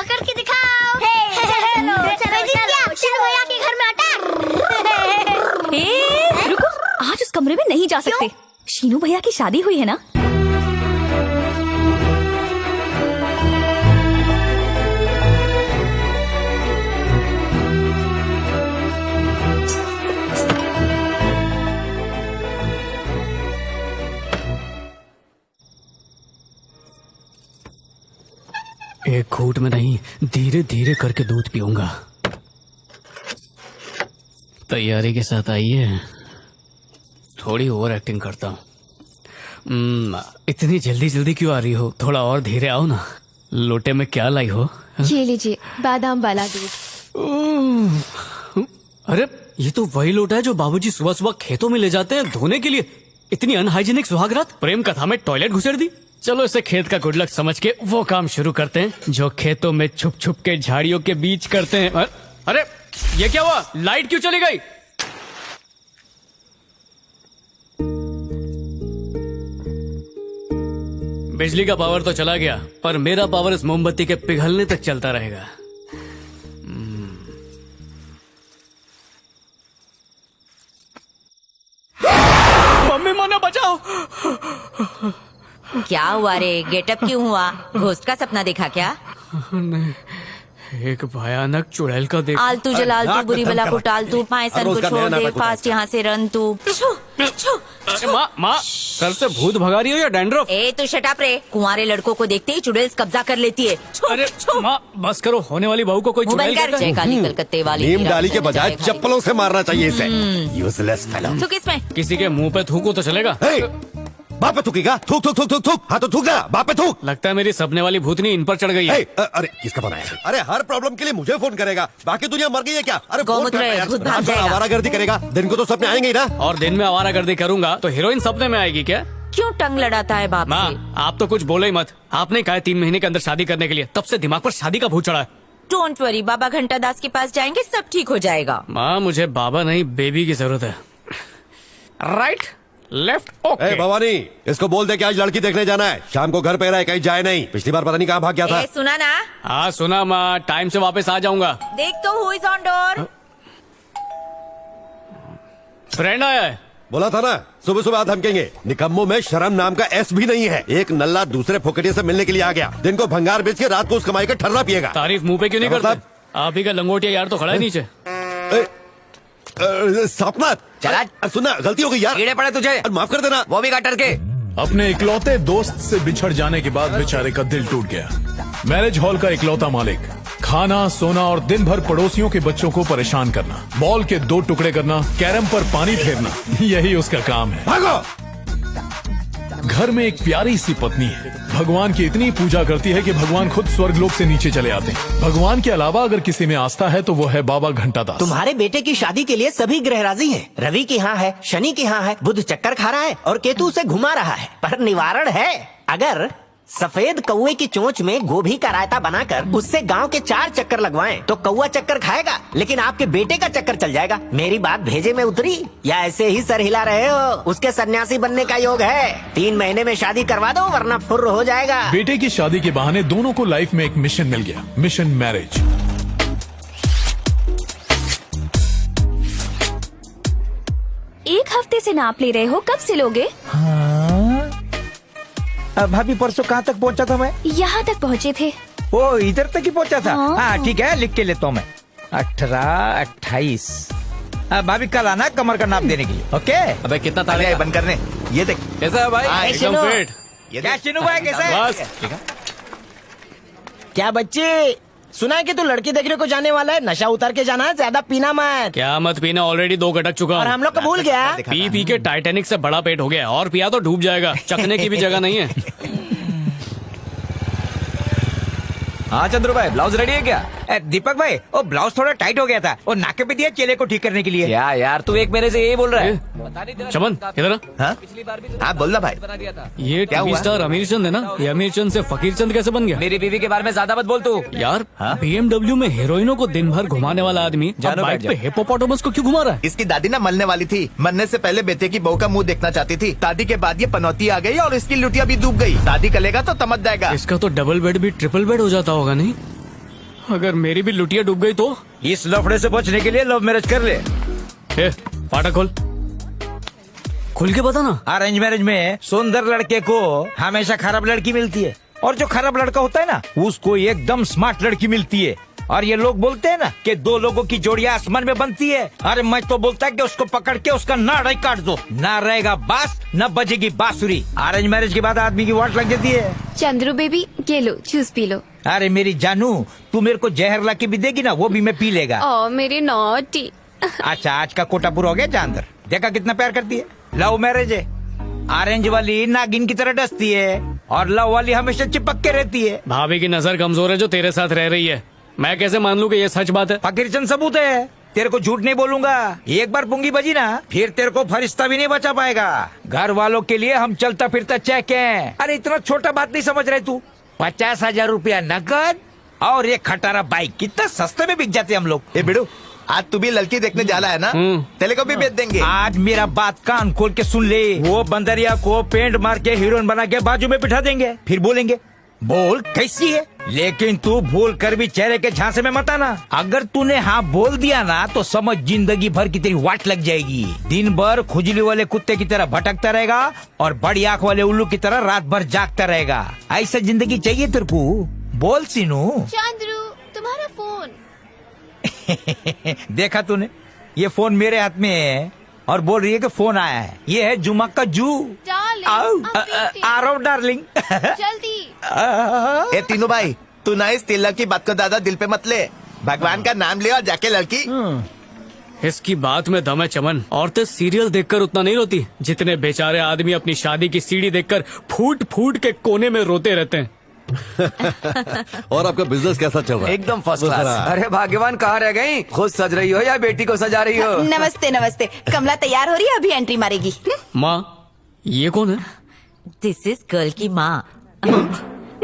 पकड़ के दिखाओ। चलो शीनू भैया के घर में अटैक। रुको, आज उस कमरे में नहीं जा सकते। शीनू भैया की शादी हुई है ना। एक घूंट में नहीं, धीरे धीरे करके दूध पीऊंगा। तैयारी के साथ आइए, थोड़ी ओवर एक्टिंग करता हूँ। इतनी जल्दी जल्दी क्यों आ रही हो? थोड़ा और धीरे आओ ना। लोटे में क्या लाई हो? ये लीजिए बादाम वाला दूध। अरे ये तो वही लोटा है जो बाबूजी सुबह सुबह खेतों में ले जाते हैं धोने के लिए। इतनी अनहाइजीनिक सुहागरात, प्रेम कथा में टॉयलेट घुसेड़ दी। चलो इसे खेत का गुड लक समझ के वो काम शुरू करते हैं जो खेतों में छुप छुप के झाड़ियों के बीच करते हैं। अरे ये क्या हुआ? लाइट क्यों चली गई? बिजली का पावर तो चला गया, पर मेरा पावर इस मोमबत्ती के पिघलने तक चलता रहेगा। मम्मी मना बचाओ। क्या हुआ रे? गेटअप क्यों हुआ? घोस्ट का सपना देखा क्या? नहीं, एक भयानक चुड़ैल का देख। आलतू जलाल तू बुरी बला को टाल तू, पाए सन को छोड़ दे, फास्ट यहाँ से रन तू। माँ सर से भूत भगा रही हो या डैंड्रफ? ए तू शट अप रे। कुंवारे लड़कों को देखते ही चुड़ैल कब्जा कर लेती है। अरे माँ बस करो, होने वाली बहू को कोई चुड़ैल कहता है? जय काली कलकत्ते वाली। नीम डाली के बजाय चप्पलों से मारना चाहिए इसे। Useless fellow. तू किसमें? किसी के मुंह पे थूको तो चलेगा? बाप पे थूकेगा? थूक थूक थूक थूक थूक। हाँ तो थूक ना, बाप पे थूक। लगता है मेरी सपने वाली भूतनी इन पर चढ़ गई है। अरे किसका बनाया? अरे हर प्रॉब्लम के लिए मुझे फोन करेगा, बाकी दुनिया मर गई है क्या? अरे गौमूत्र है, भूत भाग जाएगा। आवारागर्दी करेगा, दिन को तो सपने आएंगे ही ना। और दिन में आवारागर्दी करूंगा तो हीरोइन सपने में आएगी क्या? क्यों टंग लड़ाता है बाप माँ से? आप तो कुछ बोले ही मत। आपने कहा 3 महीने के अंदर शादी करने के लिए, तब से दिमाग पर शादी का भूत चढ़ा है। डोंट वरी, बाबा घंटा दास के पास जाएंगे, सब ठीक हो जाएगा। माँ मुझे बाबा नहीं बेबी की जरूरत है। Right left okay. भवानी इसको बोल दे कि आज लड़की देखने जाना है, शाम को घर पे रहे, कहीं जाए नहीं। पिछली बार पता नहीं कहाँ भाग गया था। सुना ना? हाँ सुना माँ, टाइम से वापस आ जाऊंगा। देख तो who is on door. Friend आया है। बोला था ना सुबह सुबह धमकेंगे। निकम्मों में शर्म नाम का एस भी नहीं है। एक नल्ला दूसरे फोकटिया से मिलने के लिए आ गया, दिन को भंगार बेच के रात को उस कमाई का ठर्रा पिएगा। तारीफ मुंह पे क्यों नहीं करता? आप ही का लंगोटिया यार तो खड़ा है नीचे। सपना चला सुना, गलती हो गई यार। कीड़े पड़े तुझे, माफ कर देना। वो भी गटर के। अपने इकलौते दोस्त से बिछड़ जाने के बाद बेचारे का दिल टूट गया। मैरिज हॉल का इकलौता मालिक, खाना सोना और दिन भर पड़ोसियों के बच्चों को परेशान करना, बॉल के 2 टुकड़े करना, कैरम पर पानी फेरना, यही उसका काम है। भागो। घर में एक प्यारी सी पत्नी है, भगवान की इतनी पूजा करती है कि भगवान खुद स्वर्गलोक से नीचे चले आते हैं। भगवान के अलावा अगर किसी में आस्था है तो वो है बाबा घंटा दास। तुम्हारे बेटे की शादी के लिए सभी ग्रह राजी हैं। रवि की हाँ है, शनि की हाँ है, बुध चक्कर खा रहा है और केतु उसे घुमा रहा है। पर निवारण है, अगर सफेद कौवे की चोंच में गोभी का रायता बनाकर उससे गांव के 4 चक्कर लगवाएं तो कौवा चक्कर खाएगा, लेकिन आपके बेटे का चक्कर चल जाएगा। मेरी बात भेजे में उतरी या ऐसे ही सर हिला रहे हो? उसके सन्यासी बनने का योग है। 3 महीने में शादी करवा दो वरना फुर्र हो जाएगा। बेटे की शादी के बहाने दोनों को लाइफ में एक मिशन मिल गया, मिशन मैरिज। एक हफ्ते से नाप ले रहे हो, कब सिलोगे? भाभी परसों कहाँ तक पहुँचा था मैं? यहाँ तक पहुँचे थे। ओ इधर तक ही पहुँचा था। हाँ। हाँ ठीक है, लिख के लेता हूँ मैं। 18, 28। भाभी कल आना कमर का नाप देने के लिए। ओके। अबे कितना ताले बंद करने। ये देख कैसा है भाई? एकदम फिट। क्या चिनू भाई कैसा है? बस क्या बच्चे, सुना है कि तू लड़की देखने को जाने वाला है? नशा उतार के जाना है, ज्यादा पीना मत। क्या मत पीना, ऑलरेडी 2 गटक चुका और हूँ। हम लोग को भूल गया। पी पी के टाइटैनिक से बड़ा पेट हो गया, और पिया तो डूब जाएगा। चखने की भी जगह नहीं है। हाँ चंद्रू भाई, ब्लाउज रेडी है क्या? दीपक भाई, वो ब्लाउज थोड़ा टाइट हो गया था, वो नाके पे दिया चेले को ठीक करने के लिए। क्या यार, तू एक महीने से यही बोल रहा है। चमन इधर हाँ? हाँ बोल रहा भाई। ये टीवी स्टार अमीर चंद है ना, ये अमीर चंद से फकीर चंद कैसे बन गया? मेरी बीवी के बारे में ज्यादा मत बोल तू। यार BMW में हीरोइनों को दिन भर घुमाने वाला आदमी जानो बाइक बैठ पे हिप्पोपोटामस को क्यों घुमा रहा है? इसकी दादी ना मरने वाली थी, मरने से पहले बेटे की बहू का मुंह देखना चाहती थी। दादी के बाद ये पनौती आ गई और इसकी लुटिया भी डूब गई। दादी कलेगा तो तमक जाएगा। इसका तो डबल बेड भी ट्रिपल बेड हो जाता होगा नहीं? अगर मेरी भी लुटिया डूब गई तो? इस लफड़े से बचने के लिए लव मैरिज कर ले। ए, फाटक खोल, खुल के बता ना। अरेंज मैरिज में सुंदर लड़के को हमेशा खराब लड़की मिलती है, और जो खराब लड़का होता है ना उसको एकदम स्मार्ट लड़की मिलती है। और ये लोग बोलते हैं ना कि दो लोगों की जोड़ियां आसमान में बनती है। अरे मैं तो बोलता है कि उसको पकड़ के उसका नाड़ा ही काट दो, ना रहेगा बांस न बजेगी बांसुरी। अरेंज मैरिज के बाद आदमी की वाट लग जाती है। चंद्रू बेबी ये लो जूस पी लो। अरे मेरी जानू, तू मेरे को जहर ला के भी देगी ना, वो भी मैं पी लेगा। ओ मेरी नॉटी। अच्छा, आज का कोटा पूरा हो गया। जा अंदर, देखा कितना प्यार करती है। लव मैरिज है, ऑरेंज वाली नागिन की तरह डसती है और लव वाली हमेशा चिपक के रहती है। भाभी की नजर कमजोर है जो तेरे साथ रह रही है। मैं कैसे मान लूं कि ये सच बात है? फकीरचंद सबूत है, तेरे को झूठ नहीं बोलूंगा। एक बार पुंगी बजी ना, फिर तेरे को फरिश्ता भी नहीं बचा पाएगा। घर वालों के लिए हम चलता फिरता चेक है। अरे इतना छोटा बात नहीं समझ रहे तू। 50,000 रुपया नकद और एक खटारा बाइक, कितना सस्ते में बिक जाते हम लोग। ए बिड़ू, आज तू भी लड़की देखने जाना है ना? तेरे को भी बेच देंगे। आज मेरा बात कान खोल के सुन ले। वो बंदरिया को पेंट मार के हीरोइन बना के बाजू में बिठा देंगे, फिर बोलेंगे बोल कैसी है। लेकिन तू भूल कर भी चेहरे के झांसे में मत आना। अगर तूने हाँ बोल दिया ना तो समझ जिंदगी भर की तेरी वाट लग जाएगी। दिन भर खुजली वाले कुत्ते की तरह भटकता रहेगा और बड़ी आंख वाले उल्लू की तरह रात भर जागता रहेगा। ऐसा जिंदगी चाहिए तेरे को? बोल सीनू। चंद्रू तुम्हारा फोन। देखा तूने, ये फोन मेरे हाथ में है और बोल रही है कि फोन आया है। ये है जुमा का जू। आ रहा हूँ डार्लिंग। जल्दी। ए तीनों भाई, तू ना इस तिलक की बात को ज्यादा दिल पे मत ले। भगवान का नाम ले और जाके लड़की। इसकी बात में दम है चमन। औरतें सीरियल देखकर उतना नहीं रोती जितने बेचारे आदमी अपनी शादी की सीढ़ी देखकर फूट फूट के कोने में रोते रहते हैं। और आपका बिजनेस कैसा चल रहा है? एकदम फर्स्ट क्लास। अरे भाग्यवान, कहाँ रह गई? खुद सज रही हो या बेटी को सजा रही हो? नमस्ते नमस्ते। कमला तैयार हो रही है, अभी एंट्री मारेगी। माँ, ये कौन है? दिस इज गर्ल की माँ।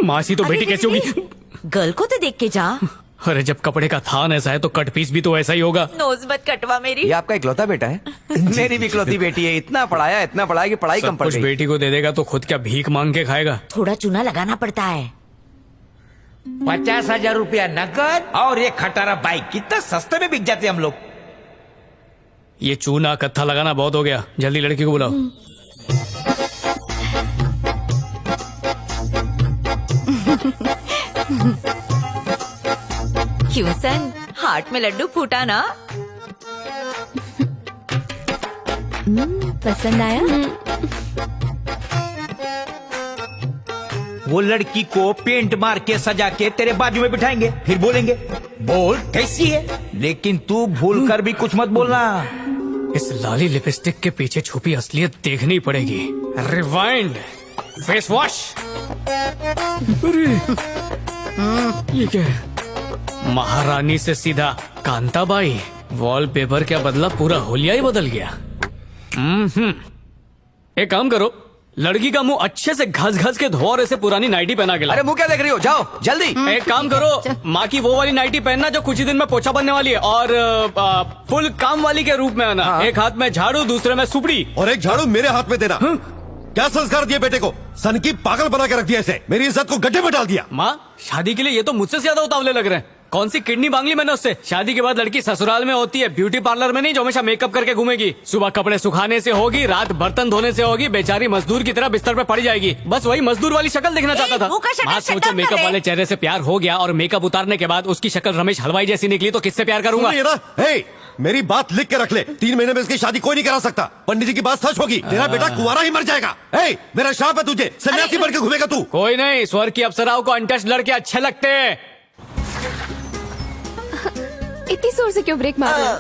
मासी तो बेटी कैसी होगी? गर्ल को तो देख के जा। अरे जब कपड़े का थान ऐसा है तो कट पीस भी तो ऐसा ही होगा। नोज मत कटवा मेरी। ये आपका इकलौता बेटा है? मेरी भी इकलौती बेटी है। इतना पढ़ाया कि पढ़ाई कम सब पड़ कुछ गई। बेटी को दे देगा तो खुद क्या भीख मांग के खाएगा? थोड़ा चूना लगाना पड़ता है। 50,000 रुपया नकद और एक खटारा बाइक, कितना सस्ते में बिक जाते हम लोग। ये चूना कत्था लगाना बहुत हो गया। जल्दी लड़की को बुलाओ। क्यों सन, हार्ट में लड्डू फूटा ना? पसंद आया? वो लड़की को पेंट मार के सजा के तेरे बाजू में बिठाएंगे, फिर बोलेंगे बोल कैसी है। लेकिन तू भूल कर भी कुछ मत बोलना। इस लाली लिपस्टिक के पीछे छुपी असलियत देखनी पड़ेगी। Rewind, face wash. ये क्या है? महारानी से सीधा कांताबाई। वॉलपेपर क्या बदला, पूरा होलिया ही बदल गया। एक काम करो, लड़की का मुंह अच्छे से घस घस के धो और इसे पुरानी नाइटी पहना के लाओ। अरे मुंह क्या देख रही हो? जाओ जल्दी। एक काम करो, माँ की वो वाली नाइटी पहनना जो कुछ ही दिन में पोछा बनने वाली है, और फुल काम वाली के रूप में आना। हाँ। एक हाथ में झाड़ू, दूसरे में सुपड़ी। और एक झाड़ू मेरे हाथ में देना। क्या संस्कार दिए बेटे को? सन की पागल बना के रख दिया इसे। मेरी इज्जत को गड्ढे में डाल दिया। माँ, शादी के लिए ये तो मुझसे ज्यादा उतावले लग रहे हैं। कौन सी किडनी मांग ली मैंने उससे? शादी के बाद लड़की ससुराल में होती है, ब्यूटी पार्लर में नहीं जो हमेशा मेकअप करके घूमेगी। सुबह कपड़े सुखाने से होगी, रात बर्तन धोने से होगी। बेचारी मजदूर की तरह बिस्तर पे पड़ जाएगी। बस वही मजदूर वाली शक्ल देखना चाहता था। मुंह का शक्ल माँ, शट सोचो डाउन मेकअप कर वाले ले। चेहरे से प्यार हो गया और मेकअप उतारने के बाद उसकी शक्ल रमेश हलवाई जैसी निकली तो किससे प्यार करूंगा? सुनिए ना, हे, मेरी बात लिख के रख ले। 3 महीने में इसकी शादी कोई नहीं करा सकता। पंडित जी की बात सच होगी, तेरा बेटा कुंवारा ही मर जाएगा। हे, मेरा शाप है तुझे, सन्यासी बन के घूमेगा तू। कोई नहीं, स्वर्ग की अप्सराओं को अनटच लड़के अच्छे लगते हैं। इतनी जोर से क्यों ब्रेक मार रहे हो?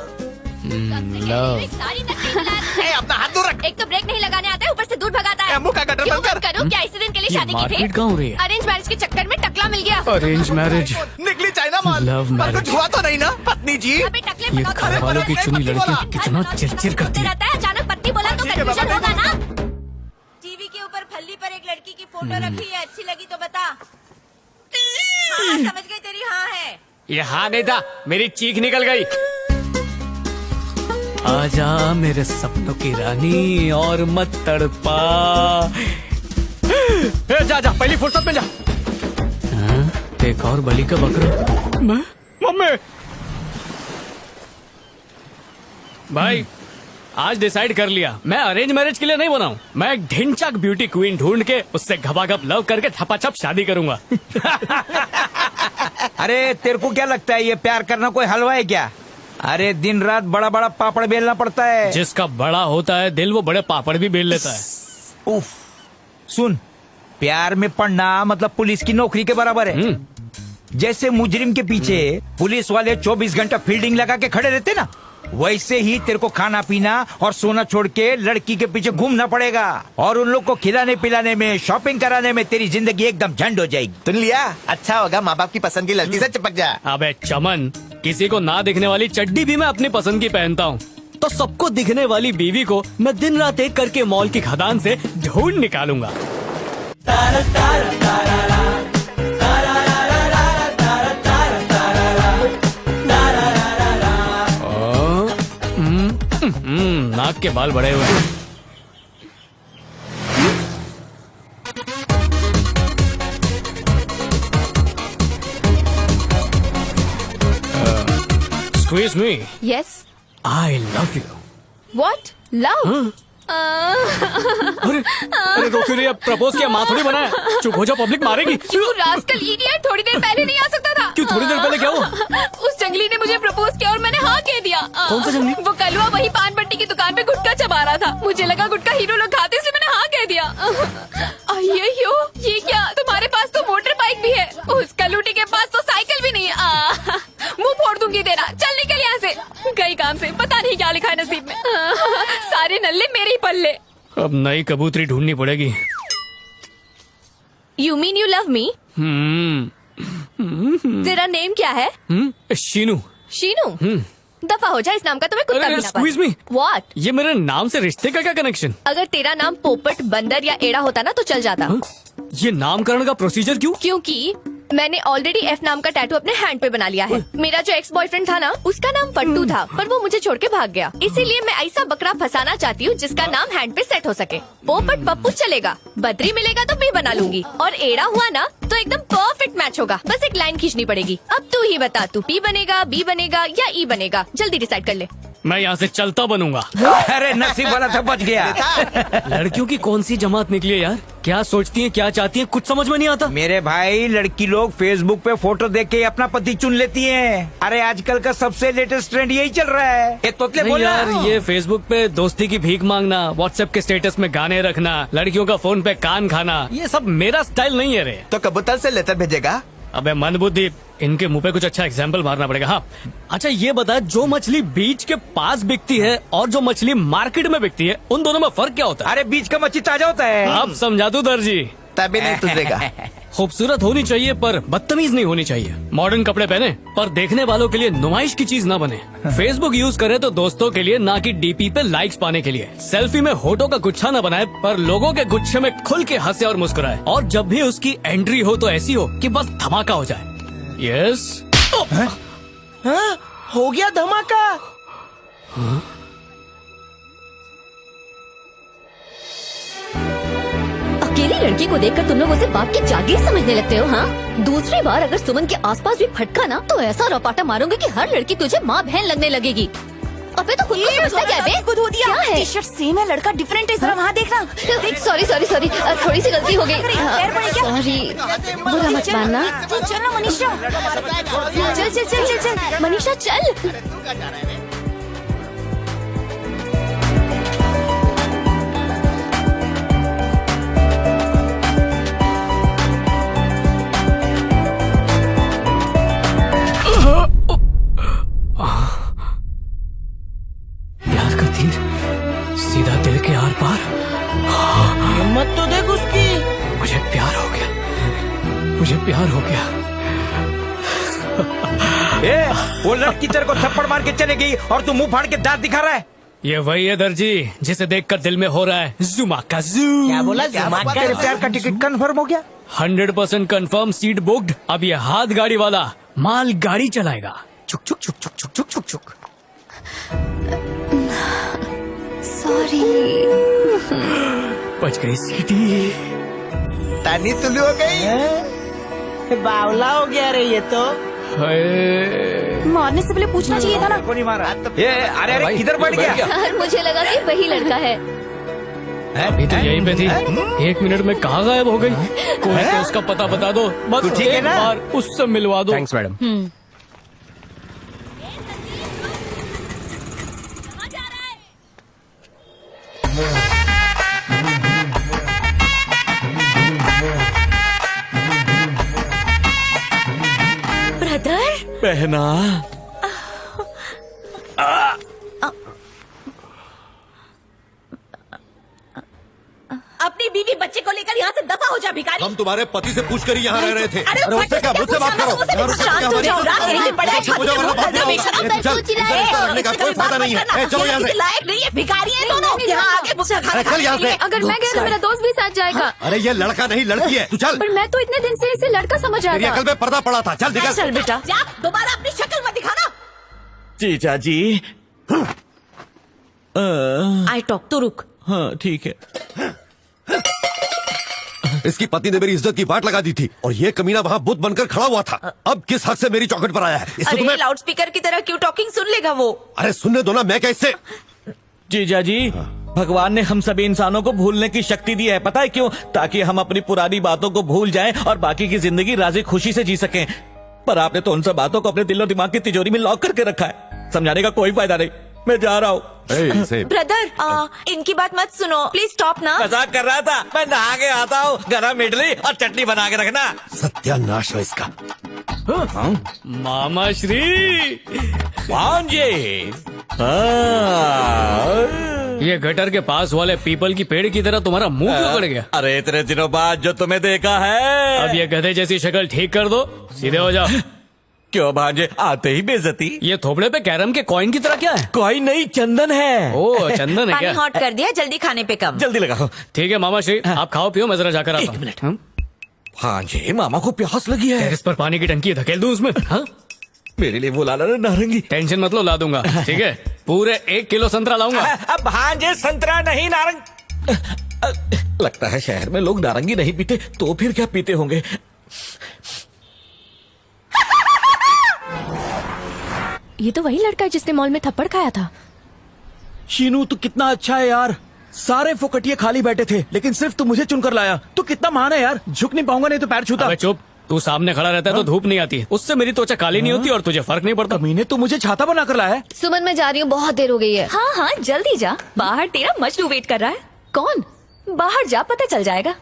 अपना हाथ दूर रख। एक तो ब्रेक नहीं लगाने आता है, ऊपर से दूर भगाता है। मुंह का गटर क्यों बंद कर। करूं? क्या इसी दिन के लिए ये शादी की मारपीट थी? कहाँ हो रही है? अरेंज मैरिज के चक्कर में टकला मिल गया। अरेंज मैरिज, निकली चाइना माल। Love पर marriage। कुछ हुआ तो नहीं ना पत्नी जी? अबे टकले ये पटाखा घर वालों की चुनी लड़की कितना चिरचिर करती है। रहता है। अचानक पत्नी बोला तो कंफ्यूजन होगा ना। टीवी के ऊपर फल्ली पर एक लड़की की फोटो रखी है, अच्छी लगी तो बता। हाँ, समझ गई तेरी हाँ है। ये हाँ नहीं था, मेरी चीख निकल गई। आजा मेरे सपनों की रानी और मत तड़पा। जा जा, पहली फुर्सत में जा। हाँ, एक और बलि का बकरा। मैं मम्मी। भाई आज डिसाइड कर लिया, मैं अरेंज मैरिज के लिए नहीं बनाऊं। मैं एक ढिंचक ब्यूटी क्वीन ढूंढ के उससे घपाघप लव करके थपाछप शादी करूंगा। अरे तेरे को क्या लगता है ये प्यार करना कोई हलवा है क्या? अरे दिन रात बड़ा बड़ा पापड़ बेलना पड़ता है। जिसका बड़ा होता है दिल वो बड़े पापड़ भी बेल लेता है। उफ, सुन, प्यार में पड़ना मतलब पुलिस की नौकरी के बराबर है। जैसे मुजरिम के पीछे पुलिस वाले 24 घंटा फील्डिंग लगा के खड़े रहते ना, वैसे ही तेरे को खाना पीना और सोना छोड़ के लड़की के पीछे घूमना पड़ेगा। और उन लोग को खिलाने पिलाने में, शॉपिंग कराने में तेरी जिंदगी एकदम झंड हो जाएगी। सुन लिया, अच्छा होगा माँ बाप की पसंद की लड़की से चिपक जा। अबे चमन, किसी को ना दिखने वाली चड्डी भी मैं अपनी पसंद की पहनता हूँ, तो सबको दिखने वाली बीवी को मैं दिन रात एक करके मॉल की खदान से ढूंढ निकालूंगा। नाक के बाल बड़े हुए हैं। Excuse me. Yes. I love you. What? Love? अरे रोक क्यों रही है? प्रपोज किया, माँ थोड़ी बनाया। चुप हो जाओ, पब्लिक मारेगी। You rascal idiot! थोड़ी देर पहले नहीं आ सकता था। क्यों थोड़ी देर पहले क्या हुआ? उस जंगली ने मुझे प्रपोज किया और मैंने हाँ कह दिया। कौन सा जंगली? वो कलवा वही पान पट्टी की दुकान पे गुटखा चबा रहा था। मुझे लगा गुटखा हीरो लोग खाते, इसलिए मैंने हाँ कह दिया। अय्यो, ये क्या? तुम्हारे पास तो मोटर बाइक भी है, उस कलूटी के पास तो साइकिल भी नहीं है। मुंह फोड़ दूंगी तेरा। चल निकल यहाँ से। गई काम से, पता नहीं क्या लिखा है नसीब में। सारे नल्ले मेरे ही पल्ले। अब नई कबूतरी ढूंढनी पड़ेगी। You mean you love me? तेरा नेम क्या है? शीनू। शीनू? दफा हो जा, इस नाम का तुम्हें कुत्ता भी ना पाले। Excuse me. What? ये मेरे नाम से रिश्ते का क्या कनेक्शन? अगर तेरा नाम पोपट, बंदर या एड़ा होता ना तो चल जाता। ये नामकरण का प्रोसीजर क्यों? क्योंकि मैंने ऑलरेडी एफ नाम का टैटू अपने हैंड पे बना लिया है। मेरा जो एक्स बॉयफ्रेंड था ना, उसका नाम फट्टू था, पर वो मुझे छोड़ के भाग गया। इसीलिए मैं ऐसा बकरा फंसाना चाहती हूँ जिसका नाम हैंड पे सेट हो सके। पोपट पप्पू चलेगा, बद्री मिलेगा तो भी बना लूंगी, और एड़ा हुआ ना तो एकदम परफेक्ट मैच होगा। बस एक लाइन खींचनी पड़ेगी। अब तू ही बता, तू पी बनेगा, बी बनेगा या ई बनेगा? जल्दी डिसाइड कर ले। मैं यहाँ से चलता बनूंगा। अरे नसीब वाला था, बच गया। लड़कियों की कौन सी जमात निकली है यार? क्या सोचती हैं, क्या चाहती हैं, कुछ समझ में नहीं आता। मेरे भाई, लड़की लोग फेसबुक पे फोटो देख के अपना पति चुन लेती हैं। अरे आजकल का सबसे लेटेस्ट ट्रेंड यही चल रहा है। ये तोतले नहीं बोला यार, ये फेसबुक पे दोस्ती की भीख मांगना, व्हाट्सएप के स्टेटस में गाने रखना, लड़कियों का फोन पे कान खाना, ये सब मेरा स्टाइल नहीं है रे। तो कबूतर से लेटर भेजेगा? अबे मंदबुद्धि, इनके मुंह पे कुछ अच्छा एग्जाम्पल मारना पड़ेगा। हाँ, अच्छा ये बता, जो मछली बीच के पास बिकती है और जो मछली मार्केट में बिकती है, उन दोनों में फर्क क्या होता है? अरे बीच का मच्छी ताजा होता है। अब समझा तू दर्जी। तभी नहीं तुझेगा। खूबसूरत होनी चाहिए पर बदतमीज नहीं होनी चाहिए। मॉडर्न कपड़े पहने पर देखने वालों के लिए नुमाइश की चीज ना बने। फेसबुक यूज करे तो दोस्तों के लिए, ना कि डीपी पे लाइक्स पाने के लिए। सेल्फी में होठों का गुच्छा न बनाए पर लोगों के गुच्छे में खुल के हंसे और मुस्कुराए। और जब भी उसकी एंट्री हो तो ऐसी हो कि बस धमाका हो जाए। यस। हो गया धमाका। अकेली लड़की को देखकर तुम लोग उसे बाप की जागीर समझने लगते हो, हाँ? दूसरी बार अगर सुमन के आसपास भी फटका ना तो ऐसा रपाटा मारूंगी कि हर लड़की तुझे माँ बहन लगने लगेगी। अबे तो खुद को समझता क्या है? खुद हो दिया। क्या है? टी-शर्ट सेम है, लड़का डिफरेंट है। जरा वहाँ देखना। सॉरी सॉरी सॉरी, थोड़ी सी गलती हो गई। पैर पड़े क्या? सॉरी, बुरा मत मानना। तू चल ना मनीषा। चल चल चल चल चल मनीषा चल। प्यार का तीर सीधा दिल के आर पार। हिम्मत तो देख उसकी। मुझे प्यार हो गया, मुझे प्यार हो गया। वो लड़की तेरे को थप्पड़ मार के चले गई और तू मुंह फाड़ के दांत दिखा रहा है। ये वही है दर्जी जिसे देखकर दिल में हो रहा है जुमा का जू। क्या बोला? तेरे प्यार का टिकट कंफर्म हो गया? 100% कंफर्म, सीट बुक्ड। अब ये हाथ गाड़ी वाला माल गाड़ी चलाएगा। चुक चुक चुक चुक चुक चुक चुक चुक। सॉरी। बच गई सीटी। तानी तुलू हो गई। बावला हो गया रे ये तो। मारने से पहले पूछना चाहिए था ना। को नहीं मारा। ये अरे अरे किधर पड़ गया? यार मुझे लगा कि वही लड़का है। अभी तो यहीं पे थी, 1 मिनट में कहाँ गायब हो गई? कोई तो उसका पता बता दो, बस तू ठीक है एक ना? बार उससे मिलवा दो। Thanks madam. ब्रदर, बहना अपनी बीवी बच्चे को लेकर यहाँ से दफा हो जा भिखारी। हम तुम्हारे पति से पूछ कर ही यहाँ रह रहे थे। अरे अरे उससे क्या, मुझसे बात करो। यहाँ रुक शांत हो जाओ, रात यहीं पे पड़ा है, चुप हो जाओ, वरना बात नहीं होगी। चल, इधर रखने का कोई फायदा नहीं है। चलो यहाँ से। लायक नहीं है, भिखारी है दोनों। यहाँ आगे मुझसे खाना चल यहाँ से। अगर मैं गया तो मेरा दोस्त भी साथ जाएगा। अरे ये लड़का नहीं लड़की है, तू चल। पर मैं तो इतने दिन से इसे लड़का समझ रहा तेरी था। अकल में पर्दा पड़ा था, चल निकल। चल बेटा, जा दोबारा अपनी शक्ल मत दिखाना। जीजा जी। आई टॉक तो रुक। हाँ ठीक है। इसकी पत्नी ने मेरी इज्जत की बाट लगा दी थी और ये कमीना वहाँ बुत बनकर खड़ा हुआ था। अब किस हद से मेरी चौखट पर आया है? इससे अरे तुम्हें लाउड स्पीकर की तरह क्यों टॉकिंग सुन लेगा वो? अरे सुनने दो ना, मैं कैसे? जीजा जी, भगवान ने हम सभी इंसानों को भूलने की शक्ति दी है, पता है क्यों? ताकि हम अपनी पुरानी बातों को भूल जाएं और बाकी की जिंदगी राजी खुशी से जी सकें। पर आपने तो उन सब बातों को अपने दिल और दिमाग की तिजोरी में लॉक करके रखा है। समझाने का कोई फायदा नहीं, मैं जा रहा हूँ। ब्रदर, इनकी बात मत सुनो, प्लीज स्टॉप ना। मजाक कर रहा था, मैं नहा के आता हूँ। गरम इडली और चटनी बना के रखना। सत्यानाश हो इसका। मामा श्री, भांजे। ये गटर के पास वाले पीपल की पेड़ की तरह तुम्हारा मुंह क्यों पड़ गया? अरे इतने दिनों बाद जो तुम्हें देखा है। अब ये गधे जैसी शक्ल ठीक कर दो, सीधे हो जाओ। क्यों भांजे, आते ही बेइज्जती? ये थोपड़े पे कैरम के कॉइन की तरह क्या है? कोई नहीं, चंदन है। ओ चंदन है पानी क्या? हॉट कर दिया, जल्दी खाने पे कम। जल्दी लगाओ। ठीक है मामा श्री, आप खाओ पियो, मैं जरा जाकर आता हूँ। एक मिनट। भांजे, मामा को प्यास लगी है। टेरेस पर पानी की टंकी धकेल दूं उसमें? हाँ? मेरे लिए वो ला लाना नारंगी। टेंशन मत लो, ला दूंगा। ठीक है, पूरे 1 किलो संतरा लाऊंगा। अब भांजे, संतरा नहीं नारंग। लगता है शहर में लोग नारंगी नहीं पीते, तो फिर क्या पीते होंगे? ये तो वही लड़का है जिसने मॉल में थप्पड़ खाया था। शीनू, तू कितना अच्छा है यार। सारे फोकटिये खाली बैठे थे, लेकिन सिर्फ तू मुझे चुनकर लाया। तू कितना महान है यार। झुक नहीं पाऊंगा, नहीं तो पैर छूता। अबे चुप, तू सामने खड़ा रहता है तो धूप नहीं आती, उससे मेरी त्वचा काली नहीं होती और तुझे फर्क नहीं पड़ता। कमीने, तू मुझे छाता बनाकर लाया है। सुमन, मैं जा रही हूँ, बहुत देर हो गई है। हाँ हाँ जल्दी जा, बाहर तेरा मजनू वेट कर रहा है। कौन? बाहर जा, पता चल जाएगा।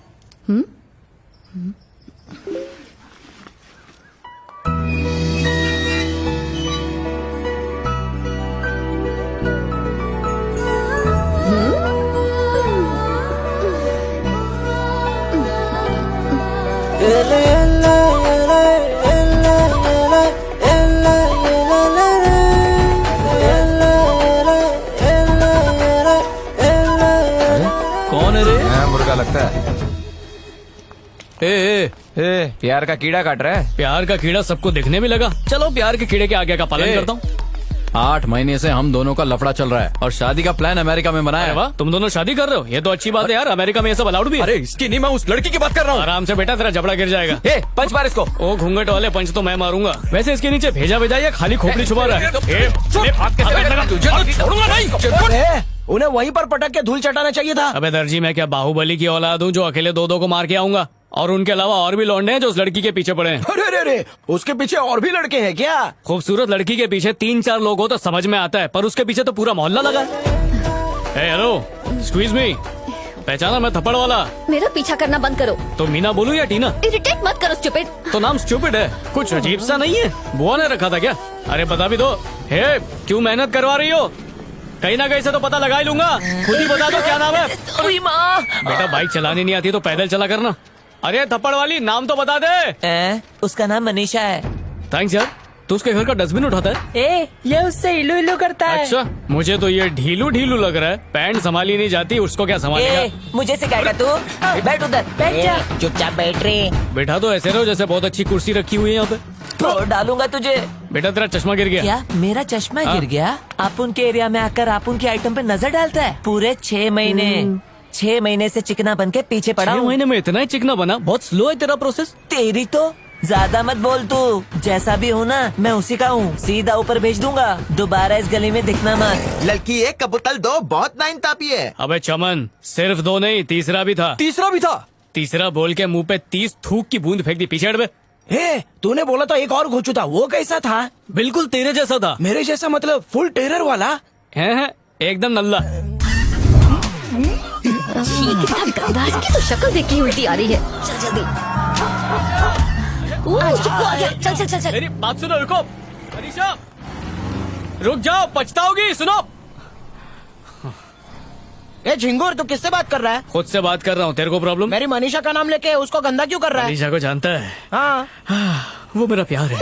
कौन है रे? मुर्गा लगता है। ए, प्यार का कीड़ा काट रहा है। प्यार का कीड़ा सबको दिखने भी लगा। चलो प्यार के कीड़े के आगे का पालन करता हूँ। 8 महीने से हम दोनों का लफड़ा चल रहा है और शादी का प्लान अमेरिका में बनाया अरे है। वाह, तुम दोनों शादी कर रहे हो? ये तो अच्छी बात है यार, अमेरिका में ये सब अलाउड भी है। अरे इसकी नहीं, मैं उस लड़की की बात कर रहा हूँ। आराम से बेटा, तेरा जबड़ा गिर जाएगा। पंच मार इसको। ओ घूंघट वाले पंच तो मैं मारूंगा। वैसे इसके नीचे भेजा भेजा या खाली खोपड़ी छुपा रहा है? उन्हें वहीं पर पटक के धूल चटाना चाहिए था। अबे दर्जी, मैं क्या बाहुबली की औलाद हूँ जो अकेले 2-2 को मार के आऊंगा? और उनके अलावा और भी लौंडे हैं जो उस लड़की के पीछे पड़े हैं। अरे अरे, उसके पीछे और भी लड़के हैं क्या? खूबसूरत लड़की के पीछे 3-4 लोग हो तो समझ में आता है, पर उसके पीछे तो पूरा मोहल्ला लगा है। हेलो, एक्सक्यूज मी, पहचाना मैं थप्पड़ वाला? मेरा पीछा करना बंद करो। तो मीना बोलूं या टीना? इरिटेट मत करो स्टूपिड। तो नाम स्टूपिड है, कुछ अजीब सा नहीं है? बुआ ने रखा था क्या? अरे बता भी दो। हे, क्यों मेहनत करवा रही हो? कहीं ना कहीं से तो पता लगा ही लूंगा। खुद ही बता दो क्या नाम है। बेटा बाइक चलानी नहीं आती तो पैदल चला करना। अरे थप्पड़ वाली, नाम तो बता दे। उसका नाम मनीषा है। थैंक्स यार, तू उसके घर का डस्टबिन उठाता है? ये उससे इलू इलू करता है। अच्छा, मुझे तो ये ढीलू ढीलू लग रहा है। पैंट संभाली नहीं जाती, उसको क्या संभालेगा? मुझे सिखाएगा तू? बैठ उधर, बैठ जा। चुपचाप बैठ रे। बेटा तो ऐसे रहो जैसे बहुत अच्छी कुर्सी रखी हुई है यहाँ पे। तो डालूंगा तुझे। बेटा तेरा चश्मा गिर गया। क्या मेरा चश्मा गिर गया? आप उनके एरिया में आकर आप उनके आइटम पे नजर डालता है। पूरे 6 महीने 6 महीने से चिकना बन के पीछे पड़ा 6 हूँ। महीने में इतना ही चिकना बना? बहुत स्लो है तेरा प्रोसेस। तेरी तो ज्यादा मत बोल तू, जैसा भी हो ना मैं उसी का हूँ, सीधा ऊपर भेज दूंगा, दोबारा इस गली में दिखना मत। लड़की 1 कबूतल 2 बहुत नाइंसाफी है। अबे चमन, सिर्फ 2 नहीं, तीसरा भी था। तीसरा भी था। तीसरा बोल के मुंह पे 30 थूक की बूंद फेंक दी। पीछे हट बे। तूने बोला था एक और घोचू था, वो कैसा था? बिल्कुल तेरे जैसा था। मेरे जैसा मतलब फुल टेरर वाला? है एकदम नल्ला। कितना गंदा, इसकी तो शक्ल देख के उल्टी आ रही है। चल जल्दी। चल चल चल चल। मेरी बात सुनो, रुको। अनीशा रुक जाओ, पछताओगी। सुनो, ए झिंगुर, तू किससे बात कर रहा है? खुद से बात कर रहा हूँ। तेरे को प्रॉब्लम? मेरी मनीषा का नाम लेके उसको गंदा क्यों कर रहा है? मनीषा को जानता है? हाँ। वो मेरा प्यार है।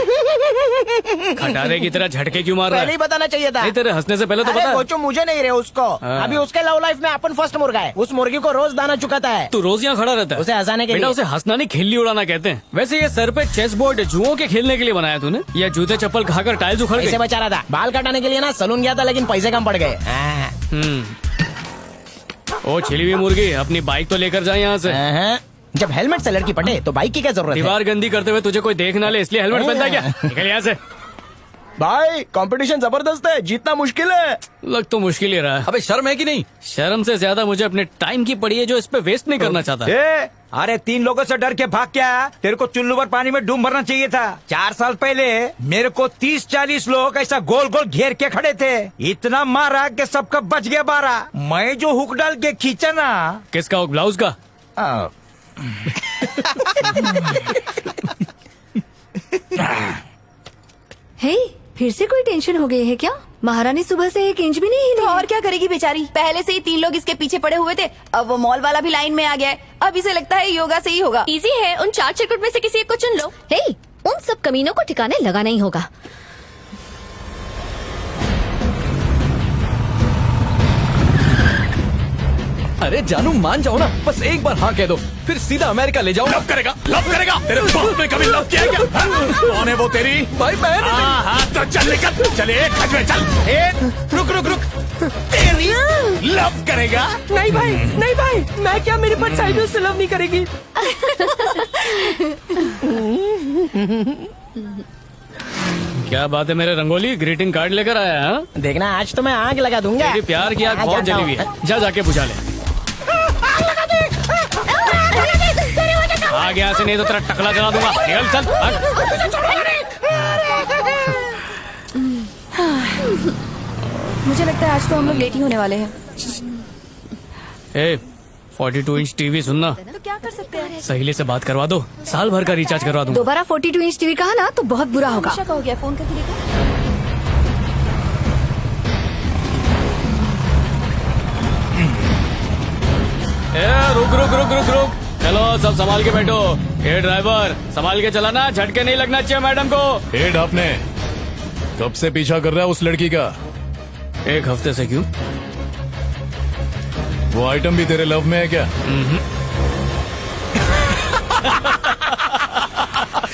खटारे की तरह झटके क्यों मार रहा पहले है? ही बताना चाहिए था। नहीं, तेरे हंसने से पहले तो बता। कोचो मुझे नहीं रहे उसको। अभी उसके लव लाइफ में अपन फर्स्ट मुर्गा है। उस मुर्गी को रोज दाना चुकाता है। तू रोज यहाँ खड़ा रहता है? उसे हंसाने के बेटा, लिए। उसे हंसना नहीं, खिल्ली उड़ाना कहते हैं। वैसे ये सर पे चेस बोर्ड जुओं के खेलने के लिए बनाया तूने, या जूते चप्पल खाकर टाइल्स उखड़ पैसे गए? बचा रहा था। बाल कटाने के लिए ना सलून गया था, लेकिन पैसे कम पड़ गए। ओ छिली हुई मुर्गी, अपनी बाइक तो लेकर जा यहाँ से। जब हेलमेट से लड़की पटे तो बाइक की क्या जरूरत है? दीवार गंदी करते हुए तुझे कोई देख ना ले, इसलिए हेलमेट पहनता है क्या? निकल यहाँ से। भाई कंपटीशन जबरदस्त है, जीतना मुश्किल है। लग तो मुश्किल ही रहा है। अबे शर्म है कि नहीं? शर्म से ज्यादा मुझे अपने टाइम की पड़ी है, जो इस पे वेस्ट नहीं करना चाहता। अरे 3 लोगों से डर के भाग क्या? तेरे को चुल्लू भर पानी में डूब मरना चाहिए था। 4 साल पहले मेरे को 30-40 लोग ऐसा गोल गोल घेर के खड़े थे। इतना मारा कि सबका बच गया 12। मैं जो हुक डाल के खींचा ना। किसका हुक? ब्लाउज का? हे, फिर से कोई टेंशन हो गई है क्या? महारानी सुबह से 1 इंच भी नहीं हिली। तो और क्या करेगी बेचारी? पहले से ही 3 लोग इसके पीछे पड़े हुए थे, अब वो मॉल वाला भी लाइन में आ गया है। अब इसे लगता है योगा से ही होगा। इजी है, उन 4 चिरकुट में से किसी एक को चुन लो। हे, उन सब कमीनों को ठिकाने लगाना ही होगा। अरे जानू मान जाओ ना, बस एक बार हाँ कह दो, फिर सीधा अमेरिका ले जाओ। लव करेगा तेरे बाप ने कभी लव किया क्या? कौन है वो तेरी? भाई मैं हाँ तो चल निकल, चले खच में चल। रुक तेरी लव करेगा? नहीं भाई, मैं क्या, मेरी परछाई भी उससे लव नहीं करेगी। क्या बात है मेरे रंगोली, ग्रीटिंग कार्ड लेकर आया है? हाँ? देखना आज तो मैं आग लगा दूंगा। तेरी प्यार की आग हाँ, बहुत जाता जली हुई है। हूँ। जा जाके बुझा ले। आग यहाँ से, नहीं तो तेरा टकला जला दूंगा। निकल चल, मुझे लगता है आज तो हम लोग लेट ही होने वाले हैं। 42 इंच टीवी सुनना, तो क्या कर सकते हैं? सहेली से बात करवा दो, साल भर का रिचार्ज करवा दूंगा। दोबारा 42 इंच टीवी कहा ना तो बहुत बुरा होगा। हमेशा का हो गया, फोन करके देखो। रुक। चलो सब संभाल के बैठो। ये ड्राइवर, संभाल के चलाना, झटके नहीं लगना चाहिए मैडम को। आपने कब से पीछा कर रहा है उस लड़की का? 1 हफ्ते से। क्यों? वो आइटम भी तेरे लव में है क्या?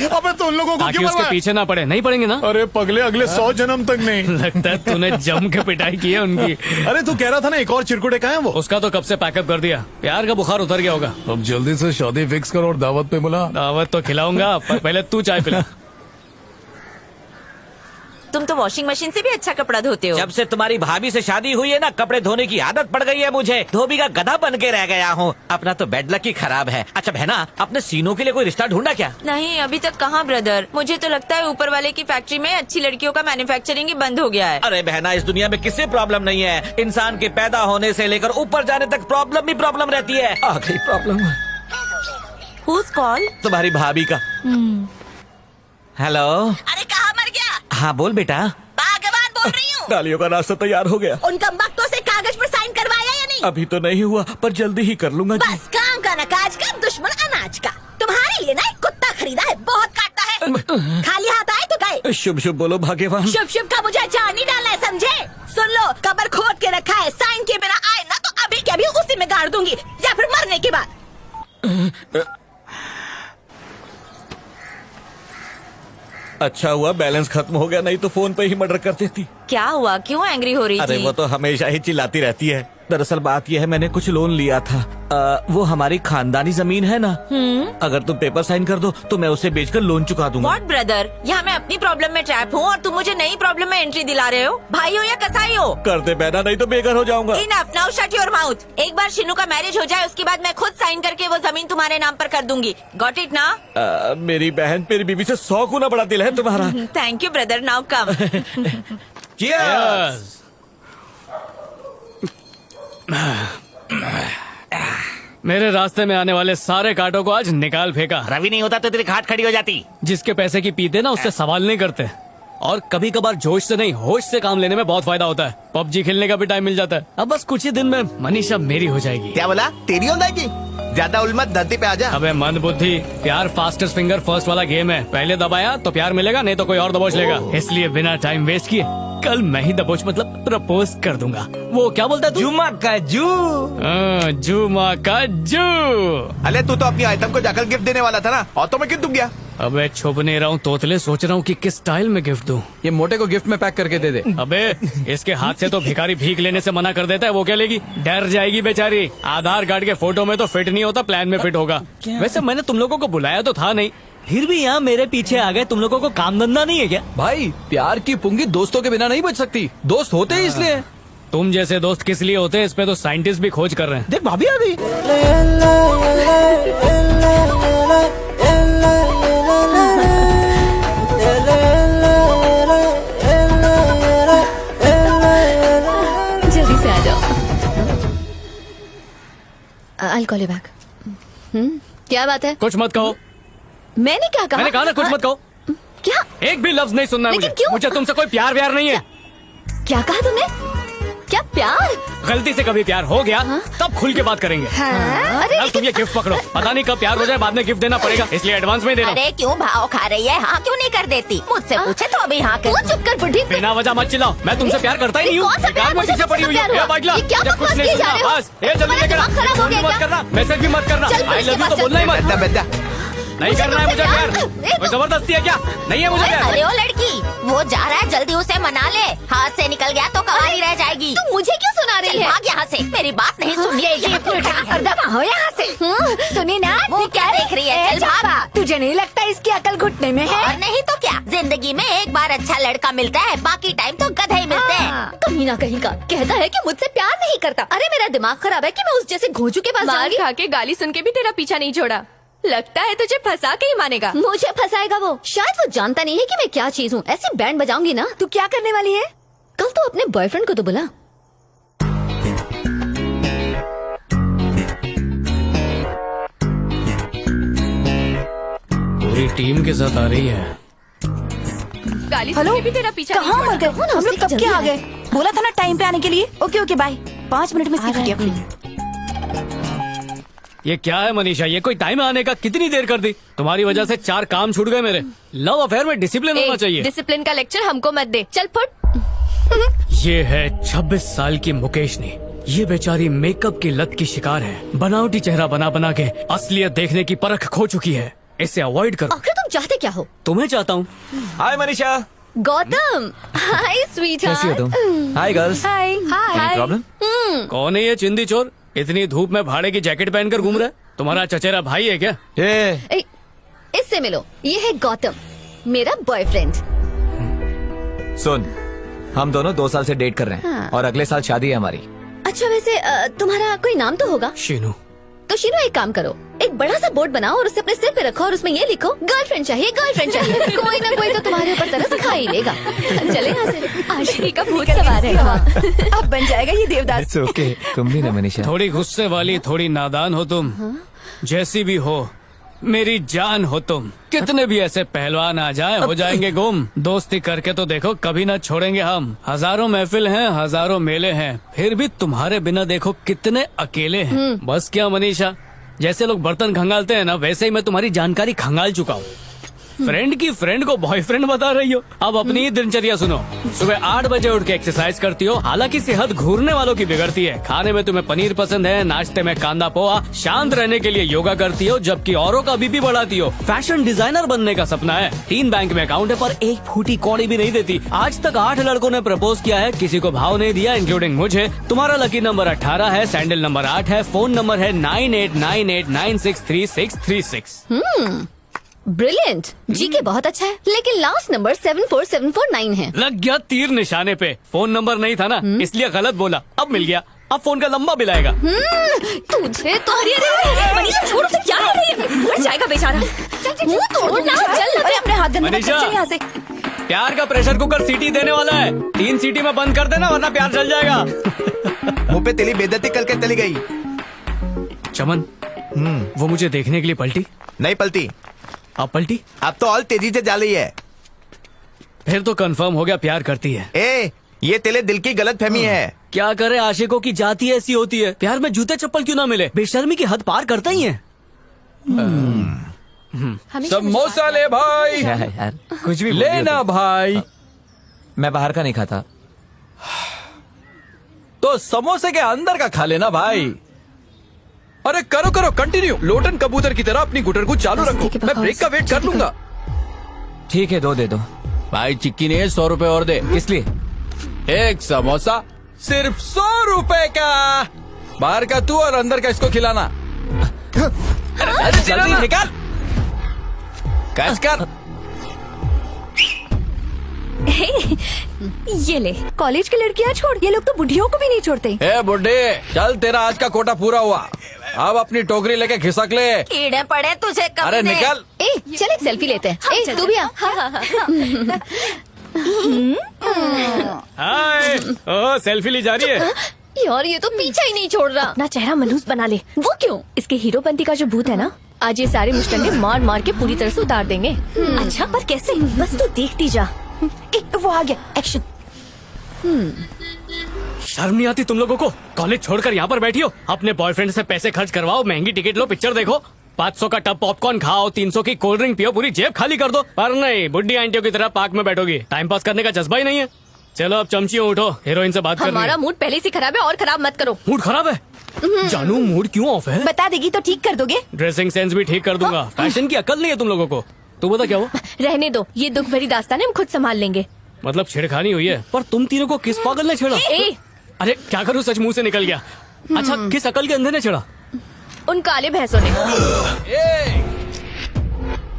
अबे तो उन लोगों को ताकि क्यों उसके पीछे ना पड़े। नहीं पड़ेंगे ना? अरे पगले, अगले 100 जन्म तक नहीं। लगता है तूने जम के पिटाई की है उनकी। अरे तू कह रहा था ना एक और चिरकुटे कहाँ है वो? उसका तो कब से पैकअप कर दिया। प्यार का बुखार उतर गया होगा। अब जल्दी से शादी फिक्स करो और दावत पे बुला। दावत तो खिलाऊंगा, पर पहले तू चाय पिला। तुम तो वॉशिंग मशीन से भी अच्छा कपड़ा धोते हो। जब से तुम्हारी भाभी से शादी हुई है ना, कपड़े धोने की आदत पड़ गई है मुझे। धोबी का गधा बन के रह गया हूँ। अपना तो बेड लक ही खराब है। अच्छा बहना, अपने सीनों के लिए कोई रिश्ता ढूंढा क्या? नहीं, अभी तक कहाँ ब्रदर। मुझे तो लगता है ऊपर वाले की फैक्ट्री में अच्छी लड़कियों का मैन्युफैक्चरिंग ही बंद हो गया है। अरे बहना, इस दुनिया में किसी प्रॉब्लम नहीं है। इंसान के पैदा होने से लेकर ऊपर जाने तक प्रॉब्लम ही प्रॉब्लम रहती है। आ गई प्रॉब्लम। Who's call? तुम्हारी भाभी का। हेलो। अरे कहाँ मर गया? हाँ बोल बेटा। भगवान बोल रही हूँ। डालियों का नाश्ता तैयार हो गया। उन कमबख्तों से कागज पर साइन करवाया या नहीं? अभी तो नहीं हुआ, पर जल्दी ही कर लूंगा जी। बस काम का न काज का, दुश्मन अनाज का। तुम्हारे लिए ना एक कुत्ता खरीदा है, बहुत काटता है। खाली हाथ आए तो गए। शुभ शुभ बोलो भाग्यवान। शुभ शुभ का मुझे जान नहीं डालना है, समझे? सुन लो, कबर खोद के रखा है, साइन के बिना आए ना तो अभी के अभी उसी में गाड़ दूंगी, या फिर मरने के बाद। अच्छा हुआ बैलेंस खत्म हो गया, नहीं तो फोन पे ही मर्डर कर देती। क्या हुआ? क्यों एंग्री हो रही अरे थी? वो तो हमेशा ही चिल्लाती रहती है। दरअसल बात यह है, मैंने कुछ लोन लिया था। वो हमारी खानदानी जमीन है ना। अगर तुम पेपर साइन कर दो तो मैं उसे बेचकर लोन चुका दूंगा। व्हाट ब्रदर, यहाँ मैं अपनी प्रॉब्लम में ट्रैप हूँ और तुम मुझे नई प्रॉब्लम में एंट्री दिला रहे हो। भाई हो या कसाई हो? कर दे बैना, नहीं तो बेघर हो जाऊंगा। Enough, now shut your mouth. एक बार शिनू का मैरिज हो जाए उसके बाद मैं खुद साइन करके वो जमीन तुम्हारे नाम पर कर दूंगी। गॉट इट ना? मेरी बहन, मेरी बीवी से 100 गुना बड़ा दिल है तुम्हारा। Thank you brother, now come. Yes. मेरे रास्ते में आने वाले सारे कांटों को आज निकाल फेंका। रवि नहीं होता तो तेरी खाट खड़ी हो जाती। जिसके पैसे की पीते ना उससे सवाल नहीं करते। और कभी कभार जोश से नहीं होश से काम लेने में बहुत फायदा होता है। पबजी खेलने का भी टाइम मिल जाता है। अब बस कुछ ही दिन में मनीषा मेरी हो जाएगी। क्या बोला? तेरी हो जाएगी? ज्यादा उलमत, धरती पे आजा। अबे मंद बुद्धि, प्यार फास्टेस्ट फिंगर फर्स्ट वाला गेम है। पहले दबाया तो प्यार मिलेगा, नहीं तो कोई और दबोच लेगा। इसलिए बिना टाइम वेस्ट किए कल मैं ही दबोच मतलब प्रपोज कर दूंगा। वो क्या बोलता है तू? जुमा का जू। जुमा का जू। अरे तू तो अपनी आइटम को जाकर गिफ्ट देने वाला था ना, और तो मैं क्यों तुम गया? अबे छुप नहीं रहा हूँ तोतले, सोच रहा हूँ कि किस स्टाइल में गिफ्ट दूं। ये मोटे को गिफ्ट में पैक करके दे दे। अबे इसके हाथ से तो भिखारी भीख लेने से मना कर देता है, वो क्या लेगी? डर जाएगी बेचारी। आधार कार्ड के फोटो में तो फिट नहीं होता, प्लान में फिट होगा। वैसे मैंने तुम लोगों को बुलाया तो था नहीं, फिर भी यहाँ मेरे पीछे आ गए। तुम लोगों को काम धंधा नहीं है क्या? भाई प्यार की पुंगी दोस्तों के बिना नहीं बच सकती। दोस्त होते ही इसलिए। तुम जैसे दोस्त किस लिए होते हैं इस पे तो साइंटिस्ट भी खोज कर रहे हैं। देख भाभी आ गई। जल्दी से आ जाओ। I'll call you back. क्या बात है? कुछ मत कहो। मैंने क्या कहा? मैंने कहा ना कुछ मत कहो। क्या? एक भी लफ्ज नहीं सुनना है लेकिन मुझे। क्यों? मुझे तुमसे कोई प्यार व्यार नहीं है। क्या कहा तुमने? क्या प्यार? गलती से कभी प्यार हो गया तब खुल के बात करेंगे। अरे अब तुम ये गिफ्ट पकड़ो, पता नहीं कब प्यार हो जाए, बाद में गिफ्ट देना पड़ेगा, इसलिए एडवांस में दे रहा हूँ। अरे क्यों भाव खा रही है? हाँ क्यों नहीं कर देती? मुझसे पूछे तो अभी हाँ कर। तू चुप कर बुढ़ी। बिना वजह मत चिल्लाओ, मैं तुमसे प्यार करता ही नहीं हूँ। कौन सा प्यार? मुझे पीछे पड़ी हुई प्यार है। हुआ? बाइकला, ये क्या जब कुछ बकवास नहीं किए जा सुनना, रहे हो? बस ये जल्दी तुम्हारा लेकर दिमाग खराब हो गया मत क्या? करना, मैसेज भी मत करना। चल, आई लव इसके यू तो पास बोलना ही मत। बेटा बेटा, नहीं करना है मुझे प्यार। कोई जबरदस्ती है क्या? नहीं है मुझे प्यार। अरे ओ लड़की, वो जा रहा है, जल्दी उसे मना ले। हाथ से निकल गया तो कवाली रह जाएगी। तू मुझे क्यों सुना रही चल है? भाग यहाँ से, मेरी बात नहीं सुन रही। दफा हो यहाँ से। सुनी ना? वो क्या देख रही है? चल भाग। तुझे नहीं लगता इसकी अकल घुटने में है? और नहीं तो क्या, जिंदगी में एक बार अच्छा लड़का मिलता है, बाकी टाइम तो गधे ही मिलते हैं। कहीं ना कहीं का कहता है कि मुझसे प्यार नहीं करता। अरे मेरा दिमाग खराब है कि मैं उस जैसे घोंचू के पास जाऊंगी। खा के गाली सुन के भी तेरा पीछा नहीं छोड़ा। लगता है तुझे फंसा के ही मानेगा। मुझे फंसाएगा वो? शायद वो जानता नहीं है कि मैं क्या चीज हूँ। ऐसी बैंड बजाऊंगी ना। तू क्या करने वाली है? कल तो अपने बॉयफ्रेंड को तो बुला। पूरी टीम के साथ आ रही है। गाली सुन के भी तेरा पीछा नहीं कहाँ छोड़ा। मर गए? हम लोग कब के आ गए? बोला था ना टाइम पे आने के लिए। Okay okay bye. 5 मिनट में सीख गया। ये क्या है मनीषा, ये कोई टाइम है आने का? कितनी देर कर दी? तुम्हारी वजह से 4 काम छूट गए मेरे। लव अफेयर में डिसिप्लिन होना चाहिए। डिसिप्लिन का लेक्चर हमको मत दे। चल फुट। ये है 26 साल की मुकेशनी। ये बेचारी मेकअप की लत की शिकार है। बनावटी चेहरा बना बना के असलियत देखने की परख खो चुकी है। इसे अवॉइड करो। आखिर तुम चाहते क्या हो? तुम्हें चाहता हूँ। Hi Manisha. Gautam. Hi sweet. कैसी हो तुम? Hi girls. Hi hi. Problem? कौन है ये चिंदी चोर? इतनी धूप में भाड़े की जैकेट पहनकर घूम रहा है। तुम्हारा चचेरा भाई है क्या? इससे मिलो, ये है गौतम, मेरा बॉयफ्रेंड। सुन, हम दोनों 2 साल से डेट कर रहे हैं और अगले साल शादी है हमारी। अच्छा वैसे तुम्हारा कोई नाम तो होगा? शीनू। तो शीनू एक काम करो, एक बड़ा सा बोर्ड बनाओ और उसे अपने सिर पे रखो और उसमें ये लिखो, गर्लफ्रेंड चाहिए गर्लफ्रेंड चाहिए। कोई ना कोई तो तुम्हारे ऊपर तरस खा ही लेगा। चले यहाँ से, आशिकी का भूत सवार है। अब बन जाएगा ये देवदास। ओके, तुम भी ना मनीषा। थोड़ी गुस्से वाली, थोड़ी नादान हो तुम। जैसी भी हो, मेरी जान हो तुम। कितने भी ऐसे पहलवान आ जाएं, हो जाएंगे गुम। दोस्ती करके तो देखो, कभी ना छोड़ेंगे हम। हजारों महफिल हैं, हजारों मेले हैं, फिर भी तुम्हारे बिना देखो कितने अकेले हैं। बस क्या मनीषा, जैसे लोग बर्तन खंगालते हैं ना, वैसे ही मैं तुम्हारी जानकारी खंगाल चुका हूँ। फ्रेंड की फ्रेंड को बॉयफ्रेंड बता रही हो। अब अपनी ही दिनचर्या सुनो। सुबह 8 बजे उठ के एक्सरसाइज करती हो, हालांकि सेहत घूरने वालों की बिगड़ती है। खाने में तुम्हें पनीर पसंद है, नाश्ते में कांदा पोहा। शांत रहने के लिए योगा करती हो, जबकि औरों का बीपी बढ़ाती हो। फैशन डिजाइनर बनने का सपना है, 3 बैंक में अकाउंट है, पर एक फूटी कौड़ी भी नहीं देती। आज तक 8 लड़कों ने प्रपोज किया है, किसी को भाव नहीं दिया, इंक्लूडिंग मुझे। तुम्हारा लकी नंबर 18 है, सैंडल नंबर 8 है, फोन नंबर है 9898963636। ब्रिलियंट। जीके बहुत अच्छा है, लेकिन लास्ट नंबर 74749 है। लग गया तीर निशाने पे। फोन नंबर नहीं था ना, इसलिए गलत बोला। अब मिल गया। अब फोन का लंबा बिल आएगा। तुझे तो मनीषा छोड़, उसे क्या कर रही है? मर जाएगा बेचारा। मुंह तोड़ ना, चल अपने हाथ गंदे मत कर, मनीषा। चल यहाँ से। प्यार का प्रेशर कुकर सीटी देने वाला है, 3 सीटी में बंद कर देना, वरना प्यार जल जाएगा। मुंह पे तेली बेइज्जती करके चली गई। चमन, वो मुझे देखने के लिए पलटी? नहीं पलटी। अब पलटी? अब तो और तेजी से जा रही है। फिर तो कंफर्म हो गया, प्यार करती है। ए, ये तेरे दिल की गलत फहमी है। क्या करे, आशिकों की जाति ऐसी होती है। प्यार में जूते चप्पल क्यों ना मिले, बेशर्मी की हद पार करते ही हैं। समोसा ले भाई। क्या है यार, कुछ भी लेना भाई। मैं बाहर का नहीं खाता। तो समोसे के अंदर का खा लेना भाई। अरे करो करो, कंटिन्यू। लोटन कबूतर की तरह अपनी गुटर को चालू रखो, मैं ब्रेक का वेट कर लूंगा। ठीक है, 2 दे दो। भाई चिक्की ने 100 रुपए और दे। किस लिए? एक समोसा सिर्फ 100 रुपए का। बाहर का तू और अंदर का इसको खिलाना। अरे जल्दी निकाल, कैच कर। ये ले, कॉलेज की लड़कियां छोड़, ये लोग तो बुढ़ियों को भी नहीं छोड़ते। ए बुड्ढे, चल तेरा आज का कोटा पूरा हुआ। अब अपनी टोकरी लेके खिसक ले। कीड़े पड़े तुझे कब अरे दे। निकल। ए, चल एक सेल्फी लेते हैं। ए, तू भी आ। हाय, ओह सेल्फी ली जा रही है। यार ये तो पीछा ही नहीं छोड़ रहा। अपना चेहरा मनहूस बना ले। वो क्यों? इसके हीरोपंती का जो भूत है ना, आज ये सारे मुस्टंडे मार मार के पूरी तरह से उतार देंगे। अच्छा, पर कैसे? बस तू देखती जा। वो आ गया, एक्शन। शर्म नहीं आती तुम लोगों को? कॉलेज छोड़कर यहाँ पर बैठी हो। अपने बॉयफ्रेंड से पैसे खर्च करवाओ, महंगी टिकट लो, पिक्चर देखो, 500 का टब पॉपकॉर्न खाओ, 300 की कोल्ड ड्रिंक पियो, पूरी जेब खाली कर दो। पर नहीं, बुड्ढी आंटियों की तरह पार्क में बैठोगी। टाइम पास करने का जज्बा ही नहीं है। चलो अब चमचियों उठो, हीरोइन से बात करनी है। हमारा मूड पहले से खराब है और खराब मत करो। मूड खराब है? जानू मूड क्यों ऑफ है? बता देगी तो ठीक कर दोगे? ड्रेसिंग सेंस भी ठीक कर दूंगा। फैशन की अकल नहीं है तुम लोगों को। तू बता क्या हुआ? रहने दो, ये दुख भरी दास्तान हम खुद संभाल लेंगे। मतलब छेड़खानी हुई है? पर तुम तीनों को किस पागल ने छेड़ा? अरे क्या करूँ, सच मुंह से निकल गया। अच्छा, किस अकल के अंधे ने छेड़ा? उन काले भैंसों ने।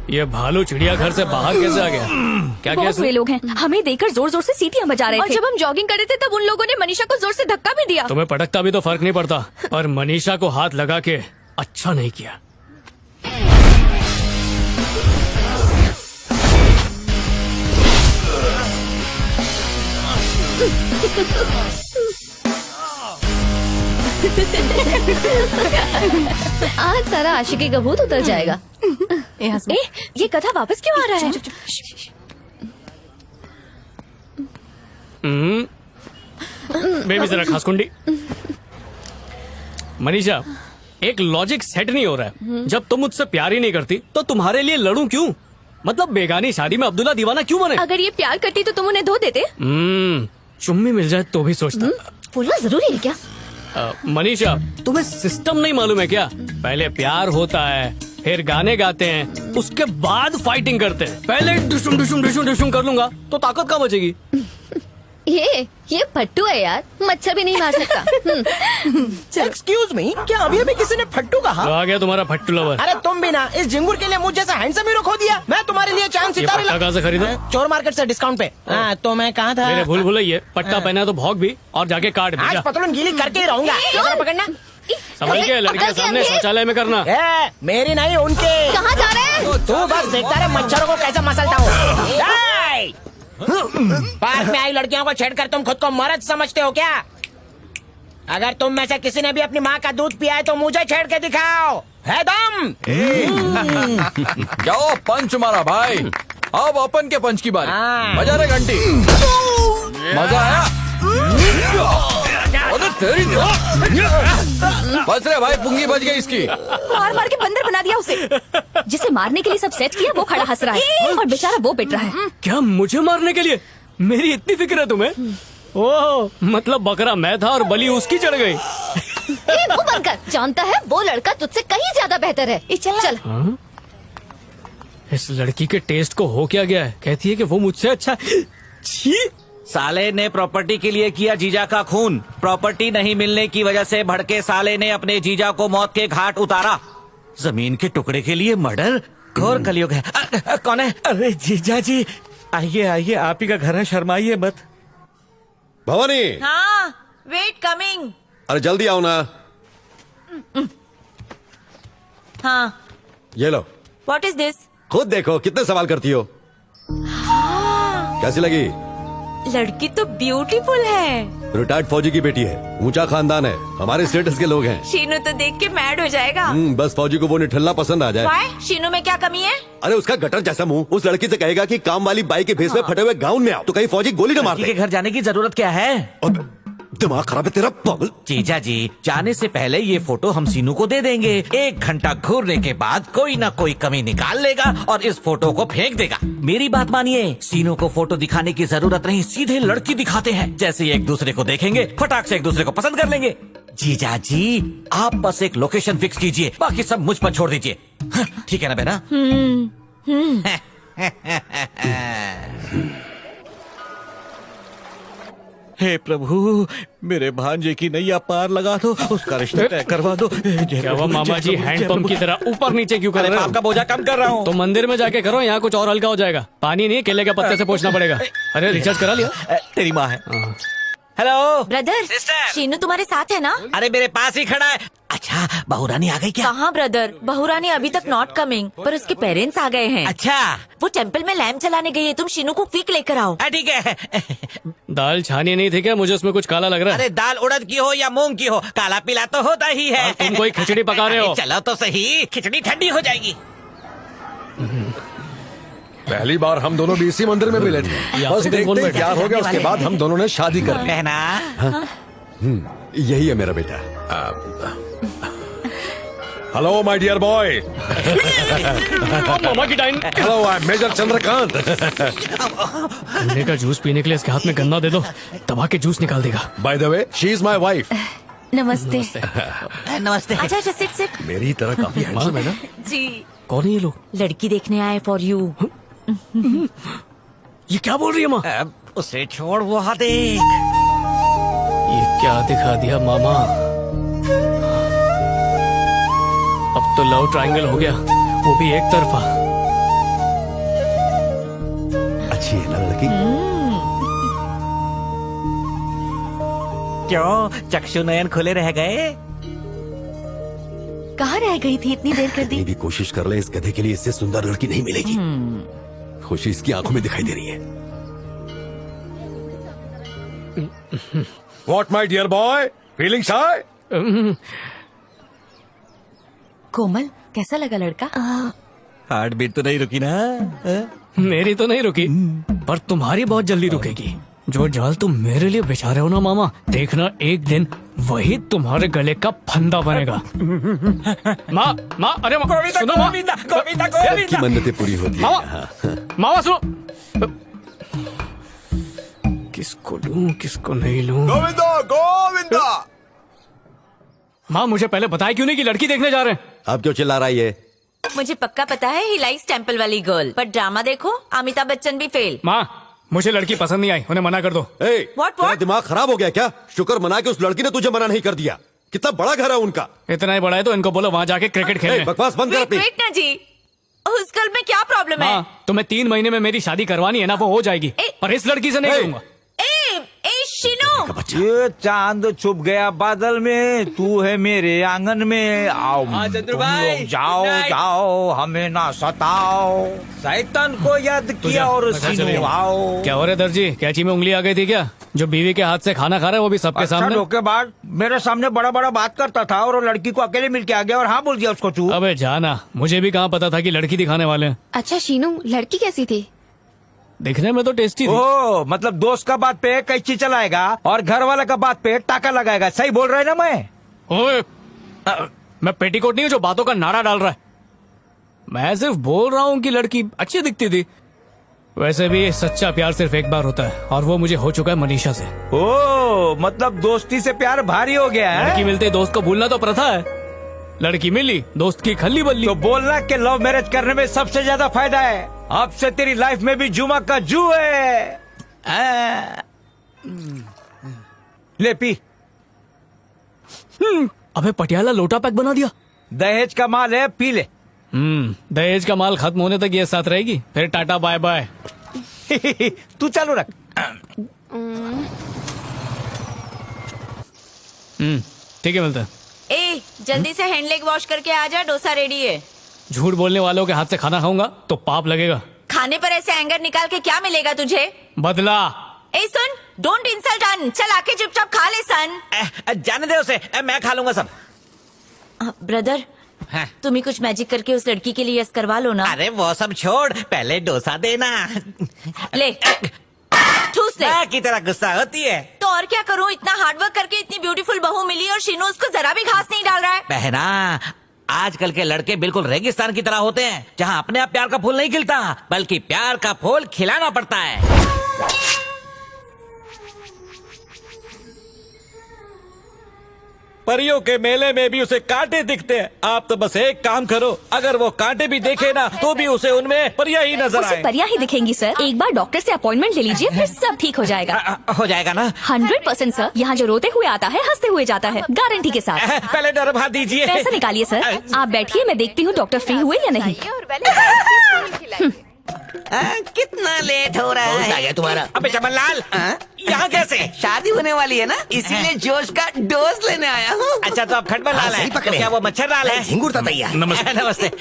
ये भालू चिड़ियाघर से बाहर कैसे आ गया? क्या बहुत वे लोग हैं, हमें देखकर जोर जोर से सीटियां बजा रहे थे। और जब हम जॉगिंग कर रहे थे तब उन लोगों ने मनीषा को जोर से धक्का भी दिया। तुम्हें पटकता भी तो फर्क नहीं पड़ता, पर मनीषा को हाथ लगा के अच्छा नहीं किया। आज सारा आशिकी का भूत उतर जाएगा। ये कथा वापस क्यों आ रहा है? बेबी जरा खास कुंडी। मनीषा, एक लॉजिक सेट नहीं हो रहा है। जब तुम मुझसे प्यार ही नहीं करती तो तुम्हारे लिए लड़ूं क्यों? मतलब बेगानी शादी में अब्दुल्ला दीवाना क्यों बने? अगर ये प्यार करती तो तुम उन्हें धो देते। चुम्मी मिल जाए तो भी सोचता। बोलना जरूरी है क्या? मनीषा, तुम्हें सिस्टम नहीं मालूम है क्या? पहले प्यार होता है, फिर गाने गाते हैं, उसके बाद फाइटिंग करते हैं। पहले डिशुम डिशुम डिशुम डिशुम कर लूंगा तो ताकत कहाँ बचेगी? ये फट्टू है यार, मच्छर भी नहीं मार सकता। एक्सक्यूज मी, क्या अभी अभी किसी ने फट्टू कहा? तो आ गया तुम्हारा फट्टू लवर। अरे तुम भी ना, इस झिंगुर के लिए मुझ जैसा हैंडसम हीरो खो दिया। मैं तुम्हारे लिए चांद ये सितारे पट्टा कहाँ से खरीदा? चोर मार्केट से डिस्काउंट पे। हाँ, तो मैं कहाँ था? मेरे भूल भुलैया, पट्टा पहना तो भौंक भी और जाके काट भी। आज पतलून गीली करके ही रहूंगा। जरा पकड़ना। समझ के लड़के के सामने शौचालय में करना। मेरी नहीं, उनके। कहाँ जा रहे हैं? तू बस देखता रहे मच्छरों को कैसे मसलता हूँ। पार्क में आई लड़कियों को छेड़कर तुम खुद को मर्द समझते हो क्या? अगर तुम में से किसी ने भी अपनी माँ का दूध पिया है तो मुझे छेड़ के दिखाओ। है दम? क्या पंच मारा भाई? अब अपन के पंच की बारी। बजा रे घंटी। मजा आया? अरे तेरी बच रहे भाई, पुंगी बच गई इसकी। मार मार के बंदर बना दिया उसे। जिसे मारने के लिए सब सेट किया वो खड़ा हंस रहा है और बेचारा वो पिट रहा है। क्या मुझे मारने के लिए? मेरी इतनी फिक्र है तुम्हें? ओह, मतलब बकरा मैं था और बलि उसकी चढ़ गई। वो बनकर जानता है वो लड़का तुझसे कहीं ज्यादा बेहतर है। चल हाँ? इस लड़की के टेस्ट को हो क्या गया है? कहती है कि वो मुझसे अच्छा। छी! साले ने प्रॉपर्टी के लिए किया जीजा का खून। प्रॉपर्टी नहीं मिलने की वजह से भड़के साले ने अपने जीजा को मौत के घाट उतारा। जमीन के टुकड़े के लिए मर्डर, घोर कलयुग है। कौन है? अरे जीजा जी, आइए आइए, आप ही का घर है, शर्माइए मत। भवानी, हाँ, वेट कमिंग। अरे जल्दी आओ ना। हाँ, ये लो, व्हाट इज दिस? खुद देखो कितने सवाल करती हो। कैसी लगी? लड़की तो ब्यूटीफुल है। रिटायर्ड फौजी की बेटी है, ऊंचा खानदान है, हमारे स्टेटस के लोग हैं। शीनू तो देख के मैड हो जाएगा। बस फौजी को वो निठल्ला पसंद आ जाए। Why? शीनू में क्या कमी है? अरे उसका गटर जैसा मुंह उस लड़की से कहेगा कि काम वाली बाई के भेस में फटे हुए गाउन में आओ, तो कहीं फौजी गोली न मार लड़की दे। के घर जाने की जरूरत क्या है? दिमाग खराब है तेरा पागल। जीजा जी, जाने से पहले ये फोटो हम सीनू को दे देंगे। 1 घंटा घूरने के बाद कोई ना कोई कमी निकाल लेगा और इस फोटो को फेंक देगा। मेरी बात मानिए, सीनू को फोटो दिखाने की जरूरत नहीं, सीधे लड़की दिखाते हैं। जैसे ये एक दूसरे को देखेंगे, फटाक से एक दूसरे को पसंद कर लेंगे। जीजा जी, आप बस एक लोकेशन फिक्स कीजिए, बाकी सब मुझ पर छोड़ दीजिए। हाँ, ठीक है ना बेना? हे प्रभु, मेरे भांजे की नैया पार लगा दो, उसका रिश्ता तय करवा दो। क्या वो मामा जी हैंडपंप की तरह ऊपर नीचे क्यों कर रहे हो? आपका बोझा कम कर रहा हूँ। तो मंदिर में जाके करो, यहाँ कुछ और हल्का हो जाएगा। पानी नहीं, केले के पत्ते से पोंछना पड़ेगा। अरे रिचार्ज करा लिया? तेरी माँ है। हेलो ब्रदर, शीनू तुम्हारे साथ है ना? अरे मेरे पास ही खड़ा है। अच्छा, बहुरानी आ गई क्या? कहाँ ब्रदर, बहुरानी अभी तक नॉट कमिंग, पर उसके पेरेंट्स आ गए हैं। अच्छा, वो टेंपल में लैम्प जलाने गई है, तुम शीनू को क्विक लेकर आओ। ठीक है। दाल छानी नहीं थी क्या? मुझे उसमें कुछ काला लग रहा है। अरे दाल उड़द की हो या मूंग की हो, काला पीला तो होता ही है। और तुम कोई खिचड़ी पका रहे हो? चलो तो सही, खिचड़ी ठंडी हो जाएगी। पहली बार हम दोनों भी इसी मंदिर में मिले थे। बस देखते ही प्यार हो गया, उसके बाद हम दोनों ने शादी कर ली। कहना यही है मेरा बेटा। Hello my dear boy. मामा की time. Hello, I am major Chandrakant. गन्ने का जूस पीने के लिए इसके हाथ में गन्ना दे दो, दबा के जूस निकाल देगा। By the way, she is my wife. नमस्ते। नमस्ते। अच्छा अच्छा, सिट सिट। मेरी तरह काफी हैंडसम है ना? जी। कौन है ये लोग? लड़की देखने आए फॉर यू। ये क्या बोल रही है माँ? उसे छोड़, वो हाथ देख। ये क्या दिखा दिया मामा? अब तो लव ट्रायंगल हो गया, वो भी एक तरफा। अच्छी है ना लड़की? क्यों चक्षु नयन खुले रह गए? कहाँ रह गई थी, इतनी देर कर दी। कहीं भी कोशिश कर ले, इस गधे के लिए इससे सुंदर लड़की नहीं मिलेगी। खुशी इसकी आंखों में दिखाई दे रही है। What my dear boy? Feeling shy? कोमल, कैसा लगा लड़का? हार्ट बीट तो नहीं रुकी ना? मेरी तो नहीं रुकी, पर तुम्हारी बहुत जल्दी रुकेगी। जो जाल तुम मेरे लिए बिछा रहे हो ना मामा, देखना एक दिन वही तुम्हारे गले का फंदा बनेगा। माँ माँ, अरे सुनो माँ, सबकी मन्नतें पूरी होती है। मामा, मामा सुनो। किसको लूं किसको नहीं लूं? गोविंदा, गोविंदा। माँ, मुझे पहले बताया क्यों नहीं कि लड़की देखने जा रहे हैं? अब क्यों चिल्ला रहा है ये? मुझे पक्का पता है ही लाइक्स टेंपल वाली गर्ल, पर ड्रामा देखो, अमिताभ बच्चन भी फेल। माँ, मुझे लड़की पसंद नहीं आई, उन्हें मना कर दो। तेरा दिमाग खराब हो गया क्या? शुक्र मना के उस लड़की ने तुझे मना नहीं कर दिया। कितना बड़ा घर है उनका। इतना ही बड़ा है तो इनको बोलो वहाँ जाके क्रिकेट खेलने। बकवास बंद कर अपनी। वेट ना जी, उस गर्ल में क्या प्रॉब्लम है? तुम्हें 3 महीने में मेरी शादी करवानी है ना, वो हो जाएगी, पर इस लड़की से नहीं करूंगा। शीनू, ये चांद छुप गया बादल में, तू है मेरे आंगन में। आओ चंद्रू भाई, जाओ जाओ, हमें ना सताओ, शैतान को याद किया और शीनू आओ। क्या हो रहा है दर्जी? कैची में उंगली आ गई थी क्या? जो बीवी के हाथ से खाना खा रहा है वो भी सबके सामने। धोखेबाज मेरे सामने बड़ा बड़ा बात करता था और लड़की को अकेले मिल के आ गया और हाँ बोल दिया उसको तू। अबे जाना, मुझे भी कहाँ पता था कि लड़की दिखाने वाले हैं। अच्छा शीनू, लड़की कैसी थी? दिखने में तो टेस्टी थी। ओ मतलब दोस्त का बात पे कैची चलाएगा और घर वाला का बात पे टाका लगाएगा, सही बोल रहा है ना मैं? ओए, मैं पेटीकोट नहीं हूँ जो बातों का नारा डाल रहा है। मैं सिर्फ बोल रहा हूँ कि लड़की अच्छी दिखती थी। वैसे भी सच्चा प्यार सिर्फ एक बार होता है और वो मुझे हो चुका है मनीषा से। ओ मतलब दोस्ती से प्यार भारी हो गया है? लड़की मिलते ही दोस्त को भूलना तो प्रथा है। लड़की मिली, दोस्त की खल्ली बल्ली। तो बोलना कि लव मैरिज करने में सबसे ज्यादा फायदा है। अब से तेरी लाइफ में भी जुमा का जू है। ले पी। अबे पटियाला लोटा पैक बना दिया। दहेज का माल है, पी ले। दहेज का माल खत्म होने तक ये साथ रहेगी, फिर टाटा बाय बाय। तू चालू रख। ठीक है, मिलता है। ए जल्दी से हैंड लेग वॉश करके आ जा, डोसा रेडी है। झूठ बोलने वालों के हाथ से खाना खाऊंगा तो पाप लगेगा। खाने पर ऐसे एंगर निकाल के क्या मिलेगा तुझे? बदला। ए सुन, डोंट इंसल्ट अन, चल आके चुपचाप खा ले सन। जाने दे उसे, मैं खा लूंगा सब। ब्रदर तुम ही कुछ मैजिक करके उस लड़की के लिए यस करवा लो ना। अरे वो सब छोड़, पहले डोसा देना। ले ठूस ले। की तरह गुस्सा होती है तो और क्या करूं, इतना हार्डवर्क करके इतनी ब्यूटीफुल बहू मिली और शीनू उसको जरा भी घास नहीं डाल रहा है। बहना, आजकल के लड़के बिल्कुल रेगिस्तान की तरह होते हैं, जहाँ अपने आप प्यार का फूल नहीं खिलता बल्कि प्यार का फूल खिलाना पड़ता है। परियों के मेले में भी उसे कांटे दिखते हैं। आप तो बस एक काम करो, अगर वो कांटे भी देखे ना तो भी उसे उनमें परियां ही नजर उसे आए। परियां ही दिखेंगी सर। एक बार डॉक्टर से अपॉइंटमेंट ले लीजिए, फिर सब ठीक हो जाएगा। हो जाएगा ना? 100% सर। यहाँ जो रोते हुए आता है हंसते हुए जाता है, गारंटी के साथ। पहले डरवा दीजिए। पैसा निकालिए सर। आप बैठिए, मैं देखती हूँ डॉक्टर फ्री हुए या नहीं। कितना लेट हो रहा है तुम्हारा? अबे चमनलाल, यहाँ कैसे? शादी होने वाली है ना, इसीलिए जोश का डोज लेने आया हूँ। अच्छा तो आप खटमल लाल है? तो क्या वो मच्छर लाल है? झिंगुर तैयार। नमस्ते।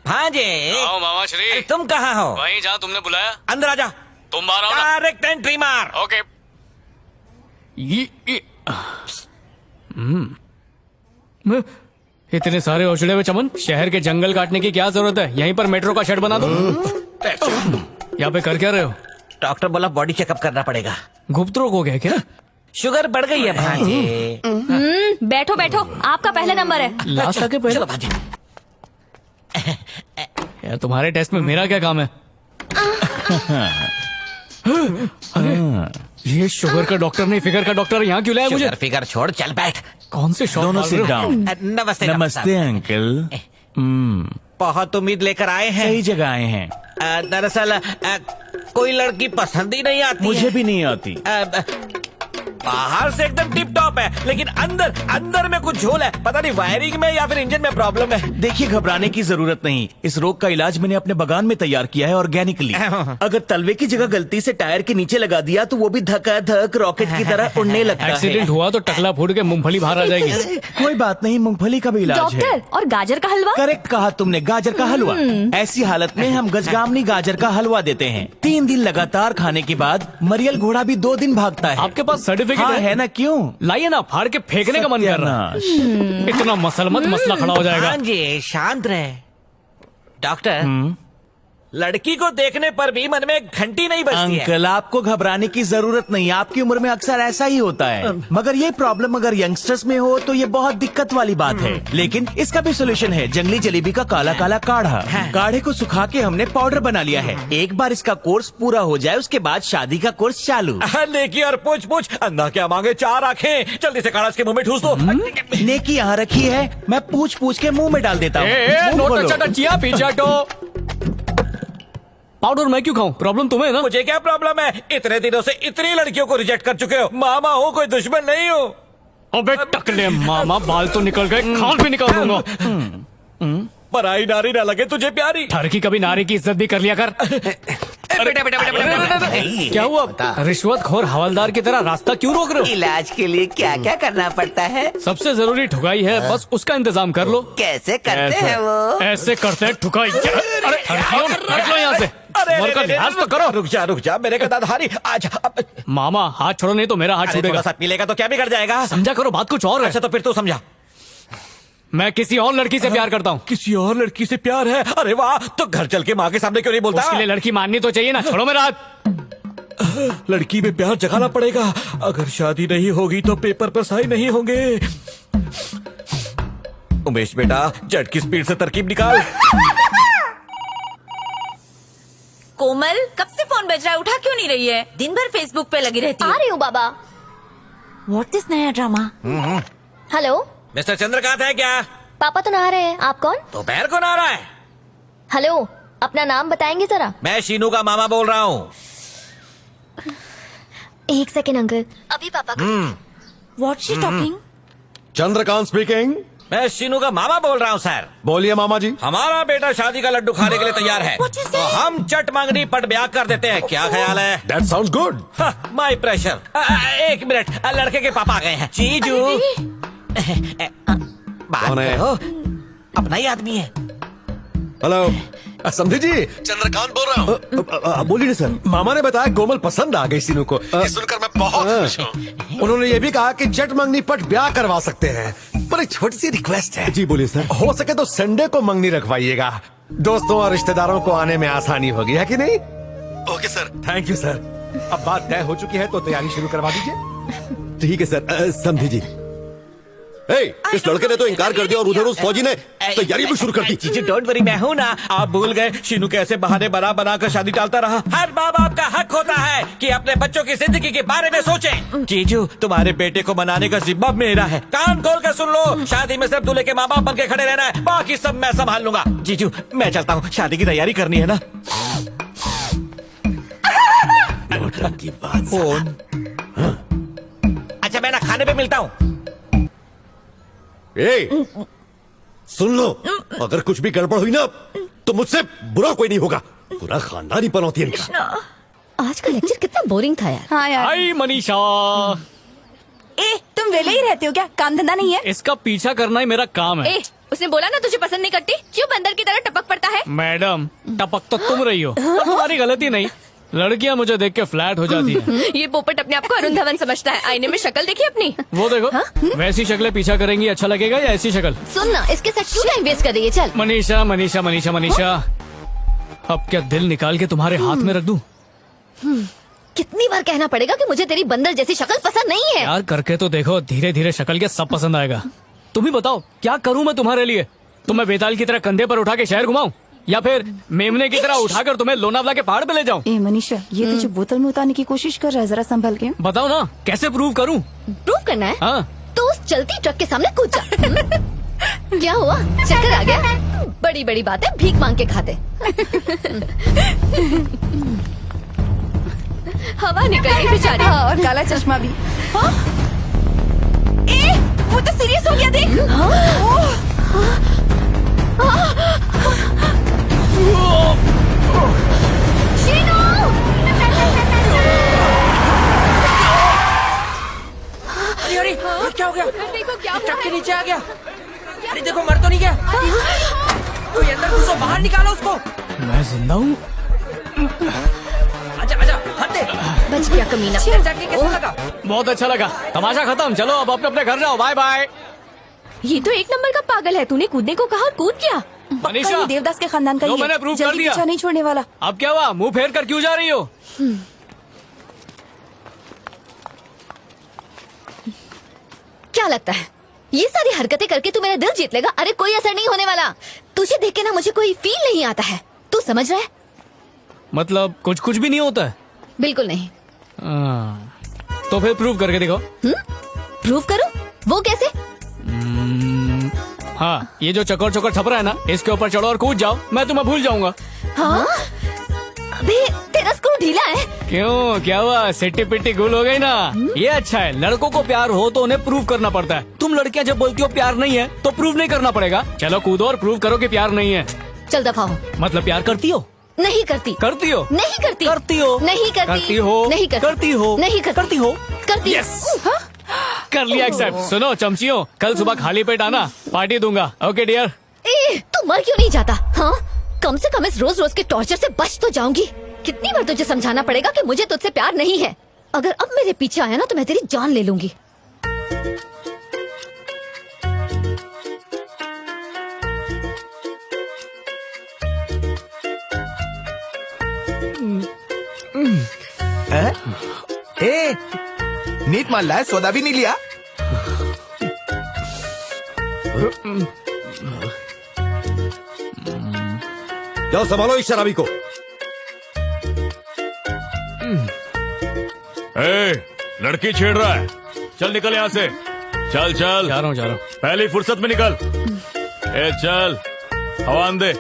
हाँ जी। आओ मामा श्री। तुम कहाँ हो? वहीं जहाँ तुमने बुलाया। अंदर आ जा। तुम बाहर आओ ना। डायरेक्ट एंट्री मार। ओके। इतने सारे औचड़े हुए चमन, शहर के जंगल काटने की क्या जरूरत है? यहीं पर मेट्रो का शेड बना दो। यहाँ पे कर क्या रहे हो? डॉक्टर बोला बॉडी चेकअप करना पड़ेगा। गुप्त रोग हो गया क्या? शुगर बढ़ गई है भांजे। बैठो बैठो, आपका पहला नंबर है। लास्ट आके पहले। चलो भांजे। यार तुम्हारे टेस्ट में मेरा क्या काम है? अरे ये शुगर का डॉक्टर नहीं, फिगर का डॉक्टर यहाँ क्यों लाया मुझे? शुगर फिगर छोड़, चल बैठ। कौन से शौक दोनों पाल सिट रहे हो? डाउन। नमस्ते नमस्ते अंकल। बहुत उम्मीद लेकर आए हैं। सही जगह आए हैं। दरअसल कोई लड़की पसंद ही नहीं आती मुझे है। भी नहीं आती। बाहर से एकदम टिप टॉप है, लेकिन अंदर अंदर में कुछ झोल है। पता नहीं वायरिंग में या फिर इंजन में प्रॉब्लम है। देखिए घबराने की जरूरत नहीं, इस रोग का इलाज मैंने अपने बागान में तैयार किया है ऑर्गेनिकली। अगर तलवे की जगह गलती से टायर के नीचे लगा दिया तो वो भी धक्का धक रॉकेट की तरह उड़ने लगता है। एक्सीडेंट हुआ तो टकला फूट के मूंगफली बाहर आ जाएगी। कोई बात नहीं, मूंगफली का भी इलाज है। डॉक्टर, और गाजर का हलवा? करेक्ट कहा तुमने, गाजर का हलवा। ऐसी हालत में हम गजगामनी गाजर का हलवा देते हैं। 3 दिन लगातार खाने के बाद मरियल घोड़ा भी 2 दिन भागता है। आपके पास सर्टिफिकेट हाँ, है ना? क्यों? लाइए ना, फाड़ के फेंकने का मन कर रहा है। इतना मसल मत, मसला खड़ा हो जाएगा। हाँ जी, शांत रहे। डॉक्टर, लड़की को देखने पर भी मन में घंटी नहीं बजती है। अंकल आपको घबराने की जरूरत नहीं, आपकी उम्र में अक्सर ऐसा ही होता है। मगर ये प्रॉब्लम अगर यंगस्टर्स में हो तो ये बहुत दिक्कत वाली बात है। लेकिन इसका भी सोल्यूशन है, जंगली जलेबी का काला काला काढ़ा। काढ़े को सुखा के हमने पाउडर बना लिया है। एक बार इसका कोर्स पूरा हो जाए उसके बाद शादी का कोर्स चालू। नेकी और पूछ पूछ, अंधा क्या मांगे 4 आंखें। जल्दी से काढ़ा इसके मुंह में ठूस दो। नेकी यहाँ रखी है, मैं पूछ पूछ के मुंह में डाल देता हूँ। पाउडर मैं क्यों खाऊं? प्रॉब्लम तुम्हें है ना? मुझे क्या प्रॉब्लम है? इतने दिनों से इतनी लड़कियों को रिजेक्ट कर चुके हो। मामा हूँ, कोई दुश्मन नहीं हूँ। अबे टकले मामा, बाल तो निकल गए, खाल भी निकाल दूंगा। पराई नारी ना लगे तुझे प्यारी। ठरकी कभी नारी की इज्जत भी कर लिया कर। क्या हुआ? रिश्वतखोर हवलदार की तरह रास्ता क्यों रोक रहे हो? इलाज के लिए क्या क्या करना पड़ता है? सबसे जरूरी ठुकाई है, बस उसका इंतजाम कर लो। कैसे करते हैं वो? ऐसे करते हैं ठुकाई। अरे निकलो यहाँ से। का लिहाज तो करो। रुक जा मेरे गद्दाधारी। आज मामा हाथ छोड़ो, नहीं तो मेरा हाथ छूटेगा। थोड़ा सा पी लेगा तो क्या बिगड़ जाएगा? समझा करो, बात कुछ और है। अच्छा तो फिर तू समझा। मैं किसी और लड़की से प्यार करता हूँ। किसी और लड़की से प्यार है? अरे वाह, तो घर चल के माँ के सामने क्यों नहीं बोलता? उसके लिए लड़की माननी तो चाहिए ना। छोड़ो मेरा हाथ। लड़की में प्यार जगाना पड़ेगा। अगर शादी नहीं होगी तो पेपर पर साइन नहीं होंगे। उमेश बेटा, जेट की स्पीड से तरकीब निकाल। कोमल, कब से फोन बज रहा है, उठा क्यों नहीं रही है? दिन भर फेसबुक पे लगी रहती आ है। रही हूँ बाबा। व्हाट इज नया ड्रामा? हेलो मिस्टर चंद्रकांत है क्या? पापा तो नहा रहे हैं, आप कौन? दोपहर को नहा रहा है? हेलो, अपना नाम बताएंगे जरा? मैं शीनू का मामा बोल रहा हूँ। एक सेकेंड अंकल, अभी पापा का। What she talking? Chandrakant speaking. मैं शीनू का मामा बोल रहा हूँ सर। बोलिए मामा जी। हमारा बेटा शादी का लड्डू खाने के लिए तैयार है, What you तो say? हम चट मांगनी पट ब्याह कर देते हैं। क्या ख्याल है? That sounds good. My pressure. एक मिनट, लड़के के पापा आ गए हैं। जीजू बात कौन है? करो, अपना ही आदमी है। हेलो समझी जी, चंद्रकांत बोल रहा हूँ। बोलिए ना सर। मामा ने बताया कोमल पसंद आ गई सीनू को। ये सुनकर मैं बहुत खुश हूँ। उन्होंने ये भी कहा कि चट मंगनी पट ब्याह करवा सकते हैं, पर एक छोटी सी रिक्वेस्ट है। जी बोलिए सर। हो सके तो संडे को मंगनी रखवाइएगा, दोस्तों और रिश्तेदारों को आने में आसानी होगी, है कि नहीं? Okay sir. Thank you sir. अब बात तय हो चुकी है तो तैयारी शुरू करवा दीजिए। ठीक है सर। समझी जी। इस लड़के ने तो इनकार कर दिया और उधर उस फौजी ने तैयारी भी शुरू कर दी। जीजू डोंट वरी, मैं हूँ ना। आप भूल गए शीनू कैसे बहाने बना बना कर शादी टालता रहा। हर माँ बाप का हक होता है कि अपने बच्चों की जिंदगी के बारे में सोचें। जीजू, तुम्हारे बेटे को मनाने का जिम्मा मेरा है। कान खोल कर सुन लो, शादी में सिर्फ दूल्हे के माँ बाप बन के खड़े रहना है, बाकी सब मैं संभाल लूंगा। जीजू मैं चलता हूँ, शादी की तैयारी करनी है ना। की बात। फोन। अच्छा, मैं ना खाने पे मिलता हूँ। सुन लो, अगर कुछ भी गड़बड़ हुई ना तो मुझसे बुरा कोई नहीं होगा। पूरा खानदान ही पनौती है इनका। आज का लेक्चर कितना बोरिंग था यार। हाँ यार। हाय मनीषा। तुम वेले ही रहते हो क्या? काम धंधा नहीं है? इसका पीछा करना ही मेरा काम है। उसने बोला ना तुझे पसंद नहीं करती, क्यों बंदर की तरह टपक पड़ता है? मैडम, टपक तो तुम रही हो, तुम्हारी गलती नहीं। लड़कियां मुझे देख के फ्लैट हो जाती है। ये पोपट अपने आप को अरुण धवन समझता है। आईने में शक्ल देखी अपनी? वो देखो, वैसी शक्लें पीछा करेंगी अच्छा लगेगा या ऐसी शक्ल? सुन ना, इसके साथ क्यों टाइम वेस्ट कर रही है? चल। मनीषा मनीषा मनीषा मनीषा, अब क्या दिल निकाल के तुम्हारे हाथ में रख दूं? कितनी बार कहना पड़ेगा कि मुझे तेरी बंदर जैसी शक्ल पसंद नहीं है? यार करके तो देखो, धीरे धीरे शक्ल के सब पसंद आएगा। तुम ही बताओ क्या करूं मैं तुम्हारे लिए? तुम्हें बेताल की तरह कंधे पर उठा के शहर घुमाऊं या फिर मेमने की तरह उठाकर तुम्हें लोनावला के पहाड़ पे ले जाऊं? मनीषा, ये तुझे बोतल में उतारने की कोशिश कर रहा है, जरा संभल के। बताओ ना, कैसे प्रूव करूं? प्रूव करना है? हाँ। तो उस चलती ट्रक के सामने कूद जा। क्या हुआ? चक्कर आ गया? बड़ी बड़ी बातें भीख मांग के खाते। हवा निकल गई बेचारी। हाँ, और काला चश्मा भी। हाँ? वो तो सीरियस हो गया, देख। अरे क्या हो गया? देखो क्या ट्रक के नीचे आ गया। अरे देखो, मर तो नहीं गया। कोई अंदर घुसो, बाहर निकालो उसको। मैं जिंदा हूँ। आजा आजा, हाथ दे। बच गया कमीना। जाके कैसा लगा? बहुत अच्छा लगा। तमाशा खत्म, चलो अब अपने अपने घर जाओ। Bye bye. ये तो एक नंबर का पागल है। तूने कूदने को कहा और कूद गया। मनीषा, ये देवदास के खानदान का जो ही है। मैंने प्रूव कर जल्दी दिया। पीछा नहीं छोड़ने वाला। अब क्या हुआ? मुंह फेर कर क्यों जा रही हो? क्या लगता है ये सारी हरकतें करके तू मेरा दिल जीत लेगा? अरे कोई असर नहीं होने वाला। तुझे देख के ना मुझे कोई फील नहीं आता है। तू समझ रहा है? मतलब कुछ भी नहीं होता है? बिल्कुल नहीं। तो फिर प्रूव करके दिखाओ। प्रूव करूं? वो कैसे? हाँ, ये जो चकोर चकोर छपरा है ना, इसके ऊपर चढ़ो और कूद जाओ, मैं तुम्हें भूल जाऊंगा। हाँ? अबे तेरा स्क्रू ढीला है। क्यों, क्या हुआ? सिट्टी पिट्टी गुल हो गई ना? ये अच्छा है, लड़कों को प्यार हो तो उन्हें प्रूव करना पड़ता है। तुम लड़कियां जब बोलती हो प्यार नहीं है तो प्रूव नहीं करना पड़ेगा। चलो कूदो और प्रूव करो कि प्यार नहीं है। चल दफा हो। मतलब प्यार करती हो? नहीं करती। करती हो? नहीं करती। करती हो? नहीं करती। करती हो? नहीं करती। करती हो? नहीं करती। करती हो? करती। यस, कर लिया एक्सेप्ट। सुनो चमचियों, कल सुबह खाली पेट आना, पार्टी दूंगा। Okay dear. तू मर क्यों नहीं जाता? हाँ, कम से कम इस रोज रोज के टॉर्चर से बच तो जाऊंगी। कितनी बार तुझे समझाना पड़ेगा कि मुझे तुझसे प्यार नहीं है? अगर अब मेरे पीछे आया ना तो मैं तेरी जान ले लूंगी। ए, नीट मान ला है, सौदा भी नहीं लिया। जाओ संभालो इस शराबी को। लड़की छेड़ रहा है, चल निकल यहाँ से। चल चल, जा रहा हूँ। पहली फुर्सत में निकल। ए चल, हवान दे।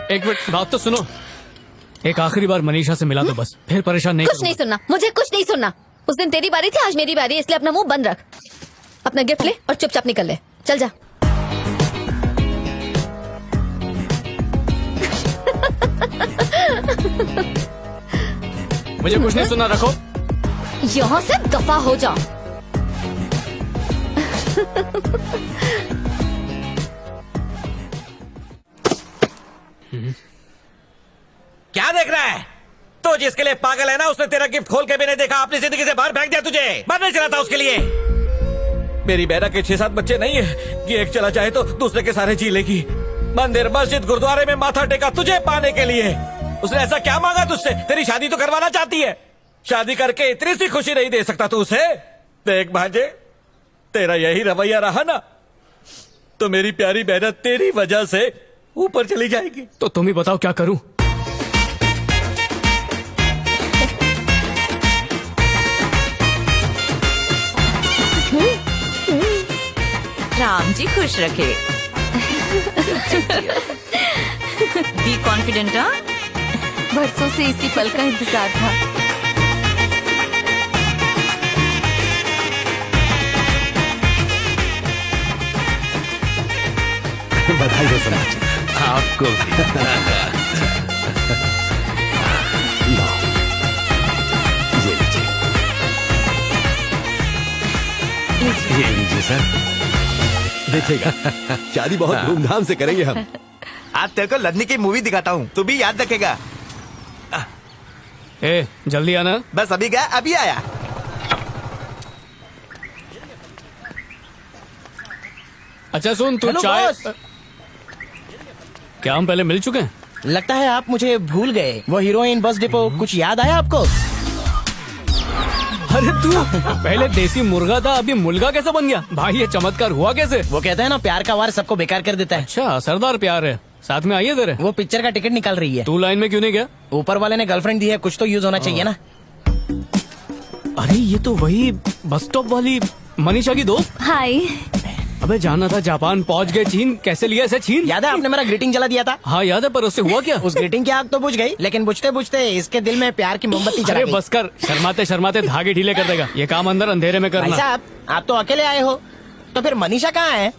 एक मिनट, बात तो सुनो। एक आखिरी बार मनीषा से मिला दो बस, फिर परेशान नहीं कुछ नहीं सुनना, मुझे कुछ नहीं सुनना। उस दिन तेरी बारी थी, आज मेरी बारी है, इसलिए अपना मुंह बंद रख। अपना गिफ्ट ले और चुपचाप निकल ले। चल जा। मुझे कुछ नहीं सुनना, रखो। यहाँ से दफा हो जाओ। क्या देख रहा है? तो जिसके लिए पागल है ना, उसने तेरा गिफ्ट खोल के भी नहीं देखा, अपनी जिंदगी से बाहर फेंक दिया तुझे। मरने चला था उसके लिए। मेरी बहना के 6-7 बच्चे नहीं है कि एक चला जाए तो दूसरे के सारे जी लेगी। मंदिर, मस्जिद, गुरुद्वारे में माथा टेका तुझे पाने के लिए। उसने ऐसा क्या मांगा तुझसे? तेरी शादी तो करवाना चाहती है। शादी करके इतनी सी खुशी नहीं दे सकता तू उसे? देख भांजे, तेरा यही रवैया रहा ना तो मेरी प्यारी बहना तेरी वजह से ऊपर चली जाएगी। तो तुम ही बताओ क्या करूं? राम जी खुश रखे। Be confident. हाँ, बरसों से इसी पल का इंतजार था। बधाई हो समाज आपको लो, ये लीजिए। ये लीजिए सर। देखिएगा, शादी बहुत धूमधाम से करेंगे हम। आज तेरे को लड़ने की मूवी दिखाता हूँ, तू भी याद रखेगा। ए, जल्दी आना। बस अभी गया, अभी आया। अच्छा सुन, तू चाय। क्या हम पहले मिल चुके हैं? लगता है आप मुझे भूल गए। वो हीरोइन, बस डिपो, कुछ याद आया आपको? अरे तू पहले देसी मुर्गा था, अभी मुर्गा कैसे बन गया? भाई ये चमत्कार हुआ कैसे? वो कहते हैं ना, प्यार का वार सबको बेकार कर देता है। अच्छा, असरदार प्यार है। साथ में आइए तेरे। वो पिक्चर का टिकट निकाल रही है। तू लाइन में क्यों नहीं गया? ऊपर वाले ने गर्लफ्रेंड दी है, कुछ तो यूज होना चाहिए ना। अरे ये तो वही बस स्टॉप वाली मनीषा की दोस्त। हाय। अबे जाना था जापान, पहुंच गए चीन। कैसे लिया ऐसे चीन? याद है आपने मेरा ग्रीटिंग जला दिया था? हाँ याद है, पर उससे हुआ क्या? उस ग्रीटिंग की आग तो बुझ गई, लेकिन बुझते बुझते इसके दिल में प्यार की मोमबत्ती जला अरे गई। बस कर, शर्माते शर्माते धागे ढीले कर देगा। ये काम अंदर अंधेरे में भाई करना। साहब, आप तो अकेले आए हो, तो फिर मनीषा कहाँ है?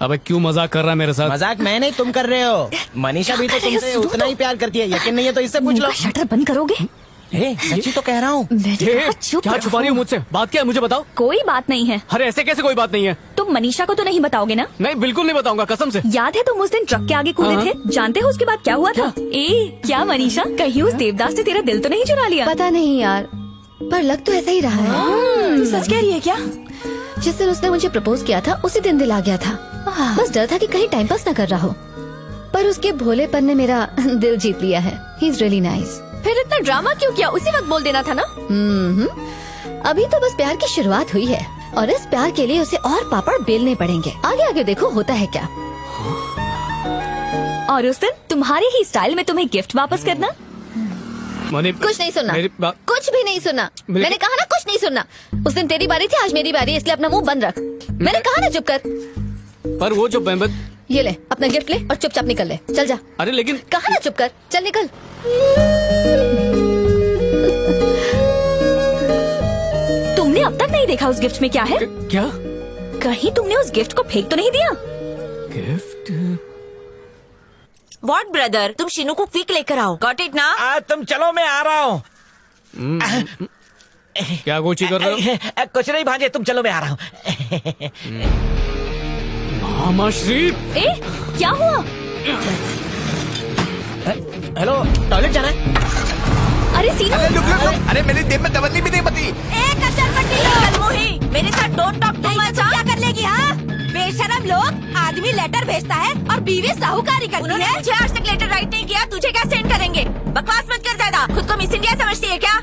अबे क्यों मजाक कर रहा है मेरे साथ? मजाक मैं नहीं, तुम कर रहे हो। मनीषा भी तो तुमसे उतना ही प्यार करती है। यकीन नहीं है तो इससे पूछ लो। शटर बंद करोगे? सच्ची तो कह रहा हूँ। क्या छुपा रही हो मुझसे? बात क्या है मुझे बताओ। कोई बात नहीं है। अरे ऐसे कैसे कोई बात नहीं है? तुम मनीषा को तो नहीं बताओगे ना? नहीं, बिल्कुल नहीं बताऊंगा, कसम से। याद है तुम उस दिन ट्रक के आगे कूदे थे? जानते हो उसके बाद क्या हुआ था? क्या मनीषा, कहीं उस देवदास ने तेरा दिल तो नहीं चुरा लिया? पता नहीं यार, पर लग तो ऐसा ही रहा है। तू सच कह रही है क्या? जिस दिन उसने मुझे प्रपोज किया था, उसी दिन दिल आ गया था। बस डर था कि कहीं टाइम पास न कर रहा हो, पर उसके भोलेपन ने मेरा दिल जीत लिया है। He is really nice. फिर इतना ड्रामा क्यों किया? उसी वक्त बोल देना था ना। अभी तो बस प्यार की शुरुआत हुई है, और इस प्यार के लिए उसे और पापड़ बेलने पड़ेंगे। आगे आगे देखो होता है क्या। और उस दिन तुम्हारे ही स्टाइल में तुम्हें गिफ्ट वापस करना। कुछ नहीं सुनना, मेरी बात। कुछ भी नहीं सुनना। मैंने कहा ना कुछ नहीं सुनना। उस दिन तेरी बारी थी, आज मेरी बारी है, इसलिए अपना मुंह बंद रख। मैंने कहा ना चुप कर। पर वो जो ये ले, अपना गिफ्ट ले और चुपचाप निकल ले। चल जा। अरे लेकिन कहा ना चुप कर, चल निकल। तुमने अब तक नहीं देखा उस गिफ्ट में क्या है? क्या? कहीं तुमने उस गिफ्ट को फेंक तो नहीं दिया? गिफ्ट? व्हाट ब्रदर, तुम शीनू को क्विक लेकर आओ। गॉट इट ना? तुम चलो, मैं आ रहा हूँ। क्या गोची कर रहे हो? कुछ नहीं भांजे, तुम चलो, मैं आ रहा हूँ। मामा श्री, क्या हुआ? हेलो, टॉयलेट जाना है? अरे सीनू, अरे मेरी देह में तवन्नी भी नहीं बती। एक कचर पट्टी लो। मोही, मेरे साथ डोंट टॉक टू मच। क्या कर लेगी? हाँ, बेशरम लोग। आदमी लेटर भेजता है और बीवी साहूकारी करती है। मुझे आज तक लेटर राइट नहीं किया, तुझे क्या सेंड करेंगे? बकवास मत कर ज्यादा, खुद को मिस इंडिया समझती है क्या?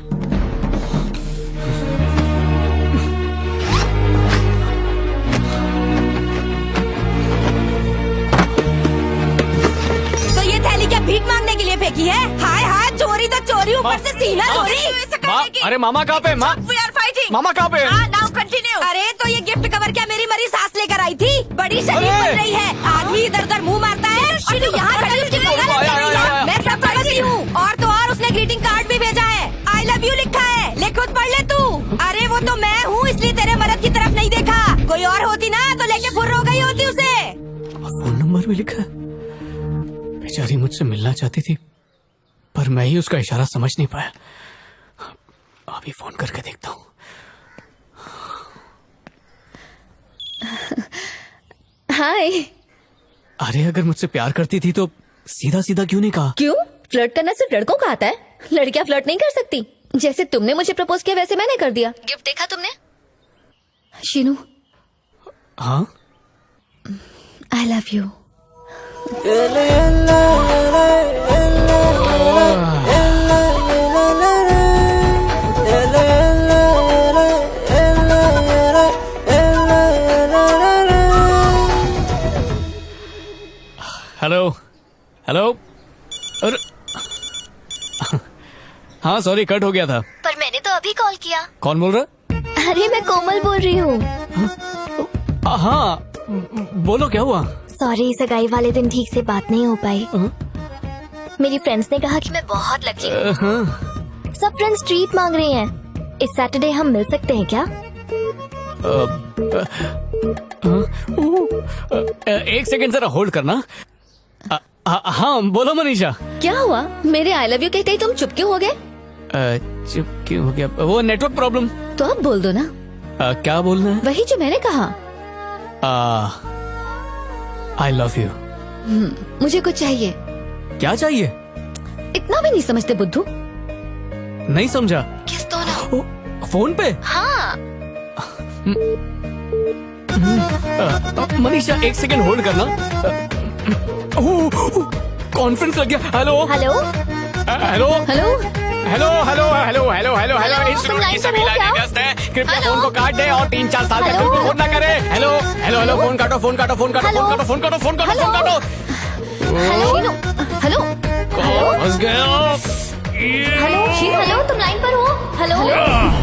तो ये थैली क्या भीख मांगने के लिए फेंकी है? हाय हाय, चोरी तो चोरी, ऊपर से सीना चोरी। अरे मामा कहाँ पे? We are fighting. मामा कहाँ पे? Now continue. अरे तो ये गिफ्ट कवर क्या मेरी मरी सास लेकर आई थी? बड़ी शरीफ बन रही है, आदमी इधर उधर मुंह मारता है और तू यहाँ खड़ी उसकी बगावत कर रही है। मैं सब समझती हूँ। और तो और उसने ग्रीटिंग कार्ड भी भेजा है, I love you लिखा है, ले खुद पढ़ ले तू। अरे वो तो मैं हूँ, इसलिए तेरे मर्द की तरफ नहीं देखा। कोई और होती ना तो लेके फुर्र हो गई होती उसे। फोन नंबर भी लिखा है। बेचारी मुझसे मिलना चाहती थी, पर मैं ही उसका इशारा समझ नहीं पाया। अभी फोन करके देखता हूँ। हाय। अरे अगर मुझसे प्यार करती थी तो सीधा सीधा क्यों नहीं कहा? क्यों? फ्लर्ट करना सिर्फ लड़कों का आता है, लड़कियां फ्लर्ट नहीं कर सकती। जैसे तुमने मुझे प्रपोज किया वैसे मैंने कर दिया। गिफ्ट देखा तुमने? शीनू, हाँ, आई लव यू। Hello hello. अरे हाँ सॉरी, कट हो गया था। पर मैंने तो अभी कॉल किया। कौन बोल रहा? अरे मैं कोमल बोल रही हूँ। हाँ बोलो, क्या हुआ? सॉरी, सगाई वाले दिन ठीक से बात नहीं हो पाई। मेरी फ्रेंड्स ने कहा कि मैं बहुत लकी हूँ। सब फ्रेंड्स ट्रीट मांग रही हैं। इस सैटरडे हम मिल सकते हैं क्या? एक सेकंड जरा होल्ड करना। हाँ बोलो मनीषा। क्या हुआ? मेरे आई लव यू कहते ही तुम चुप क्यों हो गए? चुप क्यों हो गया? वो नेटवर्क प्रॉब्लम। तो अब बोल दो ना। क्या बोलना है? वही जो मैंने कहा। आई लव यू। मुझे कुछ चाहिए। क्या चाहिए? इतना भी नहीं समझते बुद्धू। नहीं समझा। किस दो ना। फोन पे? हाँ। मनीषा एक सेकंड होल्ड करना। कॉन्फ्रेंस लग गया। Hello hello hello hello hello hello hello hello hello hello. इस तुम रोड की लाइन सभी पर हो लाइनें क्या? व्यस्त हैं, कृपया हेलो? फोन को काट दे और 3-4 साल तक हेलो? बिल्कुल फोन ना करे। हेलो हेलो हेलो, फोन काटो फोन काटो फोन काटो फोन काटो फोन काटो फोन काटो फोन काटो। हेलो हेलो हेलो फंस गया। हेलो हेलो, तुम लाइन पर हो? Hello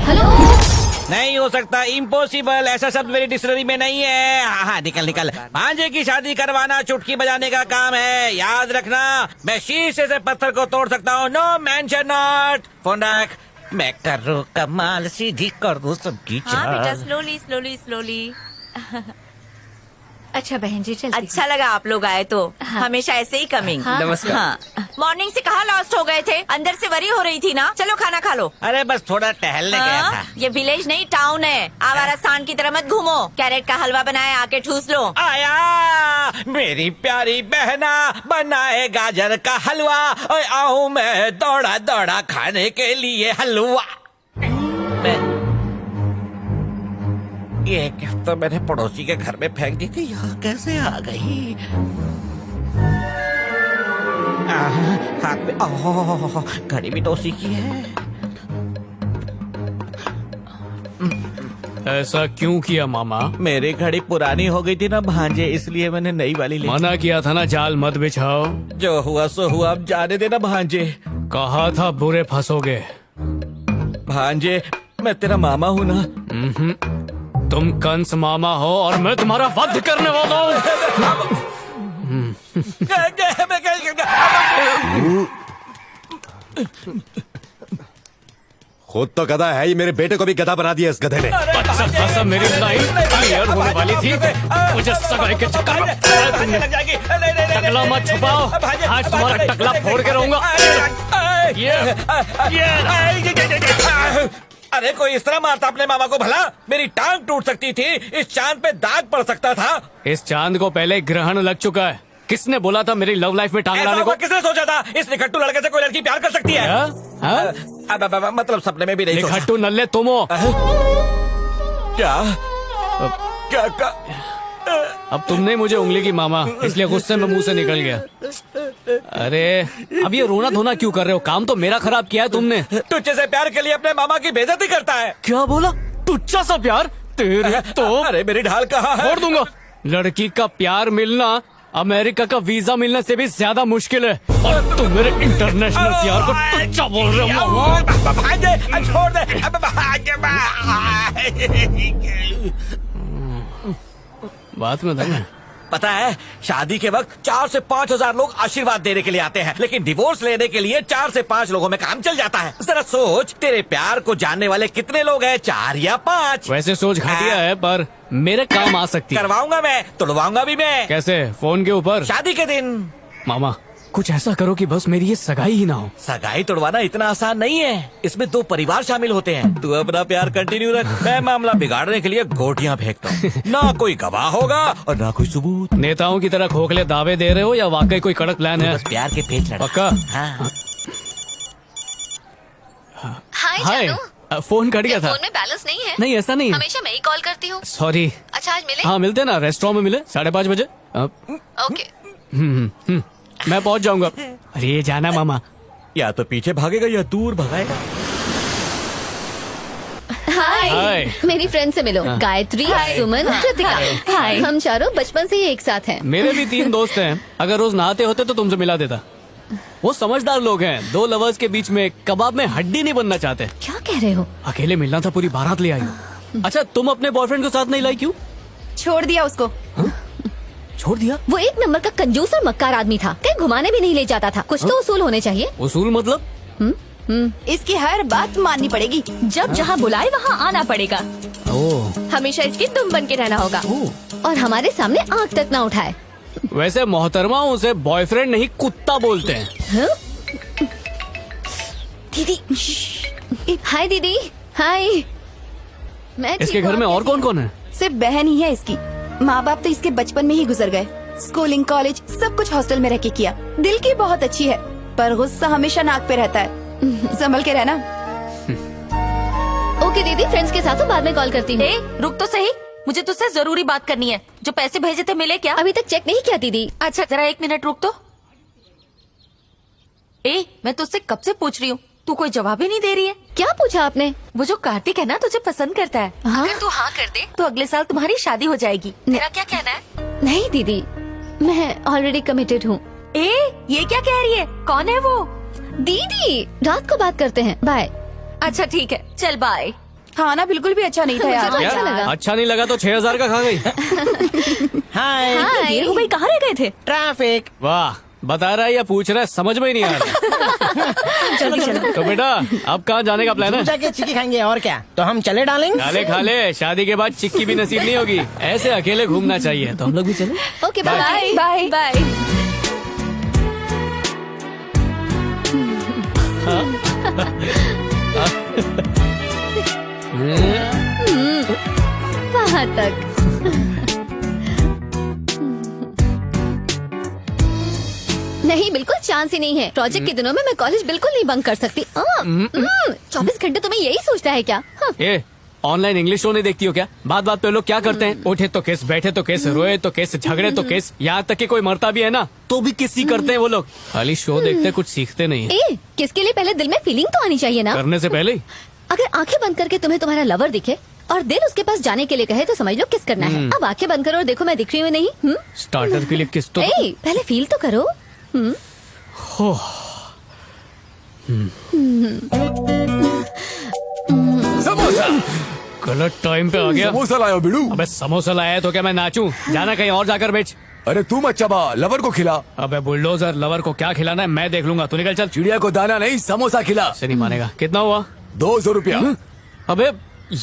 hello. नहीं हो सकता, इम्पॉसिबल, ऐसा शब्द मेरी डिक्शनरी में नहीं है। हाँ हाँ, निकल निकल। भांजे की शादी करवाना चुटकी बजाने का काम है, याद रखना। मैं शीशे से पत्थर को तोड़ सकता हूँ, नो मेंशन नॉट। फोन रख। मैं करूँ कमाल, सीधी कर दूँ सबकी हाँ बेटा, चाल। Slowly slowly slowly. अच्छा बहन जी, चलती अच्छा लगा आप लोग आए तो। हमेशा ऐसे ही कमिंग। हाँ। नमस्कार। हाँ। मॉर्निंग से कहाँ लॉस्ट हो गए थे? अंदर से वरी हो रही थी ना। चलो खाना खा लो। अरे बस थोड़ा टहलने गया था। ये विलेज नहीं टाउन है, आवारा स्थान की तरह मत घूमो। कैरेट का हलवा बनाए, आके ठूस लो। आया मेरी प्यारी बहना, बनाए गाजर का हलवा। ओए आऊं मैं दौड़ा दौड़ा खाने के लिए हलवा। ये गिफ्ट तो मैंने पड़ोसी के घर में फेंक दी थी, यहाँ कैसे आ गई? हाथ में ओह, घड़ी भी तो उसी की है। ऐसा क्यों किया मामा? मेरी घड़ी पुरानी हो गई थी ना भांजे, इसलिए मैंने नई वाली ली। मना किया था ना, जाल मत बिछाओ। जो हुआ सो हुआ, अब जाने देना भांजे। कहा था बुरे फंसोगे। भांजे मैं तेरा मामा हूँ ना। तुम कंस मामा हो और मैं तुम्हारा वध करने वाला हूँ। खुद तो गधा है, ये मेरे बेटे को भी गधा बना दिया इस गधे ने। अच्छा खासा मेरी लाइन क्लियर होने वाली थी, मुझे सगाई के चक्कर में टकला मत छुपाओ। आज तुम्हारा टकला फोड़ के रहूंगा। अरे कोई इस तरह मारता अपने मामा को भला? मेरी टांग टूट सकती थी, इस चांद पे दाग पड़ सकता था। इस चांद को पहले ग्रहण लग चुका है। किसने बोला था मेरी लव लाइफ में टांग ऐसा लाने को? किसने सोचा था? इस निखट्टू लड़के से कोई लड़की प्यार कर सकती है? अब मतलब सपने में भी नहीं सोचा। निखट्टू नल्ले तुम हो। क्या क्या अब तुमने मुझे उंगली की मामा, इसलिए गुस्से में मुंह से निकल गया। अरे अब ये रोना धोना क्यों कर रहे हो? काम तो मेरा खराब किया है तुमने। तुझे से प्यार के लिए अपने मामा की बेइज्जती करता है। क्या बोला? टुच्चा सा प्यार? तेरे तो अरे मेरी ढाल कहाँ है? छोड़ दूंगा। लड़की का प्यार मिलना अमेरिका का वीजा मिलने से भी ज्यादा मुश्किल है, और तुम मेरे इंटरनेशनल प्यार को टुच्चा बोल रहे हो। भाग दे, छोड़ दे, बात में दम है। पता है, शादी के वक्त 4 से 5 हजार लोग आशीर्वाद देने के लिए आते हैं, लेकिन डिवोर्स लेने के लिए 4 से 5 लोगों में काम चल जाता है। जरा सोच, तेरे प्यार को जानने वाले कितने लोग हैं, 4 या 5? वैसे सोच घटिया है, पर मेरे काम आ सकती है। करवाऊंगा मैं, तुड़वाऊंगा भी मैं। कैसे? फोन के ऊपर? शादी के दिन। मामा कुछ ऐसा करो कि बस मेरी ये सगाई ही ना हो। सगाई तोड़वाना इतना आसान नहीं है, इसमें 2 परिवार शामिल होते हैं। तू अपना प्यार कंटिन्यू रख, मैं मामला बिगाड़ने के लिए गोटियां फेंकता हूँ। ना कोई गवाह होगा और ना कोई सबूत। नेताओं की तरह खोखले दावे दे रहे हो या वाकई कोई कड़क प्लान है? बस प्यार के पेच लड़ा। पक्का? हाँ। हाय, फोन कट गया था। फोन में बैलेंस नहीं है। नहीं ऐसा नहीं है। हमेशा मैं ही कॉल करती हूँ। सॉरी। अच्छा आज मिले? हाँ मिलते ना, रेस्टोरेंट में मिले 5:30 बजे। ओके। मैं पहुंच जाऊंगा। अरे ये जाना मामा। या तो पीछे भागेगा या दूर भगाएगा। हाय, हाय। मेरी फ्रेंड से मिलो। गायत्री, सुमन, कृतिका। हाय, हम चारों बचपन से ही एक साथ हैं। मेरे भी 3 दोस्त हैं, अगर रोज नहाते होते तो तुमसे मिला देता। वो समझदार लोग हैं, 2 लवर्स के बीच में कबाब में हड्डी नहीं बनना चाहते। क्या कह रहे हो? अकेले मिलना था, पूरी बारात ले आई हो। अच्छा तुम अपने बॉयफ्रेंड को साथ नहीं लाई क्यों? छोड़ दिया उसको। छोड़ दिया? वो 1 नंबर का कंजूस और मक्कार आदमी था, कहीं घुमाने भी नहीं ले जाता था। कुछ तो उसूल होने चाहिए। उसूल मतलब? इसकी हर बात माननी पड़ेगी। जब जहाँ बुलाए वहाँ आना पड़ेगा। हमेशा इसकी तुम बन के रहना होगा, और हमारे सामने आँख तक ना उठाए। वैसे मोहतरमा उसे बॉयफ्रेंड नहीं कुत्ता बोलते हैं। दीदी। हाय दीदी। हाय। मैं इसके घर में और कौन कौन है? सिर्फ बहन ही है इसकी। माँ बाप तो इसके बचपन में ही गुजर गए। स्कूलिंग, कॉलेज सब कुछ हॉस्टल में रह के किया। दिल की बहुत अच्छी है, पर गुस्सा हमेशा नाक पे रहता है। संभल के रहना। ओके दीदी, फ्रेंड्स के साथ बाद में कॉल करती हूँ। रुक तो सही, मुझे तुझसे जरूरी बात करनी है। जो पैसे भेजे थे मिले क्या? अभी तक चेक नहीं किया दीदी। अच्छा जरा 1 मिनट रुक तो। मैं तुझसे कब से पूछ रही हूँ, तू कोई जवाब ही नहीं दे रही है। क्या पूछा आपने? वो जो कार्तिक है ना, तुझे पसंद करता है। हाँ? अगर तू हाँ कर दे तो अगले साल तुम्हारी शादी हो जाएगी। तेरा क्या कहना है? नहीं दीदी, मैं ऑलरेडी कमिटेड हूँ। ये क्या कह रही है? कौन है वो? दीदी रात को बात करते हैं, बाय। अच्छा ठीक है, चल बाय। खाना बिल्कुल भी अच्छा नहीं था यार। मुझे तो अच्छा लगा। अच्छा नहीं लगा तो 6000 का खा गई। हाय। हाय। हो गई, कहाँ रह गए थे? ट्रैफिक। वाह, बता रहा है या पूछ रहा है, समझ में ही नहीं आ रहा। चलो तो बेटा अब कहाँ जाने का प्लान है? जाके चिक्की खाएंगे और क्या। तो हम चले डालेंगे। खा ले, शादी के बाद चिक्की भी नसीब नहीं होगी। ऐसे अकेले घूमना चाहिए। तो हम लोग भी चले। Okay bye bye bye. वहाँ तक। नहीं, बिल्कुल चांस ही नहीं है। प्रोजेक्ट के दिनों में मैं कॉलेज बिल्कुल नहीं बंक कर सकती। 24 घंटे तुम्हें यही सोचता है क्या? हाँ। ऑनलाइन इंग्लिश शो नहीं देखती हो क्या? बात बात पे लोग क्या करते हैं, उठे तो केस, बैठे तो केस, रोए तो केस, झगड़े तो केस, यहाँ तक कि कोई मरता भी है ना तो भी किसी करते हैं वो लोग। खाली शो देखते कुछ सीखते नहीं है। किसके लिए पहले दिल में फीलिंग तो आनी चाहिए ना। करने से पहले ही अगर आंखें बंद करके तुम्हें तुम्हारा लवर दिखे और दिल उसके पास जाने के लिए कहे तो समझ लो किस करना है। अब आंखें बंद करो और देखो मैं दिख रही हूँ नहीं। स्टार्टर के लिए किस तो पहले फील तो करो। समोसा। गलत टाइम पे आ गया। समोसा लायो बिड़ू। अबे समोसा लाया है तो क्या मैं नाचूं? जाना कहीं और जाकर बेच। अरे तू मत चबा, लवर को खिला। अबे बुलडोजर, लवर को क्या खिलाना है मैं देख लूंगा, तू निकल चल। चिड़िया को दाना नहीं, समोसा खिला। से नहीं मानेगा। कितना हुआ? 200 रुपया। अबे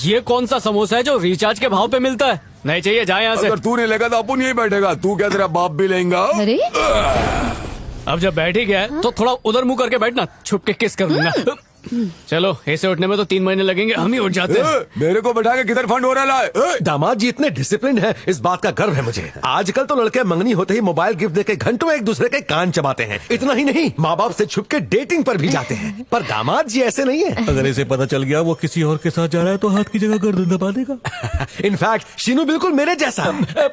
ये कौन सा समोसा है जो रिचार्ज के भाव पे मिलता है? नहीं चाहिए, जा यहाँ से। अगर तू नहीं लेगा तो अपन यही बैठेगा। तू क्या तेरा बाप भी लेगा? अरे अब जब बैठ ही गया है तो थोड़ा उधर मुंह करके बैठना, छुप के किस कर लूंगा। चलो ऐसे उठने में तो 3 महीने लगेंगे, हम ही उठ जाते हैं। मेरे को बैठा के किधर फंड हो रहा है? दामाद जी इतने डिसिप्लिन है, इस बात का गर्व है मुझे। आजकल तो लड़के मंगनी होते ही मोबाइल गिफ्ट देके घंटों एक दूसरे के कान चबाते हैं। इतना ही नहीं, माँ बाप से छुप के डेटिंग पर भी जाते हैं। पर दामाद जी ऐसे नहीं है। अगर इसे पता चल गया वो किसी और के साथ जा रहा है तो हाथ की जगह गर्दन दबा देगा। इनफैक्ट शीनू बिल्कुल मेरे जैसा।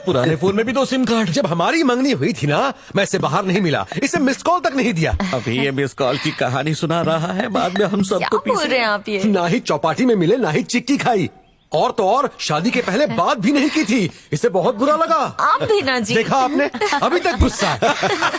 पुराने फोन में भी 2 सिम कार्ड। जब हमारी मंगनी हुई थी ना, मैं इसे बाहर नहीं मिला, इसे मिस्ड कॉल तक नहीं दिया। अभी ये मिस कॉल की कहानी सुना रहा है, बाद में हम सबको क्या बोल रहे हैं आप ये? ना ही चौपाटी में मिले, ना ही चिक्की खाई, और तो और शादी के पहले बात भी नहीं की थी। इसे बहुत बुरा लगा। आप भी ना जी। देखा आपने, अभी तक गुस्सा है।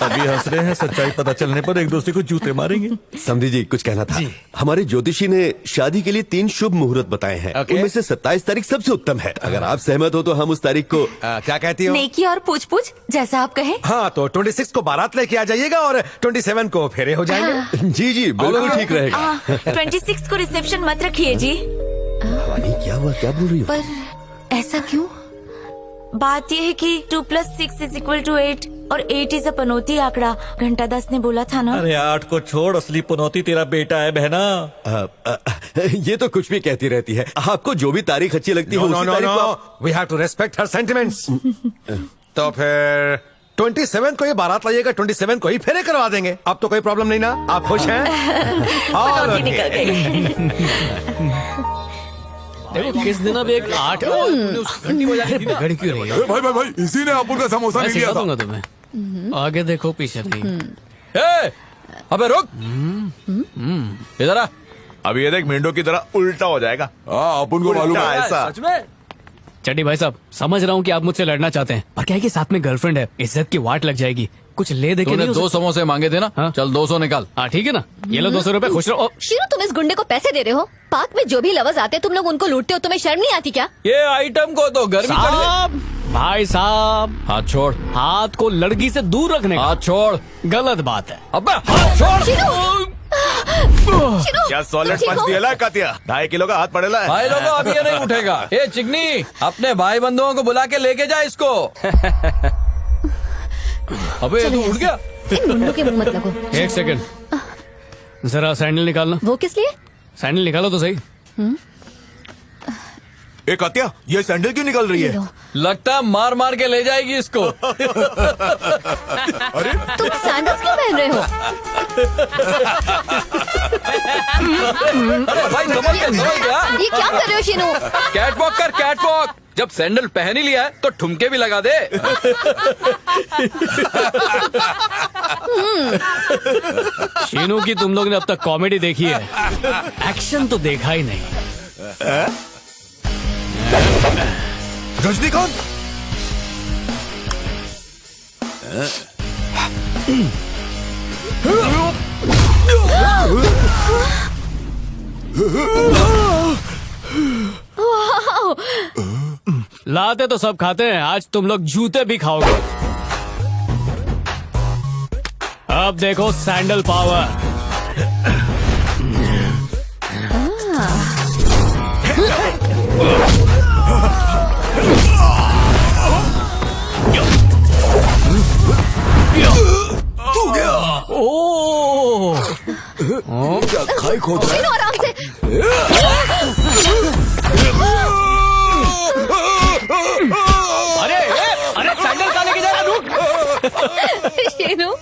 अभी हंस रहे हैं, सच्चाई पता चलने पर एक दूसरे को जूते मारेंगे। समझी जी कुछ कहना था। हमारे ज्योतिषी ने शादी के लिए 3 शुभ मुहूर्त बताए हैं। उनमें से 27 तारीख सबसे उत्तम है। अगर आप सहमत हो तो हम उस तारीख को क्या कहती हो? नेकी और पूछ पूछ जैसा आप कहें। हाँ, तो 26 को बारात लेके आ जाइएगा और 27 को फेरे हो जाएंगे। जी जी बिल्कुल ठीक रहेगा। 26 को रिसेप्शन मत रखिए जी। क्या हुआ, क्या बोल रही हो? पर ऐसा क्यों? बात यह है कि 2 + 6 = 8 और 8 इज अ पनौती आंकड़ा। घंटा 10 ने बोला था ना। अरे 8 को छोड़, असली पनौती तेरा बेटा है बहना। ये तो कुछ भी कहती रहती है। आपको जो भी तारीख अच्छी लगती है उसी तारीख को आप- we have to respect her sentiments. तो फिर 27 को ये बारात लाइएगा, 27 को ही फेरे करवा देंगे। अब तो कोई प्रॉब्लम नहीं ना? आप खुश हैं? पनौती निकल गई। देखो किस दिन अब एक 8 घंटी बजा के बिगड़ क्यों रही है? भाई भाई भाई, इसी ने अपुन का समोसा मैं नहीं लिया सिखा था। दूंगा तुम्हें। आगे देखो पीछे नहीं। अबे रुक, इधर आ। अब ये देख, मेंढो की तरह उल्टा हो जाएगा। हाँ, अपुन को मालूम है ऐसा। सच में? चड्डी भाई साहब, समझ रहा हूँ कि आप मुझसे लड़ना चाहते हैं, पर क्या है कि साथ में गर्लफ्रेंड है, इज्जत की वाट लग जाएगी। कुछ ले दे के नहीं हो 2 समोसे मांगे थे ना? हाँ? चल 200 निकाल। हाँ ठीक है ना, ये लो 200 रुपए, खुश रहो। शीनू, तुम इस गुंडे को पैसे दे रहे हो? पार्क में जो भी लवर्स आते हैं तुम लोग उनको लूटते हो, तुम्हें शर्म नहीं आती क्या? ये आइटम को तो गर्मी चढ़ गई। साहब, भाई साहब, हाथ छोड़, हाथ को लड़की से दूर रखने का। हाथ छोड़। गलत बात है। अबे हाथ छोड़। शीनू! क्या सॉलिड ठीक पंच हो? दिया ला कातिया? 2.5 किलो का हाथ पड़ेला है। भाई लोगों, अब ये नहीं उठेगा। ए चिकनी, अपने भाई बंधुओं को बुला के लेके जा इसको। अबे ये तो उठ गया। इन गुंडों के मुंह मत लगो। 1 सेकंड, जरा सैंडल निकालना। वो किस लिए? सैंडल निकालो तो सही। ए कातिया, ये सैंडल क्यों निकल रही है? लगता मार मार के ले जाएगी इसको। अरे तुम सैंडल्स क्यों पहन रहे हो? अरे भाई समझ गया। ये क्या कर रहे हो शीनू? कैटवॉक कर, कैटवॉक। जब सैंडल पहन ही लिया है तो ठुमके भी लगा दे। शीनू की तुम लोग ने अब तक कॉमेडी देखी है, एक्शन तो देखा ही नहीं। रजनीकांत, लाते तो सब खाते हैं, आज तुम लोग जूते भी खाओगे। अब देखो सैंडल पावर। ओह, क्या खाई खोद रहा है? शीनू, आराम से। अरे अरे सैंडल कहाँ लेके जा रहा? रुक। शीनू,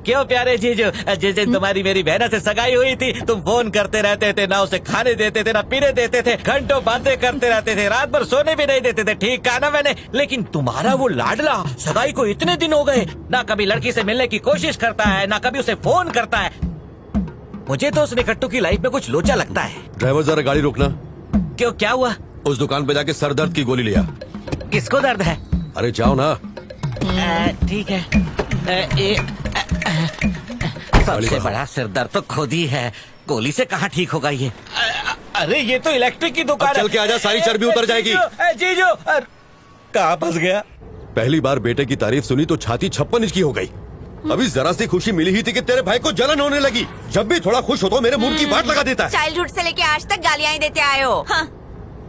क्यों प्यारे जीजू, जिस दिन तुम्हारी मेरी बहना से सगाई हुई थी तुम फोन करते रहते थे, ना उसे खाने देते थे ना पीने देते थे, घंटों बातें करते रहते थे, रात भर सोने भी नहीं देते थे। ठीक कहा ना मैंने? लेकिन तुम्हारा वो लाडला सगाई को इतने दिन हो गए, ना कभी लड़की से मिलने की कोशिश करता है, ना कभी उसे फोन करता है। मुझे तो उस निकट्टू की लाइफ में कुछ लोचा लगता है। ड्राइवर जरा गाड़ी रोकना। क्यों, क्या हुआ? उस दुकान पे जाके सर दर्द की गोली लिया। किसको दर्द है? अरे जाओ ना। ठीक है। सबसे बड़ा सिर दर्द तो खुद ही है, गोली से कहाँ ठीक होगा ये? अरे ये तो इलेक्ट्रिक की दुकान है। चल के आजा, सारी चर्बी उतर जाएगी। जीजू कहाँ फंस गया? पहली बार बेटे की तारीफ सुनी तो छाती 56 इंच की हो गई। अभी जरा सी खुशी मिली ही थी कि तेरे भाई को जलन होने लगी। जब भी थोड़ा खुश हो तो मेरे मुंह की बात लगा देता है। चाइल्डहुड से लेके आज तक गालियां ही देते आए हो। हाँ।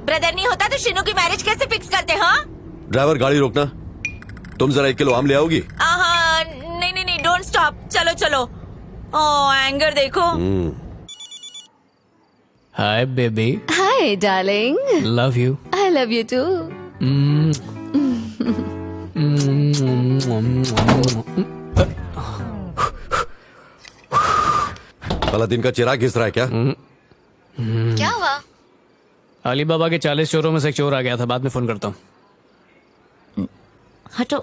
ब्रदर नहीं होता तो शीनू की मैरिज कैसे फिक्स करते? हाँ, ड्राइवर गाड़ी रोकना। तुम जरा 1 किलो आम ले आओगी? नहीं, डोंट स्टॉप। चलो चलो। एंगर देखो। Hi baby, hi darling, love you. I love you too. Aladdin का चिराग घिस रहा है क्या? क्या हुआ? अली बाबा के 40 चोरों में से एक चोर आ गया था, बाद में फोन करता हूँ। हटो।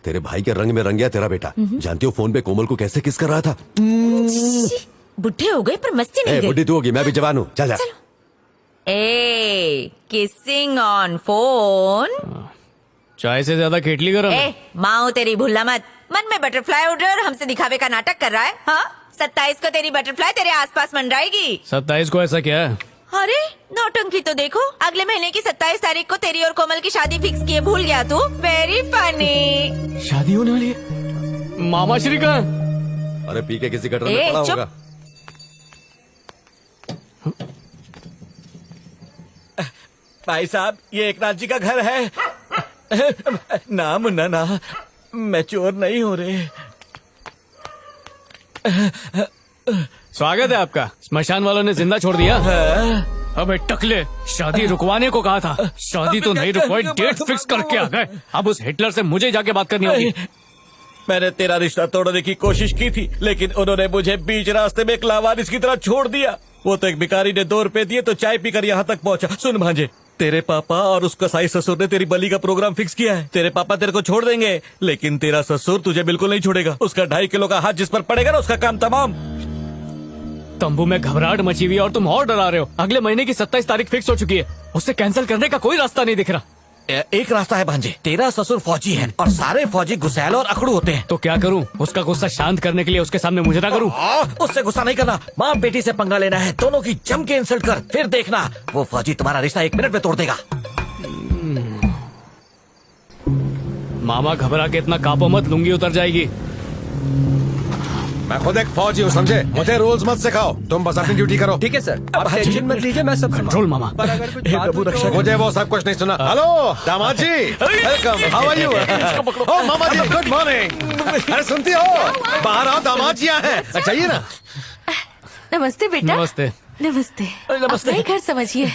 तेरे भाई के रंग में रंग गया तेरा बेटा। जानती हो फोन पे कोमल को कैसे किस कर रहा था? बुढ़े हो गए पर मस्ती नहीं गई। बुढ़ी तू होगी, मैं भी जवान हूँ। चल जा। Kissing on phone. चाय से ज्यादा केटली गरम है। माँ तेरी भूलना मत। मन में बटरफ्लाई उड़ रहा है और हमसे दिखावे का नाटक कर रहा है। हाँ 27 को तेरी बटरफ्लाई तेरे आसपास मंडराएगी। 27 को ऐसा क्या है? अरे नौटंकी तो देखो, अगले महीने की 27 तारीख को तेरी और कोमल की शादी फिक्स किए, भूल गया तू? Very funny. शादी होने वाली है? मामा श्री का? अरे पी के किसी गटर में पड़ा होगा। भाई साहब, ये एक नाथ जी का घर है। ना मुन्ना ना, मैं चोर नहीं हो रहे। स्वागत है आपका। स्मशान वालों ने जिंदा छोड़ दिया। अबे टकले, शादी रुकवाने को कहा था। शादी तो नहीं रुकवाई, डेट फिक्स करके आ गए। अब उस हिटलर से मुझे जाके बात करनी होगी। मैंने तेरा रिश्ता तोड़ने की कोशिश की थी, लेकिन उन्होंने मुझे बीच रास्ते में एक लावारिस की तरह छोड़ दिया। वो तो एक भिखारी ने 2 रुपए दिए तो चाय पीकर यहाँ तक पहुँचा। सुन भांजे, तेरे पापा और उसका साई ससुर ने तेरी बलि का प्रोग्राम फिक्स किया है। तेरे पापा तेरे को छोड़ देंगे, लेकिन तेरा ससुर तुझे बिल्कुल नहीं छोड़ेगा। उसका 2.5 किलो का हाथ जिस पर पड़ेगा ना, उसका काम तमाम। तंबू में घबराहट मची हुई है और तुम और डरा रहे हो। अगले महीने की 27 तारीख फिक्स हो चुकी है, उससे कैंसिल करने का कोई रास्ता नहीं दिख रहा। एक रास्ता है भांजे, तेरा ससुर फौजी है और सारे फौजी गुस्सैल और अखड़ू होते हैं। तो क्या करूं? उसका गुस्सा शांत करने के लिए उसके सामने मुझे ना करूं? उससे गुस्सा नहीं करना, माँ बेटी से पंगा लेना है। दोनों की जम के इंसल्ट कर, फिर देखना वो फौजी तुम्हारा रिश्ता 1 मिनट में तोड़ देगा। मामा घबरा के इतना कापो मत, लुंगी उतर जाएगी। मैं खुद एक फौजी हूँ, समझे? मुझे रूल्स मत सिखाओ, तुम बस अपनी ड्यूटी करो। ठीक है सर, आप टेंशन मत लीजिए, मैं सब कंट्रोल मामा। प्रभु रक्षा। मुझे वो सब कुछ नहीं सुना। हेलो दामाद जी, वेलकम, हाउ आर यू? ओ मामा जी, गुड मॉर्निंग। अरे सुनती हो, बाहर आओ, दामाद जी आए हैं। चाहिए ना? नमस्ते बेटा। नमस्ते। नमस्ते। अपना घर समझिए।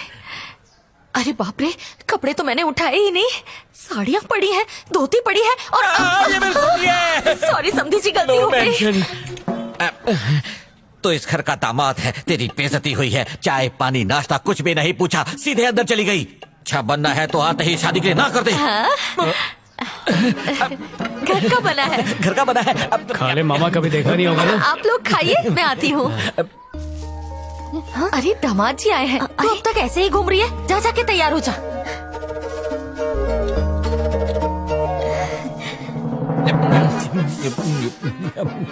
अरे बाप रे, कपड़े तो मैंने उठाए ही नहीं। साड़ियाँ पड़ी हैं, धोती पड़ी है और सॉरी समझी जी, गलती हो गई। तो इस घर का दामाद है, तेरी बेइज्जती हुई है। चाय पानी नाश्ता कुछ भी नहीं पूछा, सीधे अंदर चली गई। अच्छा बनना है तो आते ही शादी के लिए ना कर दे। घर का बना है। घर का बना है। खा ले मामा, कभी देखा नहीं होगा ना। आप लोग खाइए, मैं आती हूँ। अरे दामाद जी आए हैं। तू अब तक ऐसे ही घूम रही है, जा जाके तैयार हो जा।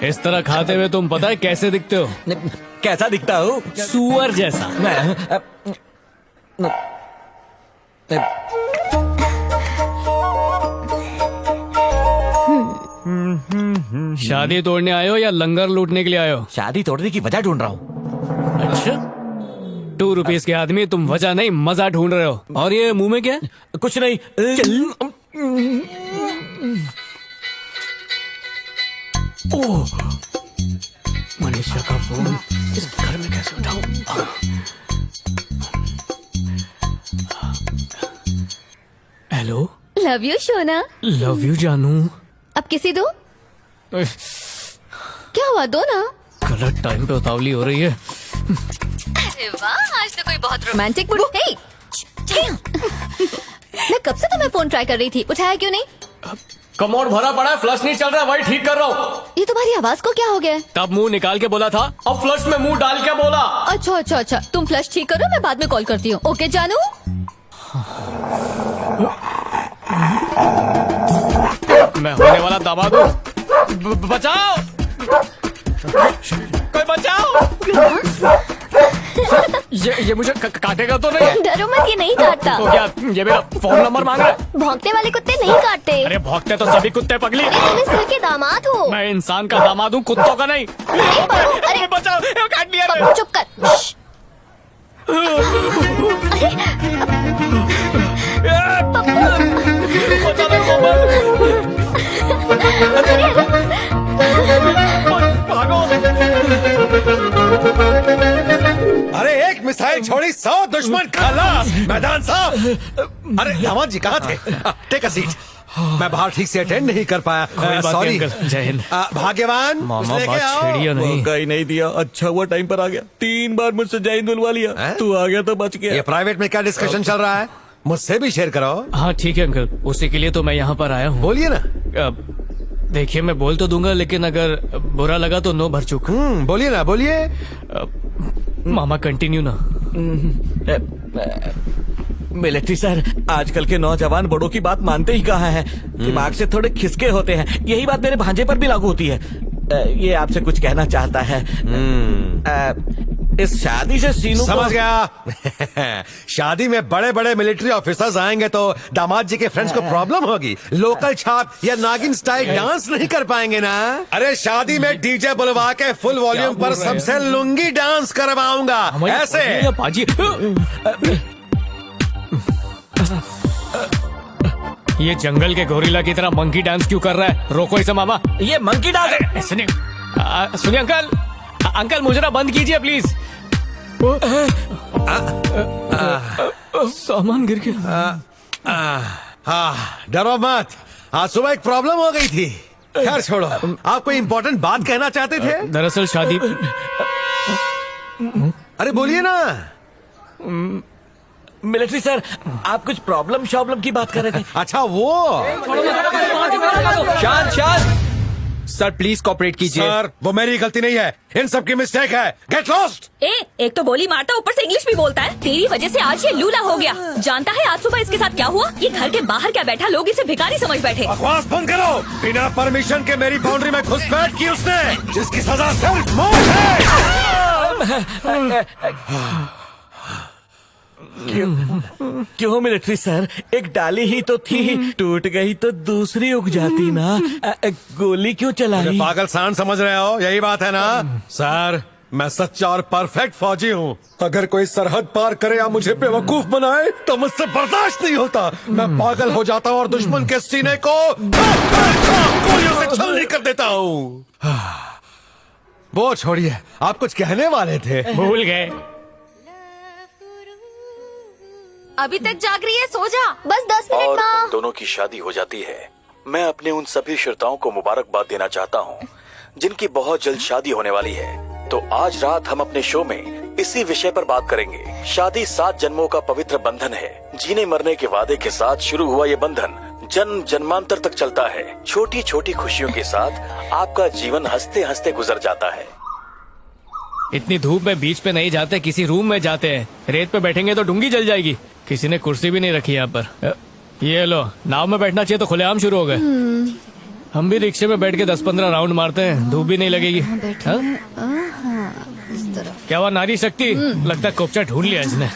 इस तरह खाते हुए तुम पता है कैसे दिखते हो? कैसा दिखता हूँ? सुअर जैसा। शादी तोड़ने आए हो या लंगर लूटने के लिए आए हो? शादी तोड़ने की वजह ढूंढ रहा हूँ। अच्छा, 2 रुपीस के आदमी, तुम वजह नहीं मजा ढूंढ रहे हो। और ये मुंह में क्या है? कुछ नहीं। ओह, मनीषा का फोन। इस घर में कैसे उठाऊं? हेलो। लव यू शोना। लव यू जानू। अब किसी दो। क्या हुआ, दो ना। गलत टाइम पे उतावली हो रही है। अरे वाह, आज तो कोई बहुत रोमांटिक मूड। हे, मैं कब से तुम्हें फोन ट्राई कर रही थी, उठाया क्यों नहीं? कमोड भरा पड़ा है, फ्लश नहीं चल रहा, वही ठीक कर रहा हूँ। ये तुम्हारी आवाज को क्या हो गया? तब मुंह निकाल के बोला था, अब फ्लश में मुंह डाल के बोला। अच्छा अच्छा अच्छा, तुम फ्लश ठीक करो, मैं बाद में कॉल करती हूँ। ओके जानू। मैं होने वाला दामाद हूँ। बचाओ, कोई बचाओ। ये मुझे काटेगा तो नहीं? डरो मत, ये नहीं काटता। तो क्या ये मेरा फोन नंबर मांग रहा है? भौंकने वाले कुत्ते नहीं काटते। अरे भौंकते तो सभी कुत्ते पगली। तुम इस घर के दामाद हो। मैं इंसान का दामाद हूँ, कुत्तों का नहीं। अरे बचाओ, काट लिया। पप्पू चुप कर। छोड़ी 100 दुश्मन खलास, मैदान साफ। अरे दामाद जी कहाँ थे? Take a seat. मैं बाहर ठीक से अटेंड नहीं कर पाया, सॉरी। जय हिंद। भाग्यवान मामा लेके बात आओ। छेड़ियो नहीं। मौका ही नहीं दिया, अच्छा हुआ टाइम पर आ गया। 3 बार मुझसे जय हिंद बुलवा लिया, तू आ गया तो बच गया। ये प्राइवेट में क्या डिस्कशन चल रहा है? मुझसे भी शेयर करो। हाँ ठीक है अंकल, उसी के लिए तो मैं यहाँ पर आया हूँ। बोलिए ना। देखिए मैं बोल तो दूंगा, लेकिन अगर बुरा लगा तो नो भर चुक। बोलिए ना, बोलिए। मामा कंटिन्यू ना। मिलिट्री सर, आजकल के नौजवान बड़ों की बात मानते ही कहाँ हैं, दिमाग से थोड़े खिसके होते हैं। यही बात मेरे भांजे पर भी लागू होती है। ये आपसे कुछ कहना चाहता है। इस शादी से सीनू समझ गया। शादी में बड़े बड़े मिलिट्री ऑफिसर्स आएंगे तो दामाद जी के फ्रेंड्स को प्रॉब्लम होगी। लोकल छाप या नागिन स्टाइल डांस नहीं कर पाएंगे ना। अरे शादी में डीजे बुलवा के फुल वॉल्यूम पर सबसे लुंगी डांस करवाऊंगा, ऐसे। पाजी ये जंगल के गोरिल्ला की तरह मंकी डांस क्यों कर रहा है? रोको इसे मामा। ये मंकी डांस है। सुनिए सुनिए अंकल, अंकल मुजरा बंद कीजिए प्लीज। सामान गिर गया। डरो मत, आज सुबह एक प्रॉब्लम हो गई थी। खैर छोड़ो, आप कोई इम्पोर्टेंट बात कहना चाहते थे? दरअसल शादी। अरे बोलिए ना। मिलिट्री सर, आप कुछ प्रॉब्लम शॉब्लम की बात कर रहे थे। अच्छा वो। शांत शांत सर, प्लीज कोऑपरेट कीजिए। सर वो मेरी गलती नहीं है, इन सब की मिस्टेक है। Get lost. एक तो गोली मारता, ऊपर से इंग्लिश भी बोलता है। तेरी वजह से आज ये लूला हो गया। जानता है आज सुबह इसके साथ क्या हुआ? ये घर के बाहर क्या बैठा, लोग इसे भिखारी समझ बैठे। बकवास बंद करो। बिना परमिशन के मेरी बाउंड्री में घुसपैठ की उसने, जिसकी सजा सिर्फ मौत है। क्यों मिलिट्री सर, एक डाली ही तो थी, टूट गई तो दूसरी उग जाती ना। गोली क्यों चलाई? पागल सांड समझ रहे हो, यही बात है ना? सर मैं सच्चा और परफेक्ट फौजी हूँ। अगर कोई सरहद पार करे या मुझे बेवकूफ बनाए तो मुझसे बर्दाश्त नहीं होता। मैं पागल हो जाता हूँ और दुश्मन के सीने को गोलियों से छलनी कर देता हूँ। वो छोड़िए, आप कुछ कहने वाले थे। भूल गए। अभी तक जाग रही है, सो जा। बस 10 मिनट और माँ। उन दोनों की शादी हो जाती है। मैं अपने उन सभी श्रोताओं को मुबारकबाद देना चाहता हूँ जिनकी बहुत जल्द शादी होने वाली है। तो आज रात हम अपने शो में इसी विषय पर बात करेंगे। शादी 7 जन्मों का पवित्र बंधन है। जीने मरने के वादे के साथ शुरू हुआ ये बंधन जन्म जन्मांतर तक चलता है। छोटी छोटी खुशियों के साथ आपका जीवन हंसते हंसते गुजर जाता है। इतनी धूप में बीच पे नहीं जाते, किसी रूम में जाते हैं। रेत पे बैठेंगे तो डूंगी जल जाएगी। किसी ने कुर्सी भी नहीं रखी यहाँ पर। ये लो, नाव में बैठना चाहिए तो खुलेआम शुरू हो गए। हम भी रिक्शे में बैठ के 10-15 राउंड मारते हैं, धूप भी नहीं लगेगी। क्या हुआ नारी शक्ति? लगता है कोपचा ढूंढ लिया इसने।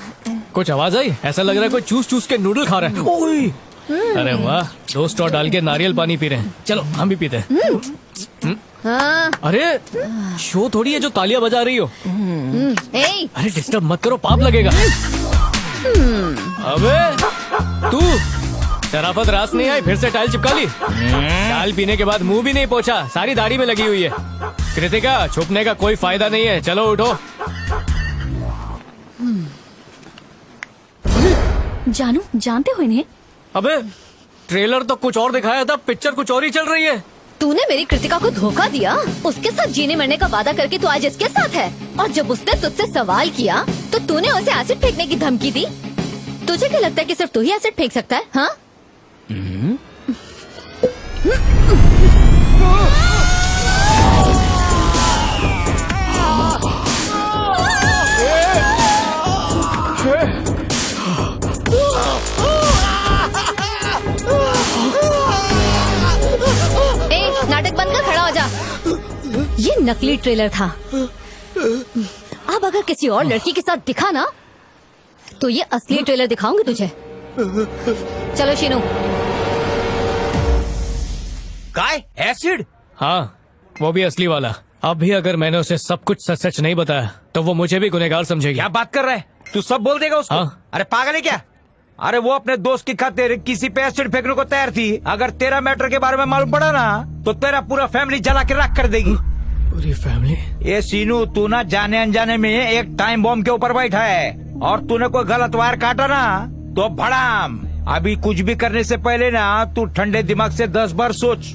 कुछ आवाज आई? ऐसा लग रहा है कोई चूस चूस के नूडल खा रहा है। ओए! अरे वाह, 2 स्ट्रॉ डाल के नारियल पानी पी रहे हैं। चलो हम भी पीते हैं। अरे शो थोड़ी है जो तालियां बजा रही हो। अरे डिस्टर्ब मत करो, पाप लगेगा। अबे तू शराफत रास नहीं आई, फिर से टाइल चिपका ली। टाइल पीने के बाद मुंह भी नहीं पोछा, सारी दाढ़ी में लगी हुई है। कृतिका, छुपने का कोई फायदा नहीं है, चलो उठो। जानू, जानते हो इन्हें? अबे ट्रेलर तो कुछ और दिखाया था, पिक्चर कुछ और ही चल रही है। तूने मेरी कृतिका को धोखा दिया, उसके साथ जीने मरने का वादा करके तू आज इसके साथ है। और जब उसने तुझसे सवाल किया तो तूने उसे एसिड फेंकने की धमकी दी। तुझे क्या लगता है कि सिर्फ तू ही एसिड फेंक सकता है? हाँ? नाटक बंद कर, खड़ा हो जा। ये नकली ट्रेलर था। अब अगर किसी और लड़की के साथ दिखा ना तो ये असली ट्रेलर दिखाऊंगी तुझे। चलो शीनू। काय एसिड? हाँ, वो भी असली वाला। अब भी अगर मैंने उसे सब कुछ सच सच नहीं बताया तो वो मुझे भी गुनहगार समझेगी। क्या बात कर रहा है? तू सब बोल देगा उसको? हाँ। अरे पागल है क्या? अरे वो अपने दोस्त की खातिर किसी पे एसिड फेंकने को तैयार थी। अगर तेरा मैटर के बारे में मालूम पड़ा ना तो तेरा पूरा फैमिली जला के राख कर देगी। पूरी फैमिली? ये सीनू, तू ना जाने अनजाने में एक टाइम बॉम्ब के ऊपर बैठा है। और तूने कोई गलत वायर काटा ना तो भड़ाम। अभी कुछ भी करने से पहले ना तू ठंडे दिमाग से 10 बार सोच।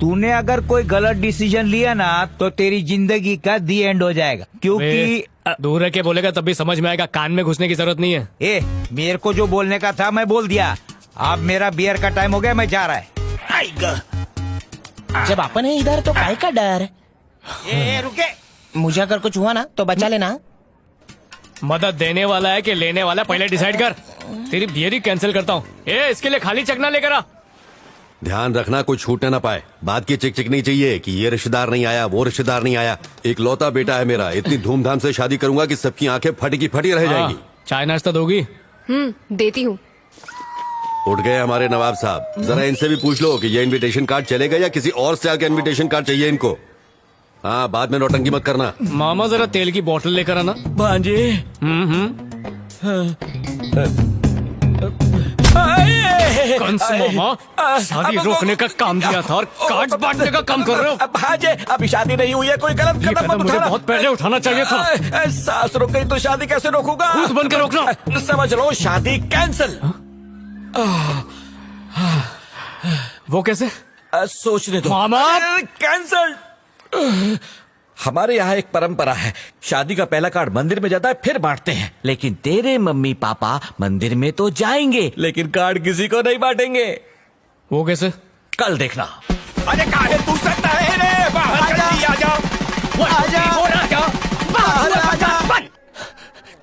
तूने अगर कोई गलत डिसीजन लिया ना तो तेरी जिंदगी का दी एंड हो जाएगा, क्योंकि दूर रह के बोलेगा तब भी समझ में आएगा, कान में घुसने की जरूरत नहीं है। ए, मेरे को जो बोलने का था मैं बोल दिया। अब मेरा बियर का टाइम हो गया, मैं जा रहा है। जब अपन है इधर तो काय का डर। रुके, मुझे अगर कुछ हुआ ना तो बचा लेना। मदद देने वाला है कि लेने वाला, पहले डिसाइड कर। तेरी बियर ही कैंसिल करता हूँ। इसके लिए खाली चकना लेकर आ। ध्यान रखना कोई छूटने ना पाए। बात की चिक चिक नहीं चाहिए कि ये रिश्तेदार नहीं आया, वो रिश्तेदार नहीं आया। एक लौता बेटा है मेरा, इतनी धूमधाम से शादी करूंगा कि सबकी आंखें फटी की फटी रह जाएंगी। चाय नाश्ता दोगी? देती हूँ। उठ गए हमारे नवाब साहब। जरा इनसे भी पूछ लो कि ये इनविटेशन कार्ड चलेगा या किसी और से आके इनविटेशन कार्ड चाहिए इनको। हाँ, बाद में नौटंकी मत करना। मामा जरा तेल की बोतल लेकर आना। भांजे। कंस मामा, शादी रोकने का काम दिया था और कार्ड बांटने का काम कर रहे हो। भांजे, अभी शादी नहीं हुई है, कोई गलत कदम मत मुझे उठाना। बहुत पहले उठाना चाहिए था। सास रुक गई तो शादी कैसे रोकूंगा? भूत बनकर रोकना। समझ लो, शादी कैंसिल। वो कैसे? सोचने दो मामा। कैंसिल। हमारे यहाँ एक परंपरा है, शादी का पहला कार्ड मंदिर में जाता है फिर बांटते हैं। लेकिन तेरे मम्मी पापा मंदिर में तो जाएंगे, लेकिन कार्ड किसी को नहीं बांटेंगे। वो कैसे? कल देखना। अरे काहे तू सकता है रे? बाहर जल्दी आ जाओ।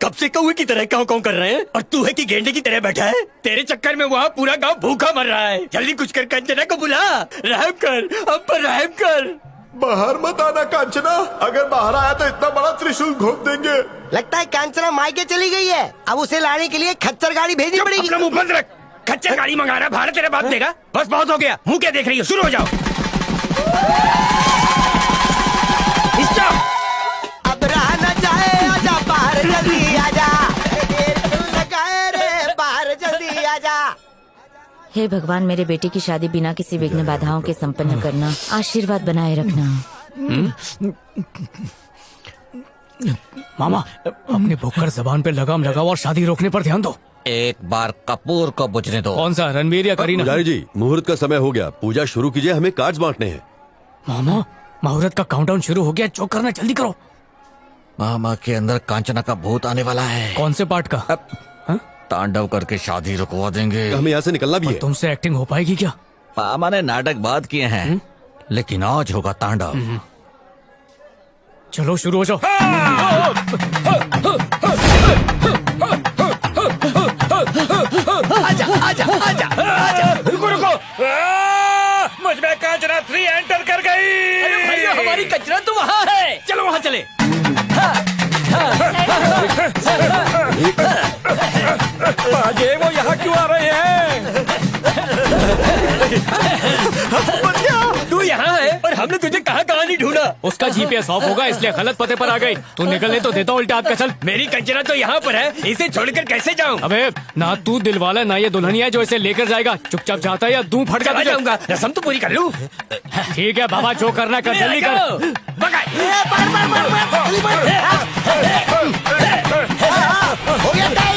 कब से कौवे की तरह काऊ काऊ कर रहे हैं और तू है कि गेंडे की तरह बैठा है? तेरे चक्कर में वहाँ पूरा गांव भूखा मर रहा है। जल्दी कुछ कर, कंचना को बुला, रहम कर, अब पर रहम कर। बाहर मत आना कांचना, अगर बाहर आया तो इतना बड़ा त्रिशूल घोंप देंगे। लगता है कांचना मायके चली गई है। अब उसे लाने के लिए खच्चर गाड़ी भेजनी पड़ेगी। अपना मुंह बंद रख। खच्चर गाड़ी मंगा रहा, भारत तेरा बाप देगा। बस बहुत हो गया, मुंह क्या देख रही हो, शुरू हो जाओ। अब रहा न जाए, आजा बाहर जल्दी आजा। लगाए रे, बाहर जल्दी आजा। हे भगवान, मेरे बेटे की शादी बिना किसी विघ्न बाधाओं के संपन्न करना, आशीर्वाद बनाए रखना। मामा, अपने भुक्कड़ जबान पे लगाम लगाओ और शादी रोकने पर ध्यान दो। एक बार कपूर को बुझने दो। कौन सा, रणवीर या करीना? पुजारी जी, मुहूर्त का समय हो गया, पूजा शुरू कीजिए, हमें कार्ड्स बांटने हैं। मामा, मुहूर्त का काउंटडाउन शुरू हो गया, जो करना जल्दी करो। मामा के अंदर कांचना का भूत आने वाला है। कौन से पार्ट का? तांडव करके शादी रुकवा देंगे। हमें यहाँ से निकलना भी है। तुमसे एक्टिंग हो पाएगी क्या? मामा ने नाटक बात किए हैं, लेकिन आज होगा तांडव। चलो शुरू हो जाओ। आजा आजा आजा आजा। रुको रुको, मुझ में कांचना 3 एंटर कर गई। अरे भैया, हमारी कचरा तो वहाँ है, चलो वहाँ चले। भांजे, वो यहाँ क्यों आ रहे हैं? तू यहाँ है और हमने तुझे कहाँ कहाँ नहीं ढूंढा। उसका जीपीएस ऑफ होगा, इसलिए गलत पते पर आ गई। तू निकलने तो देता हूँ, उल्टा हाथ का चल। मेरी कंचना तो यहाँ पर है, इसे छोड़कर कैसे जाऊँ? अबे, ना तू दिल वाला ना ये दुल्हनिया है जो इसे लेकर जाएगा। चुपचाप जाता है या दूं फट चला जाता जाऊंगा, रस्म तो पूरी कर लूँ। ठीक है बाबा, जो करना कर, जल्दी कर। हो गया टाइम।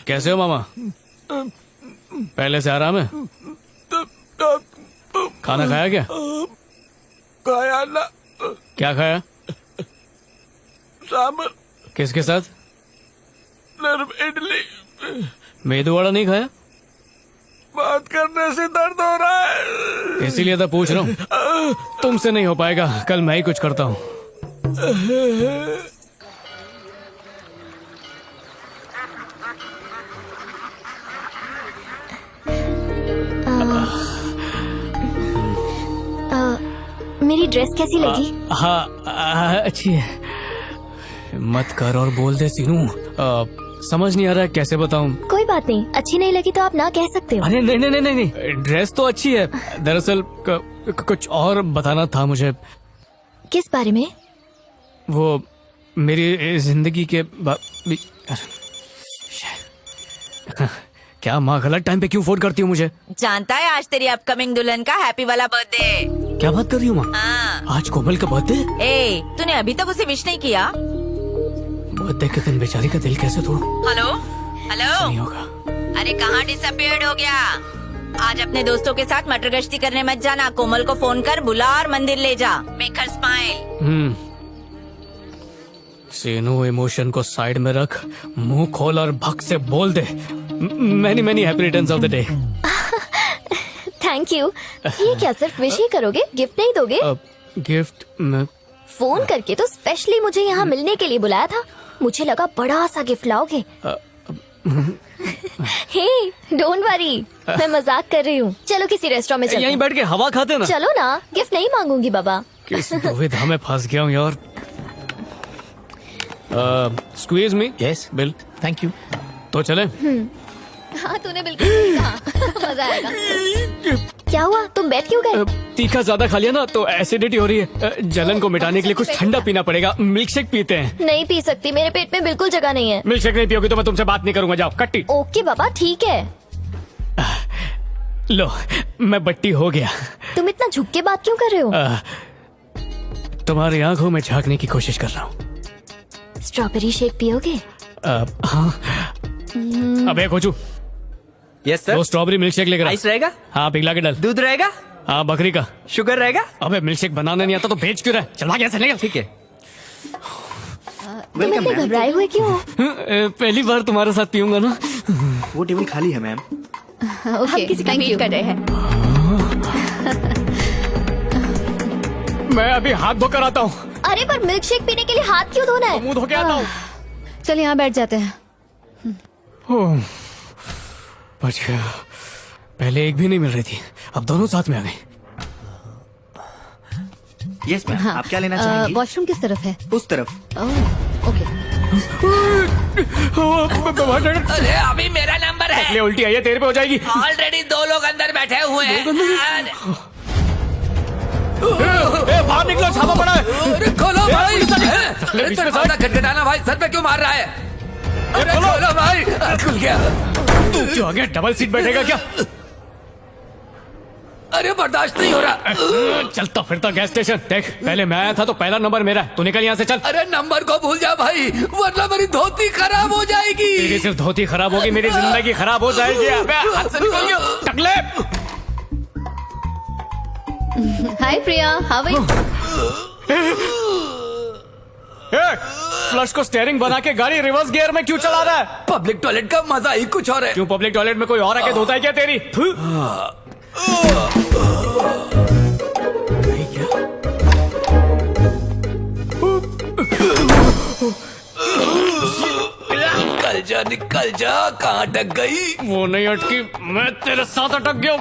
कैसे हो मामा? पहले से आराम है? खाना खाया क्या? खाया ना। क्या खाया? सांबर। किसके साथ? नरम इडली। मेदू वड़ा नहीं खाया? बात करने से दर्द हो रहा है। इसीलिए तो पूछ रहा हूँ। तुमसे नहीं हो पाएगा, कल मैं ही कुछ करता हूँ। मेरी ड्रेस कैसी लगी? हाँ, अच्छी है। मत कर और बोल दे सीनू। समझ नहीं आ रहा है कैसे बताऊं। कोई बात नहीं, अच्छी नहीं लगी तो आप ना कह सकते हो। अरे नहीं नहीं नहीं नहीं, ड्रेस तो अच्छी है। दरअसल कुछ और बताना था मुझे। किस बारे में? वो मेरी जिंदगी के क्या माँ गलत टाइम पे क्यों फोन करती हूँ मुझे? जानता है आज तेरी अपकमिंग दुल्हन का हैप्पी वाला बर्थडे। क्या बात कर रही हूँ माँ? हाँ। आज कोमल का बर्थडे? ए, तूने अभी तक उसे विश नहीं किया? बर्थडे के दिन बेचारी का दिल कैसे तोड़ूं? हेलो हेलो, नहीं होगा। अरे कहाँ डिसअपियर्ड हो गया? आज अपने दोस्तों के साथ मटर गश्ती करने मत जाना। कोमल को फोन कर बुला और मंदिर ले जा। Make her smile. Seenu, emotion को साइड में रख, मुंह खोल और भक से बोल दे many many happy returns of the day. Thank you. ये क्या सिर्फ विश ही करोगे, गिफ्ट नहीं दोगे? गिफ्ट मैं फोन करके तो स्पेशली मुझे यहाँ मिलने के लिए बुलाया था। मुझे लगा बड़ा सा गिफ्ट लाओगे। हे, डोंट वरी, मैं मजाक कर रही हूँ। चलो किसी रेस्टोरेंट में चलते हैं। यहीं बैठ के हवा खाते ना। चलो ना, गिफ्ट नहीं मांगूंगी बाबा। किस दुविधा में फंस गया हूँ यार। Squeeze me. Yes bill. Thank you. तो चले? हाँ, तूने बिल्कुल सही कहा। मजा आएगा। क्या हुआ, तुम बैठ क्यों गए? तीखा ज्यादा खा लिया ना तो एसिडिटी हो रही है। जलन को मिटाने के लिए कुछ ठंडा पीना पड़ेगा। मिल्क शेक पीते हैं। नहीं पी सकती, मेरे पेट में बिल्कुल जगह नहीं है। मिल्क शेक नहीं पियोगी तो मैं तुमसे बात नहीं करूंगा। जाओ कट्टी। ओके बाबा, ठीक है। लो, मैं बट्टी हो गया। तुम इतना झुक के बात क्यों कर रहे हो? तुम्हारी आंखों में झांकने की कोशिश कर रहा हूँ। स्ट्रॉबेरी शेक पियोगे? हाँ। अबे कोचू। Yes sir. दो स्ट्रॉबेरी मिल्क शेक लेकर। आइस रहेगा? हाँ, पिघला के डाल। दूध रहेगा? हाँ, बकरी का। शुगर रहेगा? अबे मिल्क शेक बनाना नहीं आता तो भेज क्यों रहा है? चला गया चलेगा। ठीक है। तुम इतने घबराए हुए क्यों हो? पहली बार तुम्हारे साथ पीऊंगा ना। वो टेबल खाली है मैम। हम किसी का वेट कर रहे हैं। मैं अभी हाथ धोकर आता हूँ। अरे पर मिल्क शेक पीने के लिए हाथ क्यों धोना है? मुंह धो के आता हूँ। चल यहाँ बैठ जाते हैं। बच गया। पहले एक भी नहीं मिल रही थी, अब दोनों साथ में आ गई। Yes ma'am. आप क्या लेना चाहेंगी? वॉशरूम किस तरफ है? उस तरफ। ओके। अरे अभी मेरा नंबर है। उल्टी आई है, तेरे पे हो जाएगी। ऑलरेडी 2 लोग अंदर बैठे हुए हैं। बाहर निकलो, छापा पड़ा है। अरे खोलो भाई। अरे दरवाजा खटखटाना भाई, सर पे क्यों मार रहा है? अरे खोलो भाई। खुल गया। तू क्यों आगे डबल सीट बैठेगा क्या? अरे बर्दाश्त नहीं हो रहा। चलता फिरता गैस स्टेशन। देख, पहले मैं आया था तो पहला नंबर मेरा है। तू निकल यहाँ से, चल। अरे नंबर को भूल जा भाई, वरना मेरी धोती खराब हो जाएगी। तेरी सिर्फ धोती खराब होगी, मेरी जिंदगी खराब हो जाएगी। अबे हाथ से निकल गया, टकले। हाय प्रिया, हाउ आर यू? फ्लश को स्टीयरिंग बना के गाड़ी रिवर्स गियर में क्यों चला रहा है? पब्लिक टॉयलेट का मजा ही कुछ और है। क्यों, पब्लिक टॉयलेट में कोई और आके धोता है क्या तेरी? निकल जा, कहाँ अटक गई? वो नहीं अटकी, मैं तेरे साथ अटक गया।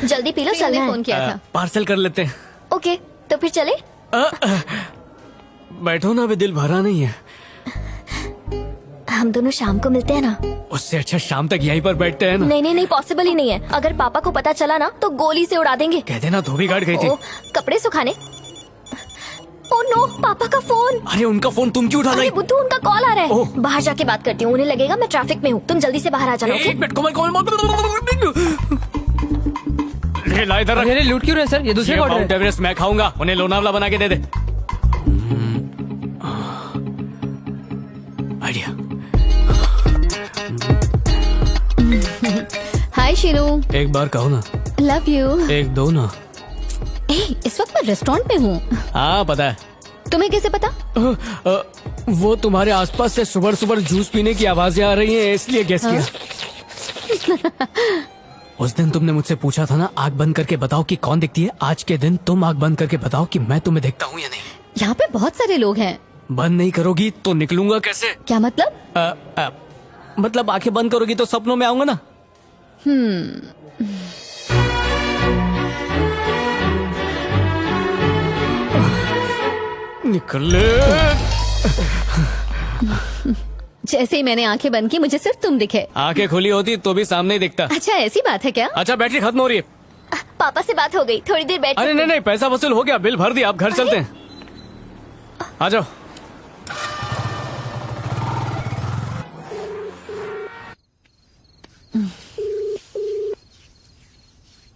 जल्दी पी लो, चलने फोन किया था। पार्सल कर लेते हैं। ओके, तो फिर चले? बैठो ना, अभी दिल भरा नहीं है। हम दोनों शाम को मिलते हैं ना? उससे अच्छा शाम तक यहीं पर बैठते हैं ना। नहीं नहीं नहीं, पॉसिबल ही नहीं है। अगर पापा को पता चला ना तो गोली से उड़ा देंगे। कह देना धोबी गार्ड गई थी। कपड़े सुखाने। ओह नो, पापा का फोन। अरे उनका फोन तुम क्यों उठा रही? बुद्धू, उनका कॉल आ रहा है। बाहर जाके बात करती हूँ, उन्हें लगेगा मैं ट्रैफिक में हूँ। तुम जल्दी से बाहर आ जाना। एक मिनट, कोमल ला इधर। अरे लूट क्यों रहे सर? ये दूसरे ऑर्डर माउंट एवरेस्ट मैं खाऊंगा, उन्हें लोनावला बना के दे दे। आइडिया। हाय शीनू। एक बार कहो ना। Love you. एक दो ना। इस वक्त मैं रेस्टोरेंट में हूँ। हाँ पता है। तुम्हें कैसे पता? वो तुम्हारे आसपास से सुबह सुबह जूस पीने की आवाजें आ रही हैं, इसलिए गेस किया। उस दिन तुमने मुझसे पूछा था ना, आग बंद करके बताओ कि कौन दिखती है। आज के दिन तुम आग बंद करके बताओ कि मैं तुम्हें देखता हूँ या नहीं। यहाँ पे बहुत सारे लोग हैं। बंद नहीं करोगी तो निकलूंगा कैसे? क्या मतलब? मतलब आंखें बंद करोगी तो सपनों में आऊंगा ना। निकले। जैसे ही मैंने आंखें बंद की मुझे सिर्फ तुम दिखे। आंखें खुली होती तो भी सामने ही दिखता। अच्छा ऐसी बात है क्या? अच्छा बैटरी खत्म हो रही है। पापा से बात हो गई, थोड़ी देर बैठ। अरे नहीं नहीं, पैसा वसूल हो गया, बिल भर दिया, आप घर चलते हैं। आ जाओ।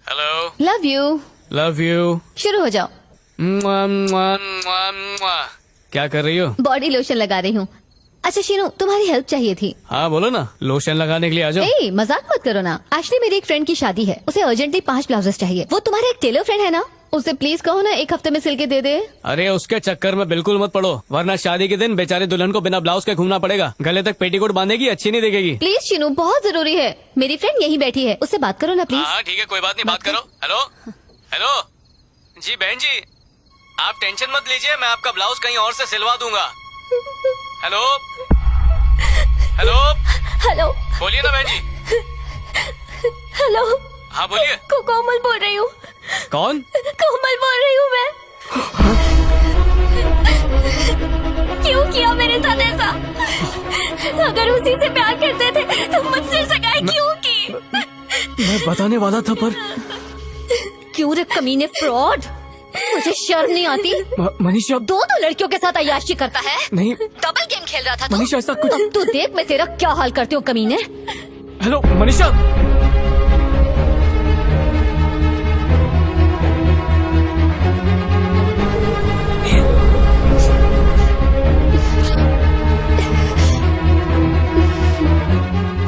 Hello. Love you. Love you. शुरू हो जाओ। क्या कर रही हो? बॉडी लोशन लगा रही हूँ। अच्छा शीनू, तुम्हारी हेल्प चाहिए थी। हाँ बोलो ना, लोशन लगाने के लिए आ जाओ। ए, मजाक मत करो ना। एक्चुअली मेरी एक फ्रेंड की शादी है, उसे अर्जेंटली 5 ब्लाउजेस चाहिए। वो तुम्हारे एक टेलर फ्रेंड है ना, उसे प्लीज कहो ना 1 हफ्ते में सिल के दे दे। अरे उसके चक्कर में बिल्कुल मत पड़ो, वरना शादी के दिन बेचारे दुल्हन को बिना ब्लाउज के घूमना पड़ेगा। गले तक पेटीकोट बांधेगी, अच्छी नहीं दिखेगी। प्लीज शीनू, बहुत जरूरी है। मेरी फ्रेंड यहीं बैठी है, उससे बात करो ना प्लीज। हाँ ठीक है, कोई बात नहीं, बात करो। हेलो हेलो जी बहन जी, आप टेंशन मत लीजिए, मैं आपका ब्लाउज कहीं और से सिलवा दूंगा। हेलो हेलो हेलो, बोलिए ना बहन जी। हेलो। हाँ बोलिए। कोमल बोल रही हूँ। कौन? कोमल बोल रही हूँ मैं। क्यों किया मेरे साथ ऐसा? अगर उसी से प्यार करते थे तो मुझसे सगाई क्यों की? मैं बताने वाला था पर क्यों रे कमीने, फ्रॉड। मुझे शर्म नहीं आती? मनीषा, दो लड़कियों के साथ अय्याशी करता है। नहीं, डबल गेम खेल रहा था तू। मनीषा ऐसा कुछ। अब तू देख मैं तेरा क्या हाल करती हूँ कमीने। हेलो मनीषा।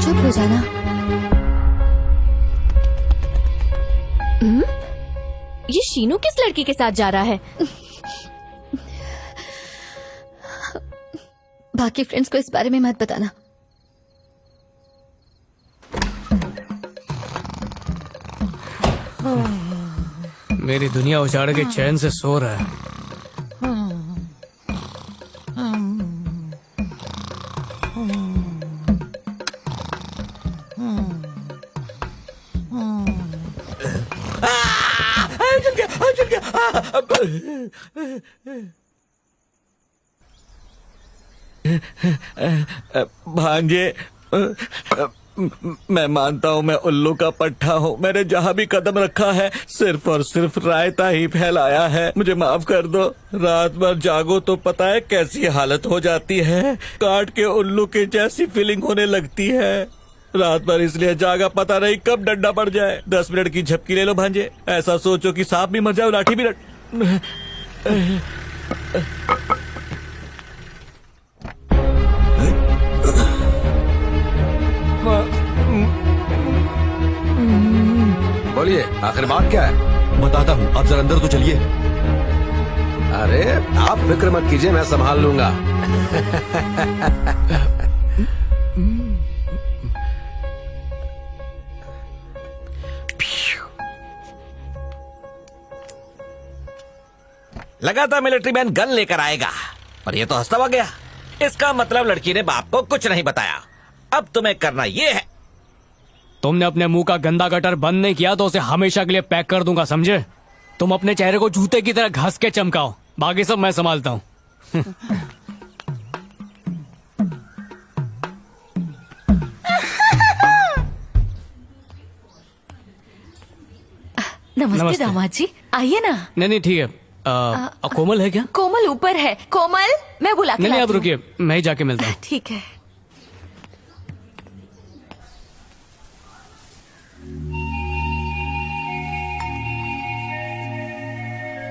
चुप हो जाना। ये शीनू किस लड़की के साथ जा रहा है? बाकी फ्रेंड्स को इस बारे में मत बताना। मेरी दुनिया उजाड़ के चैन से सो रहा है। भांजे, मैं मानता हूँ मैं उल्लू का पट्टा हूँ। मैंने जहाँ भी कदम रखा है सिर्फ और सिर्फ रायता ही फैलाया है। मुझे माफ कर दो। रात भर जागो तो पता है कैसी हालत हो जाती है। काट के उल्लू के जैसी फीलिंग होने लगती है। रात भर इसलिए जागा, पता नहीं कब डंडा पड़ जाए। 10 मिनट की झपकी ले लो भांजे। ऐसा सोचो कि सांप भी मर जाए, लाठी भी बोलिए, आखिर बात क्या है? बताता हूँ, आप जरा अंदर तो चलिए। अरे आप फिक्र मत कीजिए, मैं संभाल लूंगा। लगा था मिलिट्री मैन गन लेकर आएगा, पर ये तो हंसता हुआ गया। इसका मतलब लड़की ने बाप को कुछ नहीं बताया। अब तुम्हें करना ये है। तुमने अपने मुंह का गंदा गटर बंद नहीं किया तो उसे हमेशा के लिए पैक कर दूंगा, समझे? तुम अपने चेहरे को जूते की तरह घस के चमकाओ, बाकी सब मैं संभालता हूँ। नमस्ते दामाद जी, आइए ना। नहीं ठीक है। कोमल है क्या? कोमल ऊपर है। कोमल, मैं बुला के नहीं आप लाती हूँ। रुकिए, मैं ही जाके मिलता हूँ। ठीक है।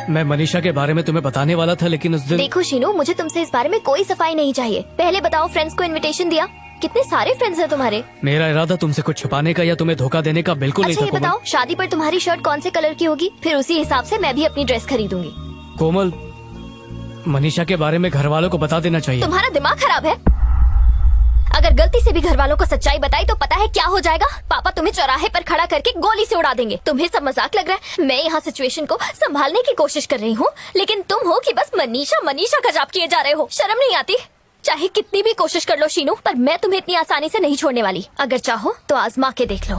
मैं मनीषा के बारे में तुम्हें बताने वाला था, लेकिन उस दिन। देखो शीनू, मुझे तुमसे इस बारे में कोई सफाई नहीं चाहिए। पहले बताओ, फ्रेंड्स को इनविटेशन दिया? कितने सारे फ्रेंड्स हैं तुम्हारे? मेरा इरादा तुमसे कुछ छुपाने का या तुम्हें धोखा देने का बिल्कुल अच्छा नहीं ये था। बताओ, शादी पर तुम्हारी शर्ट कौन से कलर की होगी? फिर उसी हिसाब से मैं भी अपनी ड्रेस खरीदूंगी। कोमल, मनीषा के बारे में घर वालों को बता देना चाहिए। तुम्हारा दिमाग खराब है? अगर गलती से भी घर वालों को सच्चाई बताई तो पता है क्या हो जाएगा? पापा तुम्हें चौराहे पर खड़ा करके गोली से उड़ा देंगे। तुम्हें सब मजाक लग रहा है? मैं यहाँ सिचुएशन को संभालने की कोशिश कर रही हूँ, लेकिन तुम हो कि बस मनीषा मनीषा का जाप किए जा रहे हो। शर्म नहीं आती? चाहे कितनी भी कोशिश कर लो शीनू, पर मैं तुम्हें इतनी आसानी से नहीं छोड़ने वाली। अगर चाहो तो आजमा के देख लो।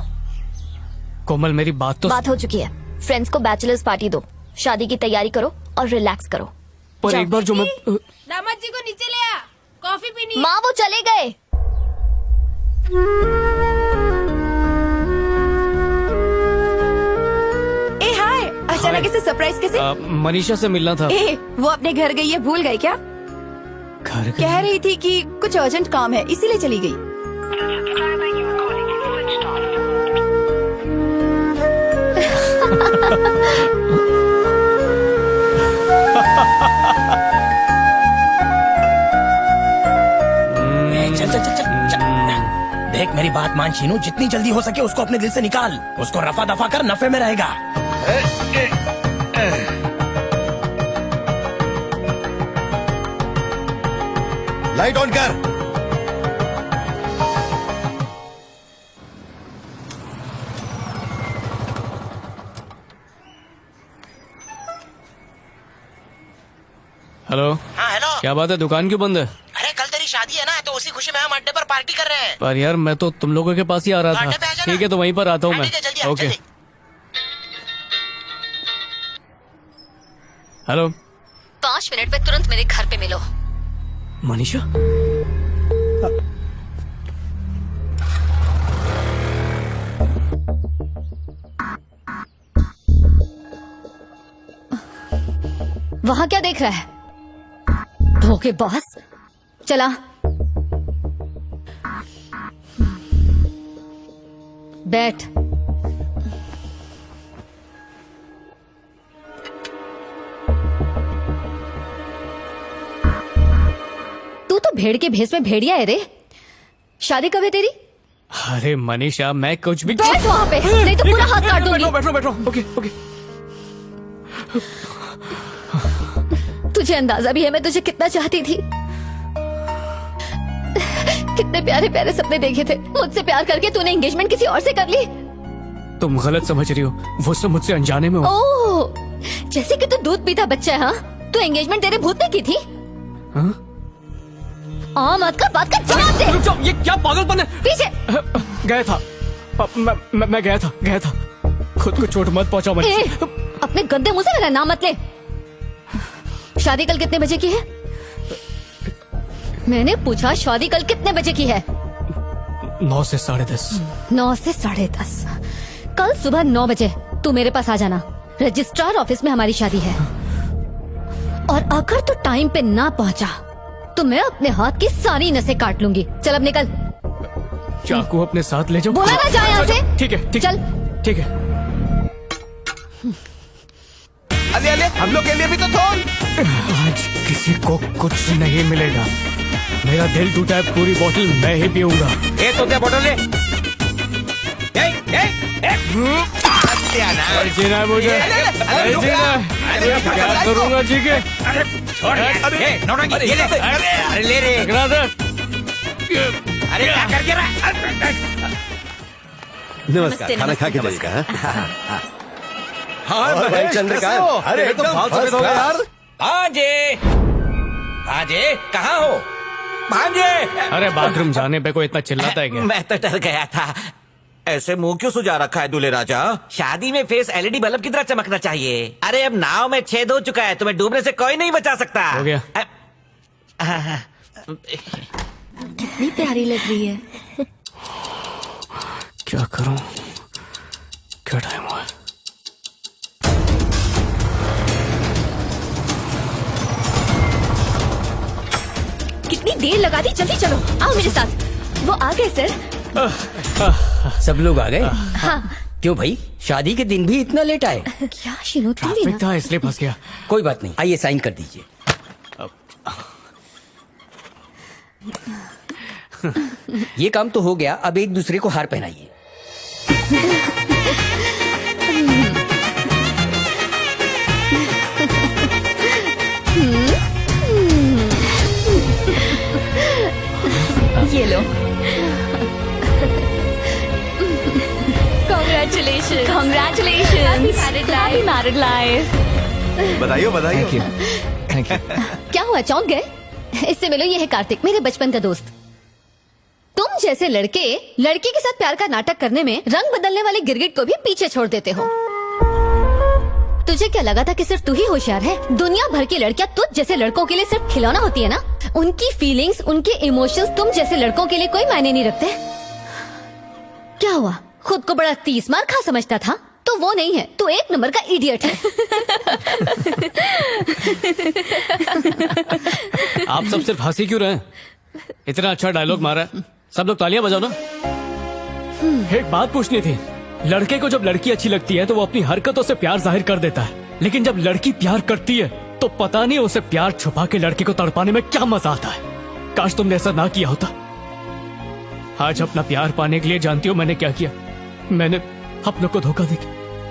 कोमल मेरी बात हो चुकी है। फ्रेंड्स को बैचलर्स पार्टी दो, शादी की तैयारी करो और रिलैक्स करो। पर एक बार जो मैं दामाद जी को नीचे ले आ, कॉफी पीनी। माँ वो चले गए। ए हाय, अचानक से सरप्राइज कैसे? मनीषा से मिलना था। ए, वो अपने घर गई है, भूल गए क्या? कह रही थी कि कुछ अर्जेंट काम है इसीलिए चली गई। चल चल चल चल चल। देख मेरी बात मान शीनू, जितनी जल्दी हो सके उसको अपने दिल से निकाल। उसको रफा दफा कर, नफे में रहेगा। लाइट ऑन कर। हेलो। हाँ हेलो। क्या बात है, दुकान क्यों बंद है? अरे कल तेरी शादी है ना, तो उसी खुशी में हम अड्डे पर पार्टी कर रहे हैं। पर यार मैं तो तुम लोगों के पास ही आ रहा अड्डे पे आ था। जाना। ठीक है, तो वहीं पर आता हूँ मैं। जल्दी आ, ओके। जल्दी। हेलो। 5 मिनट में तुरंत मेरे घर पे मिलो। मनीषा, वहाँ क्या देख रहा है? धोखेबाज। चला। बैठ। तू तो भेड़ के भेस में भेड़िया है रे। शादी कब है तेरी? अरे मनीषा, मैं कुछ भी। बैठ वहाँ पे, नहीं तो पूरा हाथ काट दूंगी। बैठो बैठो। Okay okay. तुझे अंदाजा भी है मैं तुझे कितना चाहती थी। कितने प्यारे प्यारे सपने देखे थे। मुझसे प्यार करके तूने एंगेजमेंट किसी और से कर ली। तुम गलत समझ रही हो, वो सब मुझसे अनजाने में हो। ओह, जैसे कि तू दूध पीता बच्चा है। हाँ, तू एंगेजमेंट तेरे भूत ने की थी। हाँ? मत का बात का जवाब दे। रुक जाओ, ये क्या पागलपन है? पीछे गया था। मैं गया था। खुद को चोट मत पहुंचाओ मनीषा। अपने गंदे मुंह से मेरा नाम मत ले। शादी कल कितने बजे की है? मैंने पूछा शादी कल कितने बजे की है? 9 से 10:30। 9 से 10:30। कल सुबह 9 बजे तू मेरे पास आ जाना। रजिस्ट्रार ऑफिस में हमारी शादी है। और अगर तू टाइम पे ना पहुंचा तो मैं अपने हाथ की सारी नसें काट लूंगी। चल अब निकल। चाकू अपने साथ ले जाओ। बोला ना जा यहाँ से। ठीक है, चल। ठीक है। अले अले, हम लोग के लिए भी तो थोड़। आज किसी को कुछ नहीं मिलेगा। मेरा दिल टूटा है, पूरी बोतल मैं ही पीऊंगा। ए तो क्या बोतल ले। जीना है मुझे, जीना है। क्या करूंगा जी के? अरे छोड़ यार। नौटंकी, ये ले। अरे ले रे। अरे क्या करके रहा? नमस्कार, खाना खा के जाइएगा। हाँ भाई चंद्रकांत, अरे एकदम फर्स्ट क्लास। भांजे कहाँ हो? भांजे। अरे बाथरूम जाने पे कोई इतना चिल्लाता है क्या? मैं तो डर गया था। ऐसे मुंह क्यों सुजा रखा है दूल्हे राजा? शादी में फेस एलईडी बल्ब की तरह चमकना चाहिए। अरे अब नाव में छेद हो चुका है, तुम्हें डूबने से कोई नहीं बचा सकता। हो गया। कितनी प्यारी लग रही है। क्या करूं? क्या टाइम हुआ? कितनी देर लगा दी, जल्दी चलो। आओ मेरे साथ। वो आ गए सर। सब लोग आ गए? हाँ। क्यों भाई, शादी के दिन भी इतना लेट आए? क्या शीनू, तुम भी ट्रैफिक ना। था इसलिए फंस गया। कोई बात नहीं, आइए साइन कर दीजिए। ये काम तो हो गया, अब एक दूसरे को हार पहनाइए। ये लो। Congratulations. Congratulations. Happy married life. बधाई हो। Thank you. क्या हुआ, चौंक गए? इससे मिलो, ये है कार्तिक, मेरे बचपन का दोस्त। तुम जैसे लड़के लड़की के साथ प्यार का नाटक करने में रंग बदलने वाले गिरगिट को भी पीछे छोड़ देते हो। तुझे क्या लगा था कि सिर्फ तू ही होशियार है? दुनिया भर की लड़कियां तुझ जैसे लड़कों के लिए सिर्फ खिलौना होती है ना। उनकी फीलिंग्स, उनके इमोशंस तुम जैसे लड़कों के लिए कोई मायने नहीं रखते। क्या हुआ, खुद को बड़ा 30 मार खा समझता था? तो तो वो नहीं है, तू एक नंबर का इडियट है। आप सब सिर्फ हंसी क्यों रहे हैं? इतना अच्छा डायलॉग मारा है, सब लोग तालियां बजाओ ना। एक बात पूछनी थी, लड़के को जब लड़की अच्छी लगती है तो वो अपनी हरकतों से प्यार जाहिर कर देता है, लेकिन जब लड़की प्यार करती है तो पता नहीं उसे प्यार छुपा के लड़के को तड़पाने में क्या मजा आता है। काश तुमने ऐसा ना किया होता। आज अपना प्यार पाने के लिए जानती हो मैंने क्या किया? मैंने अपनों को धोखा देके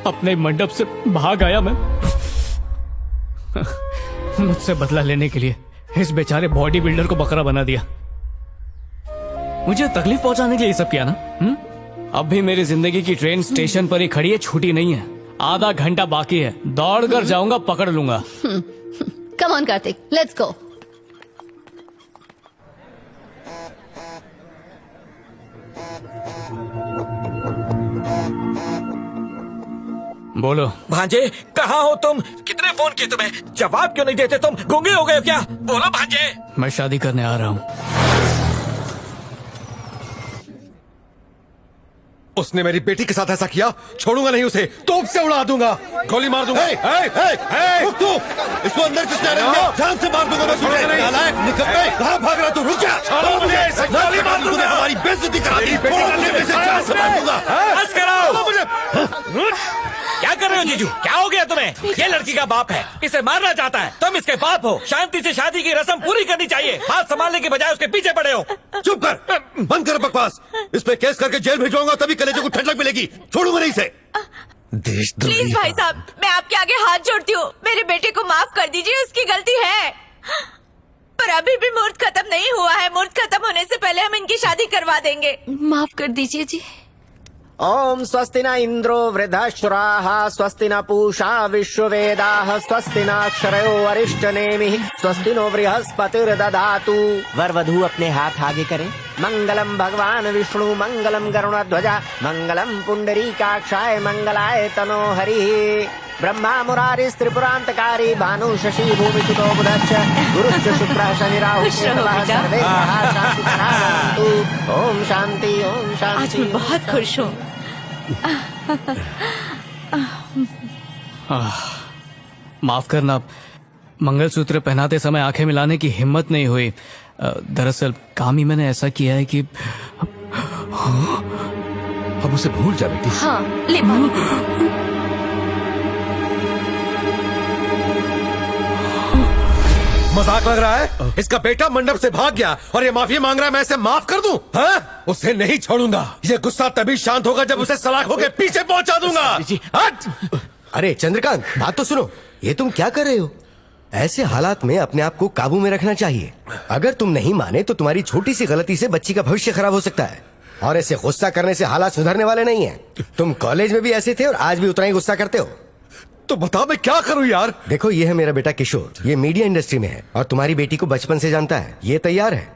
अपने मंडप से भाग आया। मैं मुझसे बदला लेने के लिए इस बेचारे बॉडी बिल्डर को बकरा बना दिया। मुझे तकलीफ पहुंचाने के लिए ये सब किया ना। अब भी मेरी जिंदगी की ट्रेन स्टेशन पर ही खड़ी है, छूटी नहीं है। आधा घंटा बाकी है, दौड़ कर जाऊंगा, पकड़ लूंगा। Come on Kartik, let's go. बोलो भांजे, कहाँ हो तुम? कितने फोन किए तुम्हें? जवाब क्यों नहीं देते तुम? गूंगे हो गए हो क्या? बोलो भांजे। मैं शादी करने आ रहा हूँ। उसने मेरी बेटी के साथ ऐसा किया, छोड़ूंगा नहीं उसे, तोप से उड़ा दूंगा, गोली मार दूंगा। रुक तू, इसको अंदर किसने रखा? जान से मार दूंगा मैं तुझे। नालायक, निकल गए। कहाँ भाग रहा तू? रुक जा। गोली मार दूंगा। हमारी बेइज्जती करा दी। जान से मार दूंगा। बस करो। क्या कर रहे हो जीजू? क्या हो गया तुम्हें? ये लड़की का बाप है, इसे मारना चाहता है, तुम इसके बाप हो। शांति से शादी की रस्म पूरी करनी चाहिए, हाथ संभालने के बजाय उसके पीछे पड़े हो। चुप कर, बंद कर बकवास। इस पे केस करके जेल भिजवाऊंगा, तभी कलेजे को ठंडक मिलेगी। छोड़ूंगा नहीं इसे। प्लीज भाई साहब, मैं आपके आगे हाथ जोड़ती हूँ, मेरे बेटे को माफ कर दीजिए, उसकी गलती है। पर अभी भी मुहूर्त खत्म नहीं हुआ है, मुहूर्त खत्म होने से पहले हम इनकी शादी करवा देंगे। माफ कर दीजिए जी। ओम स्वस्ति न इंद्रो वृद्धश्राः स्वस्ति न पूषा विश्ववेदाः स्वस्ति न अक्षरयो अरिष्टनेमिः स्वस्ति नो बृहस्पतिर्दधातु। वर वधू अपने हाथ आगे करें। मंगलम भगवान विष्णु मंगलम गरुणध्वजा मंगलम पुंडरीकाक्षाय मंगलाय तनो हरि। ब्रह्मा मुरारी त्रिपुरांतकारी भानु शशि भूमि सुतो बुधश्च गुरुश्च शुक्रः शनि राहु केतवः सर्वे ग्रहाः शान्तिकराः भवन्तु। ओम शांति ओम शांति। आज मैं बहुत खुश हूँ। माफ करना, मंगलसूत्र पहनाते समय आंखें मिलाने की हिम्मत नहीं हुई। दरअसल काम ही मैंने ऐसा किया है कि अब उसे भूल जा बेटी। हाँ, ले पानी। मजाक लग रहा है? इसका बेटा मंडप से भाग गया और ये माफी मांग रहा है, मैं इसे माफ कर दूं? हाँ? उसे नहीं छोड़ूंगा। ये गुस्सा तभी शांत होगा जब उसे सलाखों के पीछे पहुंचा दूंगा। हट! अरे चंद्रकांत, बात तो सुनो। ये तुम क्या कर रहे हो? ऐसे हालात में अपने आप को काबू में रखना चाहिए। अगर तुम नहीं माने तो तुम्हारी छोटी सी गलती से बच्ची का भविष्य खराब हो सकता है, और ऐसे गुस्सा करने से हालात सुधरने वाले नहीं है। तुम कॉलेज में भी ऐसे थे और आज भी उतना ही गुस्सा करते हो। तो बता मैं क्या करूं यार? देखो, ये है मेरा बेटा किशोर, ये मीडिया इंडस्ट्री में है और तुम्हारी बेटी को बचपन से जानता है। ये तैयार है,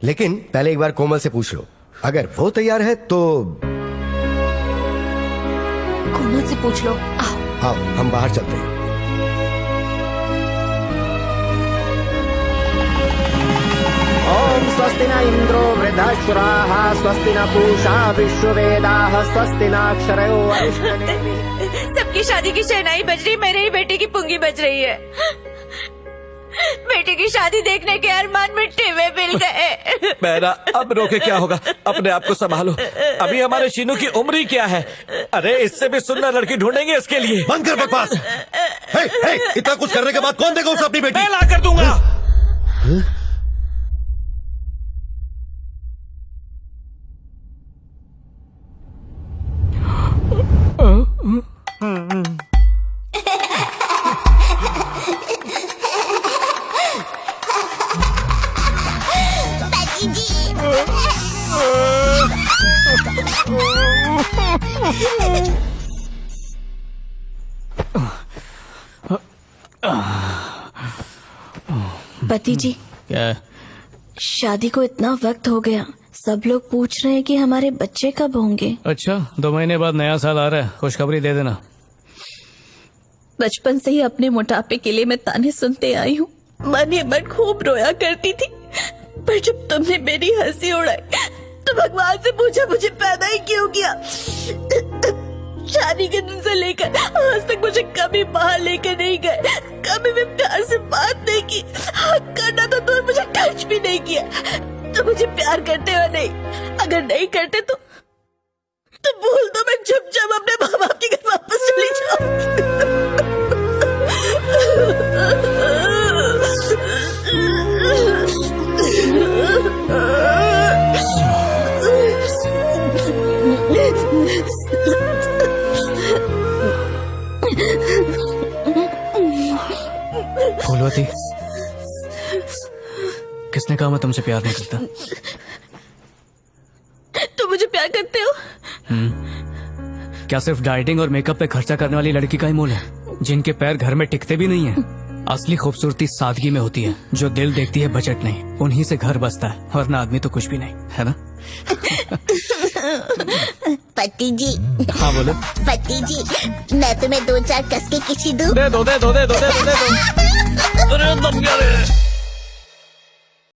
लेकिन पहले एक बार कोमल से पूछ लो। अगर वो तैयार है तो कोमल से पूछ लो। आओ हम बाहर चलते हैं। ओम स्वस्ति न इंद्रो वृद्धश्राः स्वस्ति न पूषा विश्ववेदाः स्वस्ति न अक्षरयो अरिष्टनेमिः। सबकी शादी की शहनाई बज रही, मेरे ही बेटे की पुंगी बज रही है। बेटे की शादी देखने के अरमान मिट्टी में मिल गए। मेरा अब रोके क्या होगा? अपने आप को संभालो, अभी हमारे शीनू की उम्र ही क्या है। अरे इससे भी सुंदर लड़की ढूंढेंगे इसके लिए। बंद कर बकवास। इतना कुछ करने के बाद कौन देगा उसे अपनी बेटी? मैं ला कर दूंगा। पति जी, क्या? शादी को इतना वक्त हो गया, सब लोग पूछ रहे हैं कि हमारे बच्चे कब होंगे। अच्छा, 2 महीने बाद नया साल आ रहा है, खुशखबरी दे देना। बचपन से ही अपने मोटापे के लिए मैं ताने सुनते आई हूँ। मन ही मन खूब रोया करती थी, पर जब तुमने मेरी हंसी उड़ाई तो भगवान से पूछा मुझे पैदा ही क्यों किया। शादी के दिन से लेकर आज तक मुझे कभी बाहर लेकर नहीं गए, कभी भी प्यार से बात नहीं की, करना तो दूर मुझे टच भी नहीं किया। तो मुझे प्यार करते हो नहीं? अगर नहीं करते तो बोल दो, मैं चुपचाप अपने माँ बाप के घर वापस चली फूलवती, किसने कहा मैं तुमसे प्यार नहीं करता? तुम मुझे प्यार करते हो? क्या सिर्फ डाइटिंग और मेकअप पे खर्चा करने वाली लड़की का ही मोल है, जिनके पैर घर में टिकते भी नहीं है? असली खूबसूरती सादगी में होती है, जो दिल देखती है बजट नहीं, उन्हीं से घर बसता है, वरना आदमी तो कुछ भी नहीं है ना। पति जी। हाँ बोलो। पति जी, मैं तुम्हें 2-4 कसके किसी दूं? दे दो।